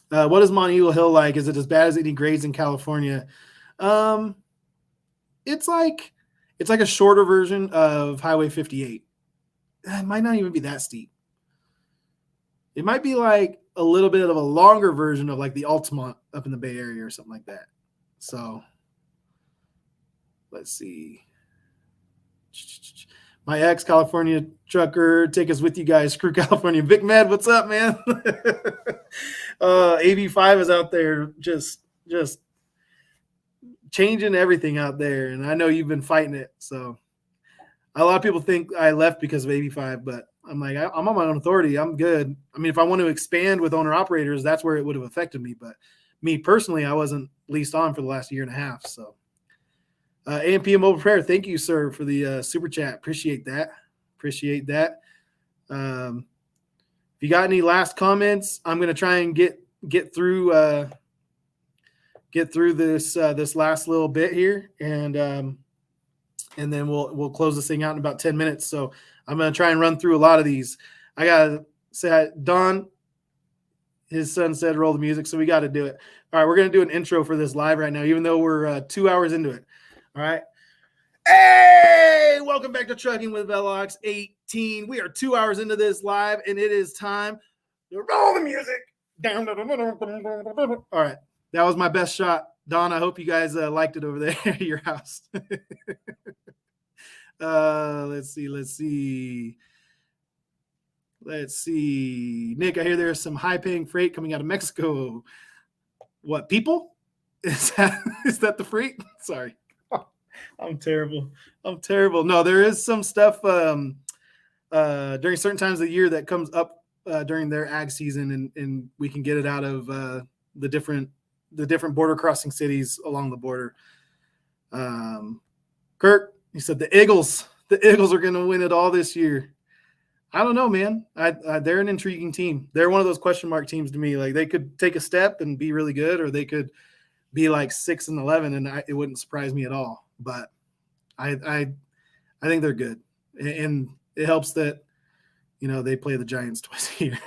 What is Mount Eagle Hill like? Is it as bad as any grades in California? It's like a shorter version of Highway 58. It might not even be that steep. It might be like a little bit of a longer version of like the Altamont up in the Bay Area or something like that. So let's see. My ex-California trucker, take us with you guys. Screw California. Vic Med, what's up, man? AB5 is out there just changing everything out there, and I know you've been fighting it. So a lot of people think I left because of 85, but I'm like, I'm on my own authority. I'm good. If I want to expand with owner-operators, that's where it would have affected me. But me personally, I wasn't leased on for the last year and a half. So AMP Mobile Prayer, thank you, sir, for the super chat. Appreciate that. If you got any last comments, I'm going to try and get through this last little bit here, and then we'll close this thing out in about 10 minutes. So I'm going to try and run through a lot of these. I got to say, Don, his son said roll the music, so we got to do it. All right, we're going to do an intro for this live right now, even though we're 2 hours into it. All right. Hey, welcome back to Trucking with Velox 18. We are 2 hours into this live, and it is time to roll the music. All right, that was my best shot. Don, I hope you guys liked it over there at your house. Let's see. Nick, I hear there's some high-paying freight coming out of Mexico. What, people? Is that the freight? Sorry. I'm terrible. No, there is some stuff during certain times of the year that comes up during their ag season, and we can get it out of the different border crossing cities along the border. Kirk, he said the Eagles are going to win it all this year. I don't know, man. They're an intriguing team. They're one of those question mark teams to me. Like, they could take a step and be really good, or they could be like 6-11, and it wouldn't surprise me at all. But I think they're good, and it helps that they play the Giants twice a year.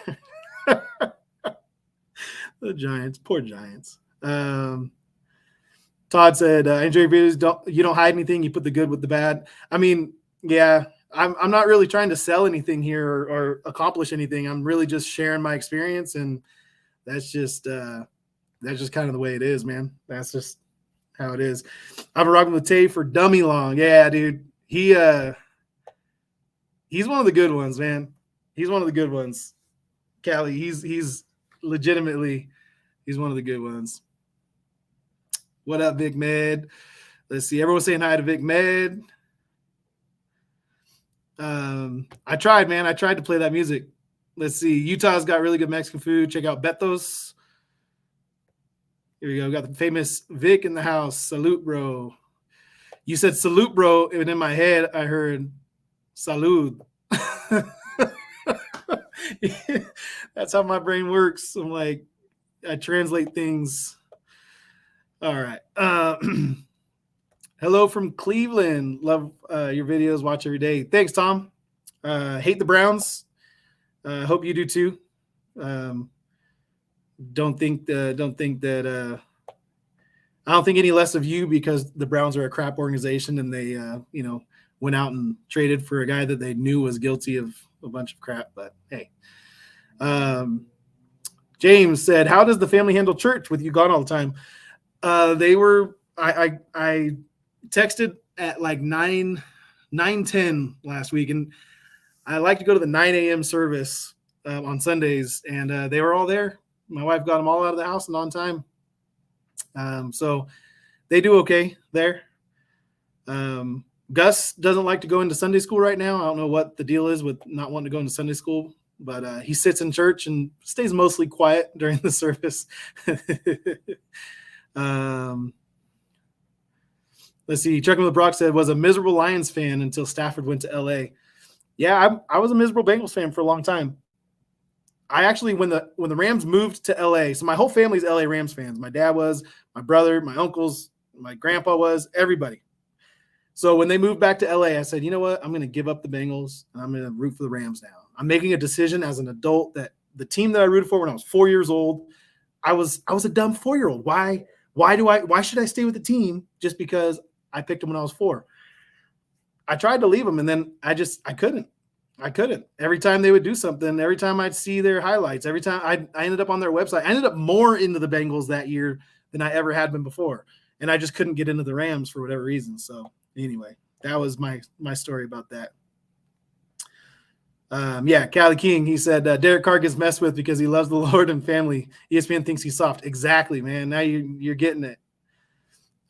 The Giants, poor Giants. Todd said, I enjoy videos. You don't hide anything. You put the good with the bad. I mean, yeah. I'm not really trying to sell anything here or accomplish anything. I'm really just sharing my experience, and that's just kind of the way it is, man. That's just how it is. I've been rocking with Tay for dummy long. Yeah, dude. He's one of the good ones, man. He's one of the good ones. Callie, he's legitimately one of the good ones. What up, Vic Med? Let's see. Everyone's saying hi to Vic Med. I tried, man. I tried to play that music. Let's see. Utah's got really good Mexican food. Check out Betos. Here we go. We got the famous Vic in the house. Salute, bro. You said salute, bro, and in my head I heard salud. That's how my brain works. I'm like, I translate things. All right. Hello from Cleveland. Love your videos. Watch every day. Thanks, Tom. Hate the Browns. Hope you do too. Don't think that I don't think any less of you, because the Browns are a crap organization, and they went out and traded for a guy that they knew was guilty of a bunch of crap. But hey, James said, how does the family handle church with you gone all the time? I texted at like 9:10 last week, and I like to go to the 9 a.m. service on Sundays, and they were all there. My wife got them all out of the house and on time. So they do okay there. Gus doesn't like to go into Sunday school right now. I don't know what the deal is with not wanting to go into Sunday school, but he sits in church and stays mostly quiet during the service. Let's see. Chuck with Brock said, was a miserable Lions fan until Stafford went to LA. Yeah, I was a miserable Bengals fan for a long time. I actually, when the Rams moved to LA, so my whole family's LA Rams fans. My dad was, my brother, my uncles, my grandpa was, everybody. So when they moved back to LA, I said, you know what? I'm going to give up the Bengals, and I'm going to root for the Rams now. I'm making a decision as an adult that the team that I rooted for when I was 4 years old, I was a dumb 4-year-old. Why should I stay with the team just because I picked them when I was 4? I tried to leave them, and then I couldn't. Every time they would do something, every time I'd see their highlights, every time I ended up on their website. I ended up more into the Bengals that year than I ever had been before. And I just couldn't get into the Rams for whatever reason. So anyway, that was my story about that. Callie King, he said, Derek Carr gets messed with because he loves the Lord and family. ESPN thinks he's soft. Exactly, man. Now you're getting it.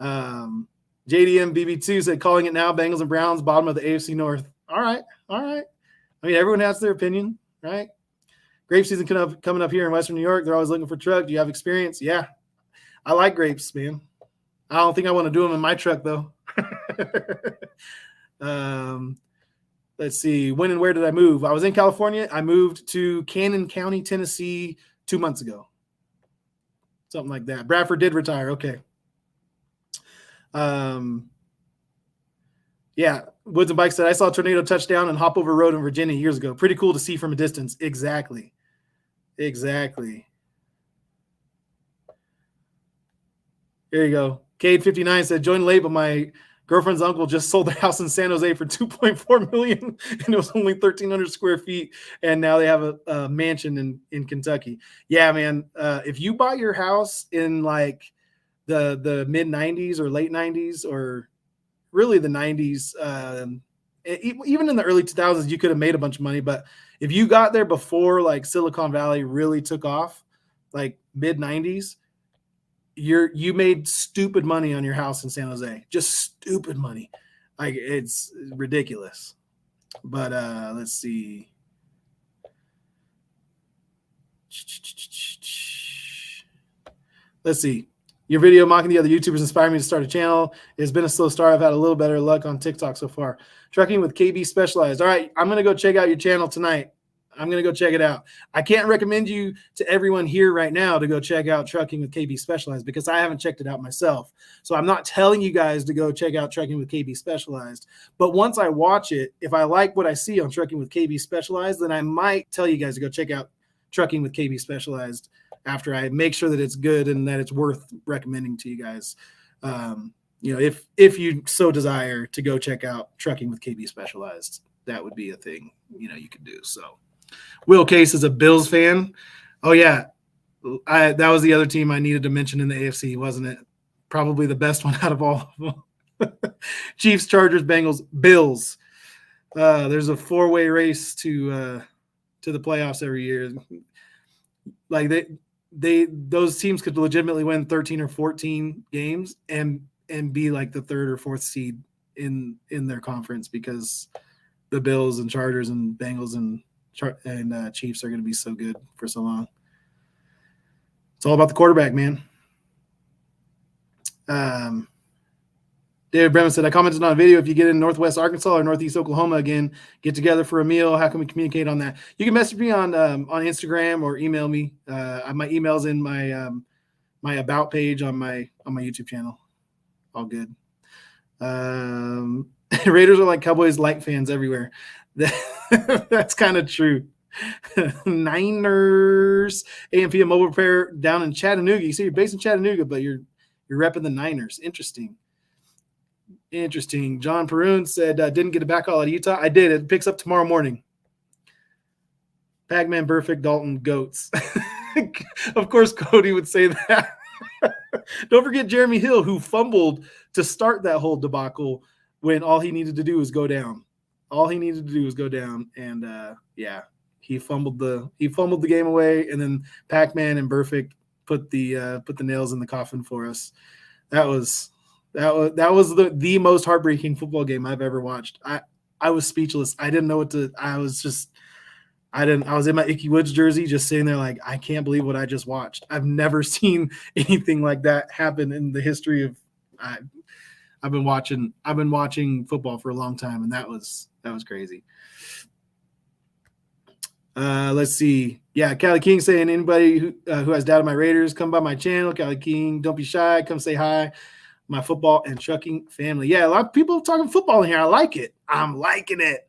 JDM BB2 said, calling it now, Bengals and Browns, bottom of the AFC North. All right. I mean, everyone has their opinion, right? Grape season coming up here in Western New York. They're always looking for truck. Do you have experience? Yeah. I like grapes, man. I don't think I want to do them in my truck, though. Let's see. When and where did I move? I was in California. I moved to Cannon County, Tennessee 2 months ago. Something like that. Bradford did retire. Okay. Woods and Bike said, I saw a tornado touchdown and hop over road in Virginia years ago. Pretty cool to see from a distance. Exactly. There you go. Cade59 said, join late, but my girlfriend's uncle just sold their house in San Jose for $2.4 million, and it was only 1,300 square feet, and now they have a mansion in Kentucky. Yeah, man. If you buy your house in like the mid 90s or late 90s or really the 90s, even in the early 2000s, you could have made a bunch of money. But if you got there before like Silicon Valley really took off, like mid 90s, you made stupid money on your house in San Jose. Just stupid money. Like it's ridiculous. But let's see. Let's see. Your video mocking the other YouTubers inspired me to start a channel. It's been a slow start. I've had a little better luck on TikTok so far. Trucking with KB Specialized. All right, I'm going to go check out your channel tonight. I'm going to go check it out. I can't recommend you to everyone here right now to go check out Trucking with KB Specialized because I haven't checked it out myself. So I'm not telling you guys to go check out Trucking with KB Specialized. But once I watch it, if I like what I see on Trucking with KB Specialized, then I might tell you guys to go check out Trucking with KB Specialized after I make sure that it's good and that it's worth recommending to you guys. If you so desire to go check out Trucking with KB Specialized, that would be a thing, you could do. So Will Case is a Bills fan. Oh yeah. That was the other team I needed to mention in the AFC, wasn't it? Probably the best one out of all of them. Chiefs, Chargers, Bengals, Bills. There's a four-way race to the playoffs every year. Like those teams could legitimately win 13 or 14 games and be like the third or fourth seed in their conference because the Bills and Chargers and Bengals and Chiefs are going to be so good for so long. It's all about the quarterback, man. David Bremen said, I commented on a video. If you get in Northwest Arkansas or Northeast Oklahoma again, get together for a meal. How can we communicate on that? You can message me on Instagram or email me. My email's in my my about page on my YouTube channel. All good. Raiders are like Cowboys light fans everywhere. That's kind of true. Niners, AM/PM mobile repair down in Chattanooga. You see, you're based in Chattanooga, but you're repping the Niners. Interesting. John Perun said, didn't get a back call at Utah. I did. It picks up tomorrow morning. Pac-Man, Burfict, Dalton, Goats. Of course, Cody would say that. Don't forget Jeremy Hill, who fumbled to start that whole debacle when all he needed to do was go down. And he fumbled the game away, and then Pac-Man and Burfict put the nails in the coffin for us. That was the most heartbreaking football game I've ever watched. I was speechless. I didn't know what to. I was in my Icky Woods jersey, just sitting there like, I can't believe what I just watched. I've never seen anything like that happen in the history of. I've been watching football for a long time, and that was crazy. Let's see. Yeah, Callie King saying, anybody who has doubt on my Raiders, come by my channel. Callie King, don't be shy. Come say hi. My football and trucking family. Yeah, a lot of people talking football in here. I like it. I'm liking it.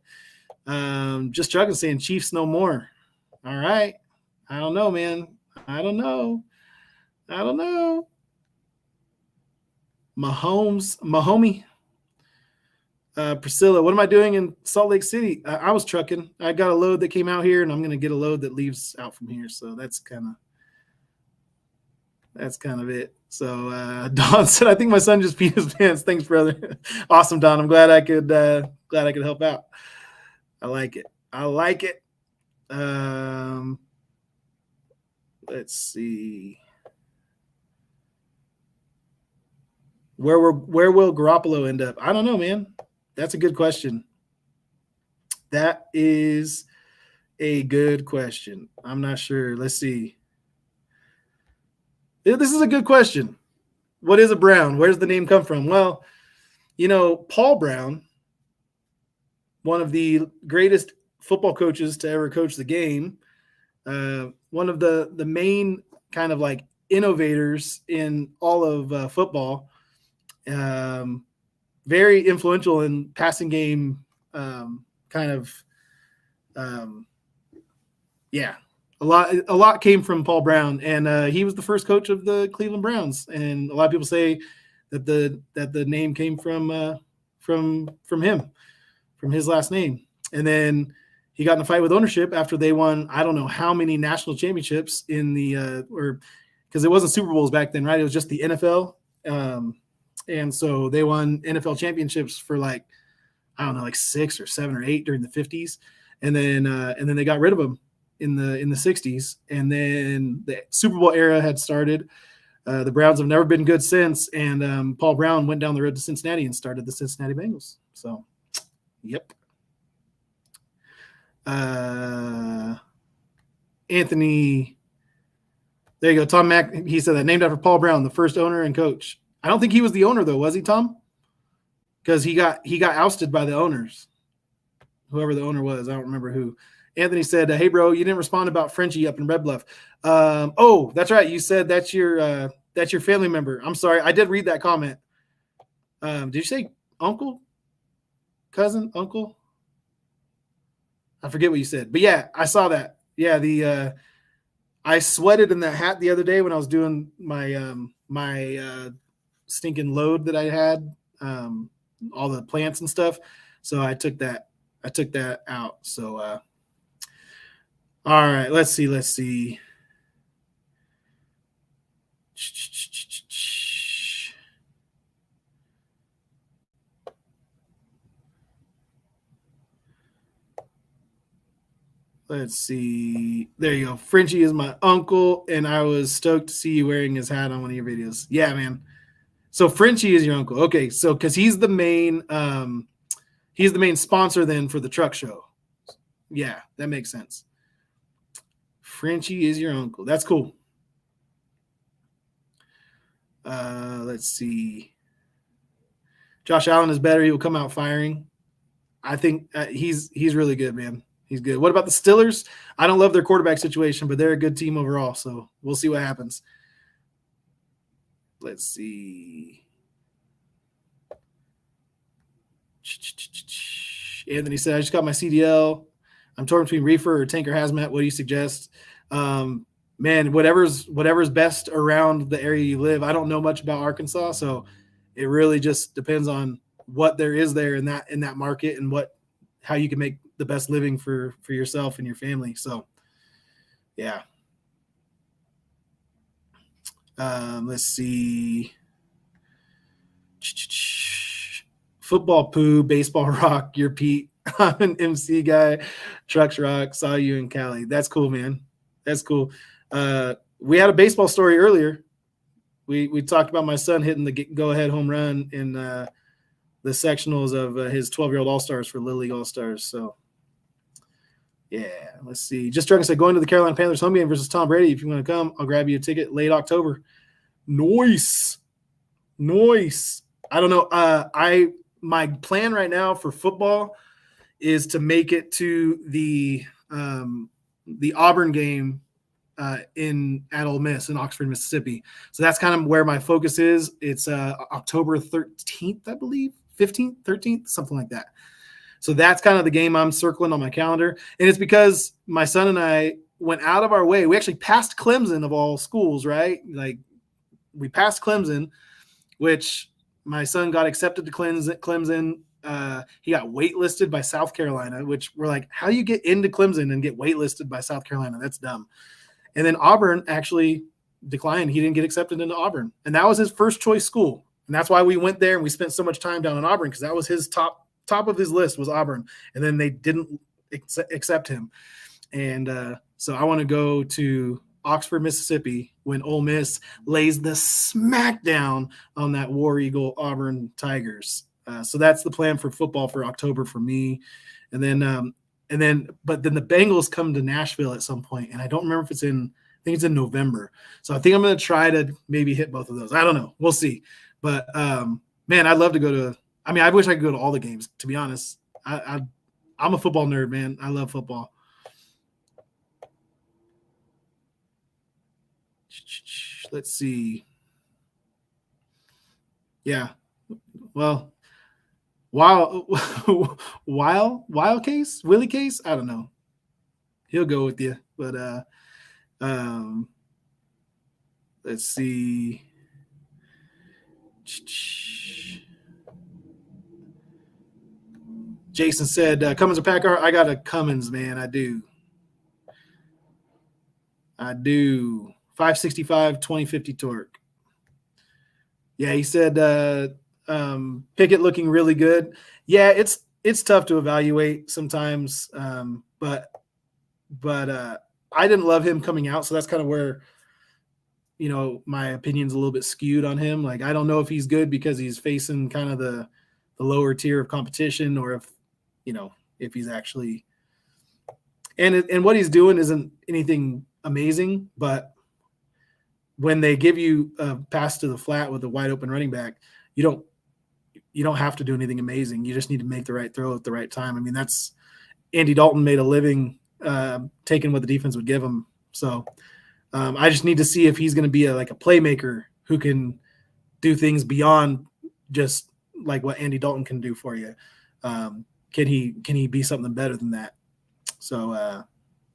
Just trucking saying Chiefs no more. All right. I don't know, man. I don't know. Mahomie. Priscilla, what am I doing in Salt Lake City? I was trucking. I got a load that came out here, and I'm going to get a load that leaves out from here. So that's kind of it. So Don said, I think my son just peed his pants. Thanks, brother. Awesome, Don. I'm glad I could help out. I like it. Let's see. Where will Garoppolo end up? I don't know, man. That's a good question. That is a good question. I'm not sure. Let's see. This is a good question. What is a Brown? Where does the name come from? Well, Paul Brown, one of the greatest football coaches to ever coach the game, one of the main kind of like innovators in all of football, very influential in passing game a lot came from Paul Brown, and he was the first coach of the Cleveland Browns. And a lot of people say that the name came from him, from his last name. And then he got in a fight with ownership after they won, I don't know how many national championships in the or because it wasn't Super Bowls back then, right? It was just the NFL. And so they won NFL championships for like, I don't know, like 6 or 7 or 8 during the 50s. And then they got rid of them in the 60s. And then the Super Bowl era had started. The Browns have never been good since. And Paul Brown went down the road to Cincinnati and started the Cincinnati Bengals. So, yep. Anthony, there you go. Tom Mack, he said that, named after Paul Brown, the first owner and coach. I don't think he was the owner though, was he, Tom? Because he got ousted by the owners, whoever the owner was. I don't remember who. Anthony said, "Hey bro, you didn't respond about Frenchie up in Red Bluff." Oh, that's right. You said that's your family member. I'm sorry, I did read that comment. Did you say uncle, cousin, uncle? I forget what you said, but yeah, I saw that. Yeah, I sweated in that hat the other day when I was doing my my stinking load that I had, all the plants and stuff. So I took that out. So all right, let's see. Let's see. There you go. Frenchie is my uncle, and I was stoked to see you wearing his hat on one of your videos. Yeah, man. So Frenchie is your uncle. Okay, so because he's the main sponsor then for the truck show. Yeah, that makes sense. Frenchie is your uncle. That's cool. Let's see. Josh Allen is better. He will come out firing. I think he's really good, man. He's good. What about the Steelers? I don't love their quarterback situation, but they're a good team overall. So we'll see what happens. Let's see. Anthony said, I just got my CDL. I'm torn between reefer or tanker hazmat. What do you suggest? Man, whatever's best around the area you live. I don't know much about Arkansas, so it really just depends on what there is there in that market and how you can make the best living for yourself and your family. So, yeah. Let's see. Football poo, baseball rock. You're Pete. I'm an MC guy. Trucks rock. Saw you in Cali. That's cool, man. That's cool. We had a baseball story earlier. We talked about my son hitting the go-ahead home run in the sectionals of his 12-year-old All-Stars for Little League All-Stars. So, yeah, let's see. Just trying to say, going to the Carolina Panthers home game versus Tom Brady. If you want to come, I'll grab you a ticket late October. Nice. I don't know. My plan right now for football is to make it to the Auburn game at Ole Miss in Oxford, Mississippi. So that's kind of where my focus is. It's October 13th, I believe, 15th, 13th, something like that. So that's kind of the game I'm circling on my calendar. And it's because my son and I went out of our way. We actually passed Clemson of all schools, right? Like we passed Clemson, which my son got accepted to Clemson. He got waitlisted by South Carolina, which we're like, how do you get into Clemson and get waitlisted by South Carolina? That's dumb. And then Auburn actually declined. He didn't get accepted into Auburn. And that was his first choice school. And that's why we went there and we spent so much time down in Auburn, because that was his top of his list was Auburn. And then they didn't accept him. And so I want to go to Oxford, Mississippi when Ole Miss lays the smackdown on that War Eagle Auburn Tigers. So that's the plan for football for October for me. But then the Bengals come to Nashville at some point, and I don't remember if I think it's in November. So I think I'm going to try to maybe hit both of those. I don't know. We'll see. But man, I'd love to go to. I mean, I wish I could go to all the games. To be honest, I'm a football nerd, man. I love football. Let's see. Yeah. Well. Willie Case? I don't know. He'll go with you. But let's see. Jason said, Cummins or Packard? I got a Cummins, man. I do. 565, 2050 torque. Yeah, he said Pickett looking really good. Yeah, it's tough to evaluate sometimes, but I didn't love him coming out, so that's kind of where my opinion's a little bit skewed on him. Like, I don't know if he's good because he's facing kind of the lower tier of competition, or if he's actually and what he's doing isn't anything amazing, but when they give you a pass to the flat with a wide open running back, you don't have to do anything amazing. You just need to make the right throw at the right time. I mean, that's Andy Dalton made a living taking what the defense would give him. So I just need to see if he's going to be a playmaker who can do things beyond just like what Andy Dalton can do for you. Can he be something better than that? So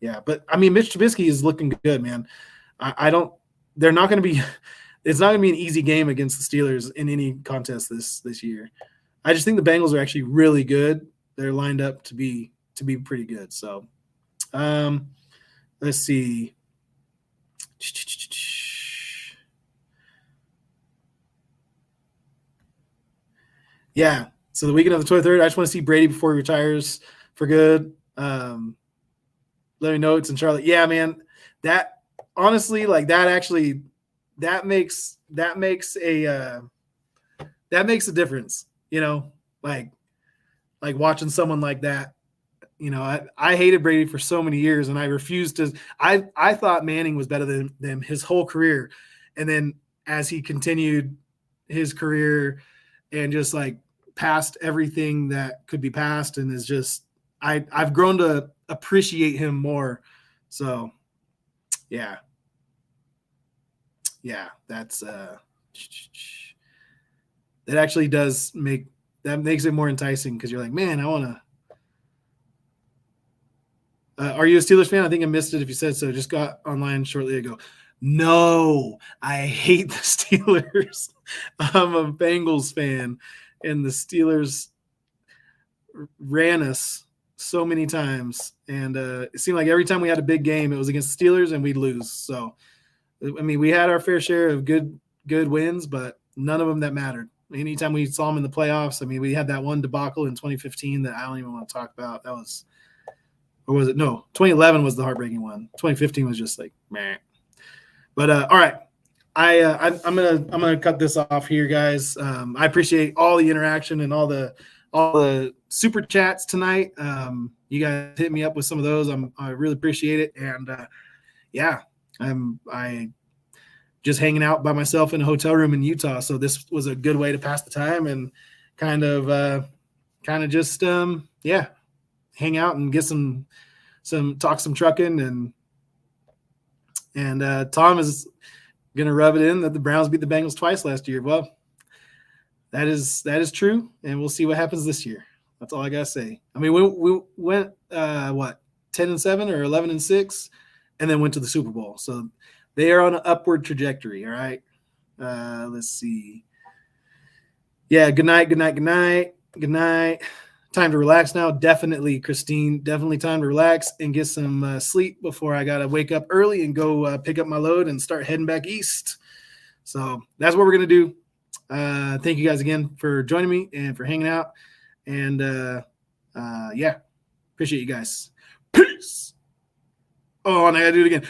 yeah, but I mean, Mitch Trubisky is looking good, man. They're not going to be. It's not going to be an easy game against the Steelers in any contest this year. I just think the Bengals are actually really good. They're lined up to be pretty good. So, let's see. Yeah. So the weekend of the 23rd, I just want to see Brady before he retires for good. Let me know it's in Charlotte. Yeah, man. That honestly, that makes a difference, like watching someone like that. I hated Brady for so many years, and I refused to. I thought Manning was better than them his whole career, and then as he continued his career and just passed everything that could be passed, and is just I've grown to appreciate him more. So yeah, that's that actually makes it more enticing, because you're like, man, I want to. Are you a Steelers fan? I think I missed it if you said so. Just got online shortly ago. No, I hate the Steelers. I'm a Bengals fan, and the Steelers ran us so many times, and it seemed like every time we had a big game, it was against the Steelers, and we'd lose. So, I mean, we had our fair share of good wins, but none of them that mattered. Anytime we saw them in the playoffs, I mean, we had that one debacle in 2015 that I don't even want to talk about. That was, or was it? No, 2011 was the heartbreaking one. 2015 was just like, meh. But all right, I'm gonna cut this off here, guys. I appreciate all the interaction and all the super chats tonight. You guys hit me up with some of those. I really appreciate it. And yeah, I just hanging out by myself in a hotel room in Utah. So this was a good way to pass the time and kind of just yeah, hang out and get some trucking, and Tom is gonna rub it in that the Browns beat the Bengals twice last year. Well, that is true, and we'll see what happens this year. That's all I gotta say. I mean, we went 10-7 or 11-6, and then went to the Super Bowl. So they are on an upward trajectory. All right. Let's see. Yeah. Good night. Time to relax now. Definitely, Christine. Definitely time to relax and get some sleep before I gotta wake up early and go pick up my load and start heading back east. So that's what we're gonna do. Thank you guys again for joining me and for hanging out. And yeah, appreciate you guys. Peace. Oh, and I gotta do it again.